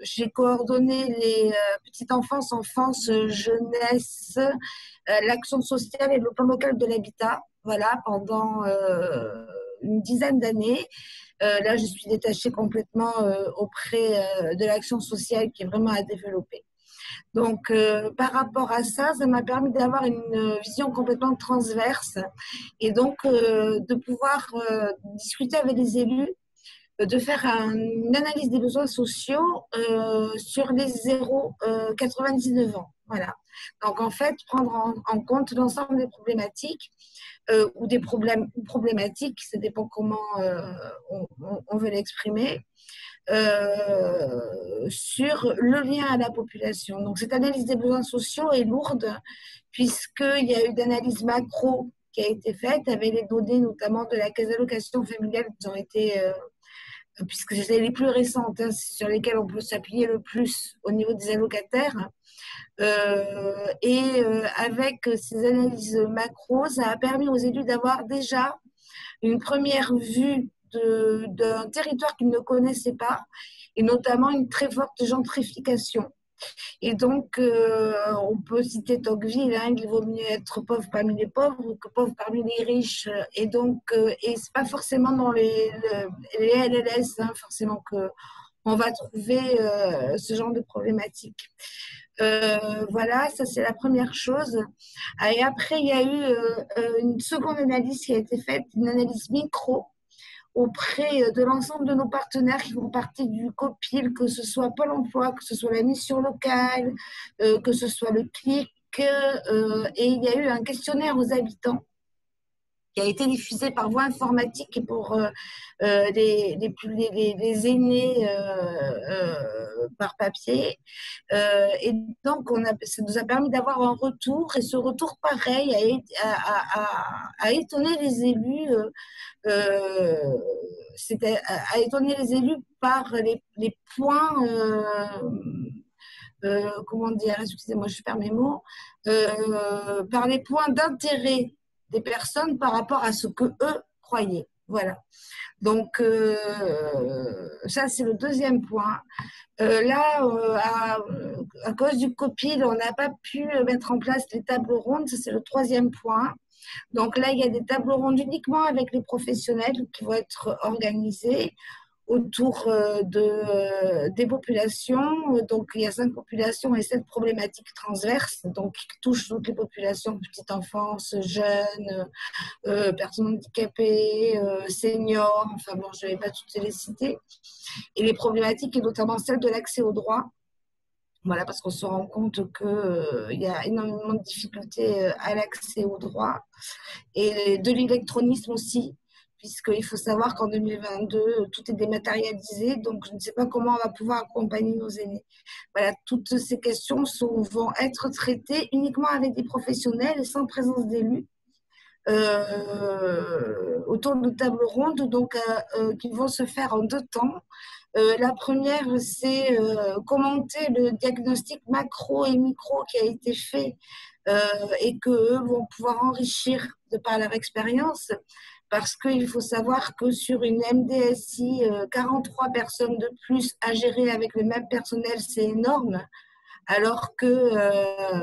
j'ai coordonné les petites enfances, jeunesse, l'action sociale et le plan local de l'habitat, voilà, pendant une dizaine d'années. Là, je suis détachée complètement auprès de l'action sociale qui est vraiment à développer. Donc, par rapport à ça, ça m'a permis d'avoir une vision complètement transverse et donc de pouvoir discuter avec les élus, de faire une analyse des besoins sociaux sur les 0-99 ans. Voilà. Donc, en fait, prendre en compte l'ensemble des problématiques ou des problèmes ou problématiques, ça dépend comment on veut l'exprimer, sur le lien à la population. Donc, cette analyse des besoins sociaux est lourde puisqu'il y a eu d'analyse macro qui a été faite avec les données notamment de la caisse d'allocation familiale qui ont été, puisque c'est les plus récentes, hein, sur lesquelles on peut s'appuyer le plus au niveau des allocataires. Avec ces analyses macro, ça a permis aux élus d'avoir déjà une première vue d'un territoire qu'ils ne connaissaient pas, et notamment une très forte gentrification. Et donc, on peut citer Tocqueville, hein, il vaut mieux être pauvre parmi les pauvres que pauvre parmi les riches. Et donc, et c'est pas forcément dans les LLS, hein, forcément qu'on va trouver ce genre de problématique. Voilà, ça c'est la première chose. Et après, il y a eu une seconde analyse qui a été faite, une analyse micro, auprès de l'ensemble de nos partenaires qui font partie du COPIL, que ce soit Pôle emploi, que ce soit la mission locale, que ce soit le CLIC. Et il y a eu un questionnaire aux habitants qui a été diffusé par voie informatique et pour les aînés par papier. Et donc, ça nous a permis d'avoir un retour, et ce retour, pareil, a étonné les élus. C'était à étonner les élus par les points, comment dire, excusez-moi, je perds mes mots, par les points d'intérêt des personnes par rapport à ce que eux croyaient. Voilà. Donc, ça, c'est le deuxième point. Là, à cause du COPIL, on n'a pas pu mettre en place les tables rondes. Ça, c'est le troisième point. Donc là, il y a des tables rondes uniquement avec les professionnels qui vont être organisés autour des populations. Donc, il y a 5 populations et 7 problématiques transverses, donc qui touchent toutes les populations, petite enfance, jeunes, personnes handicapées, seniors, enfin bon, je ne vais pas toutes les citer. Et les problématiques, et notamment celle de l'accès aux droits. Voilà, parce qu'on se rend compte qu'il y a énormément de difficultés à l'accès aux droits et de l'électronisme aussi, puisqu'il faut savoir qu'en 2022, tout est dématérialisé, donc je ne sais pas comment on va pouvoir accompagner nos aînés. Voilà, toutes ces questions vont être traitées uniquement avec des professionnels et sans présence d'élus. Autour de tables rondes, donc qui vont se faire en 2 temps. La première, c'est commenter le diagnostic macro et micro qui a été fait et qu'eux vont pouvoir enrichir de par leur expérience, parce qu'il faut savoir que sur une MDSI, 43 personnes de plus à gérer avec le même personnel, c'est énorme, alors que,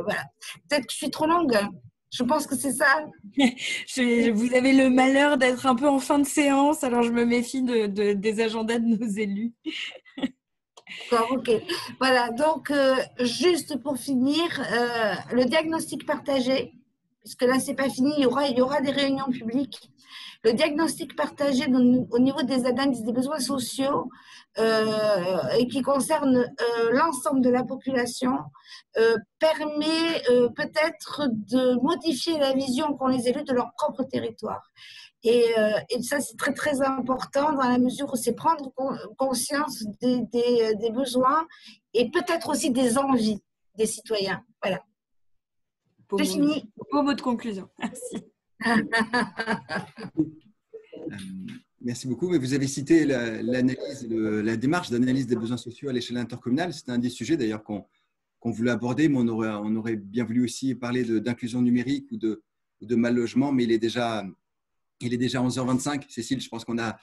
voilà, peut-être que je suis trop longue. Je pense que c'est ça. Vous avez le malheur d'être un peu en fin de séance, alors je me méfie des agendas de nos élus. D'accord, ok. Voilà, donc juste pour finir, le diagnostic partagé, puisque là, c'est pas fini, il y aura des réunions publiques. Le diagnostic partagé au niveau des analyses des besoins sociaux et qui concerne l'ensemble de la population permet peut-être de modifier la vision qu'ont les élus de leur propre territoire. Et ça, c'est très, très important dans la mesure où c'est prendre conscience des besoins et peut-être aussi des envies des citoyens. Voilà. C'est fini. Beau mot de conclusion. Merci. Merci beaucoup. Vous avez cité la démarche d'analyse des besoins sociaux à l'échelle intercommunale. C'est un des sujets d'ailleurs qu'on voulait aborder, mais on aurait bien voulu aussi parler d'inclusion numérique ou de mal logement, mais il est déjà 11h25. Cécile, je pense qu'on ne va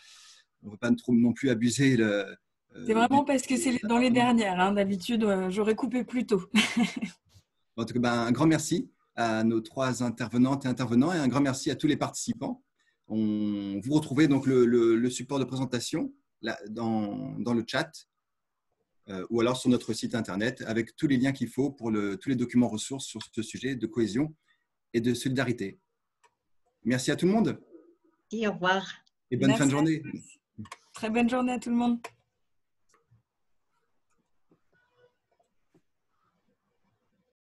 pas trop non plus abuser. C'est vraiment parce que c'est dans les dernières. Hein. D'habitude, j'aurais coupé plus tôt. En tout cas, un grand merci à nos 3 intervenantes et intervenants, et un grand merci à tous les participants. Vous retrouvez donc le support de présentation là, dans le chat. ou alors sur notre site internet avec tous les liens qu'il faut pour tous les documents ressources sur ce sujet de cohésion et de solidarité. Merci à tout le monde. Et au revoir. Et bonne fin de journée. Très bonne journée à tout le monde.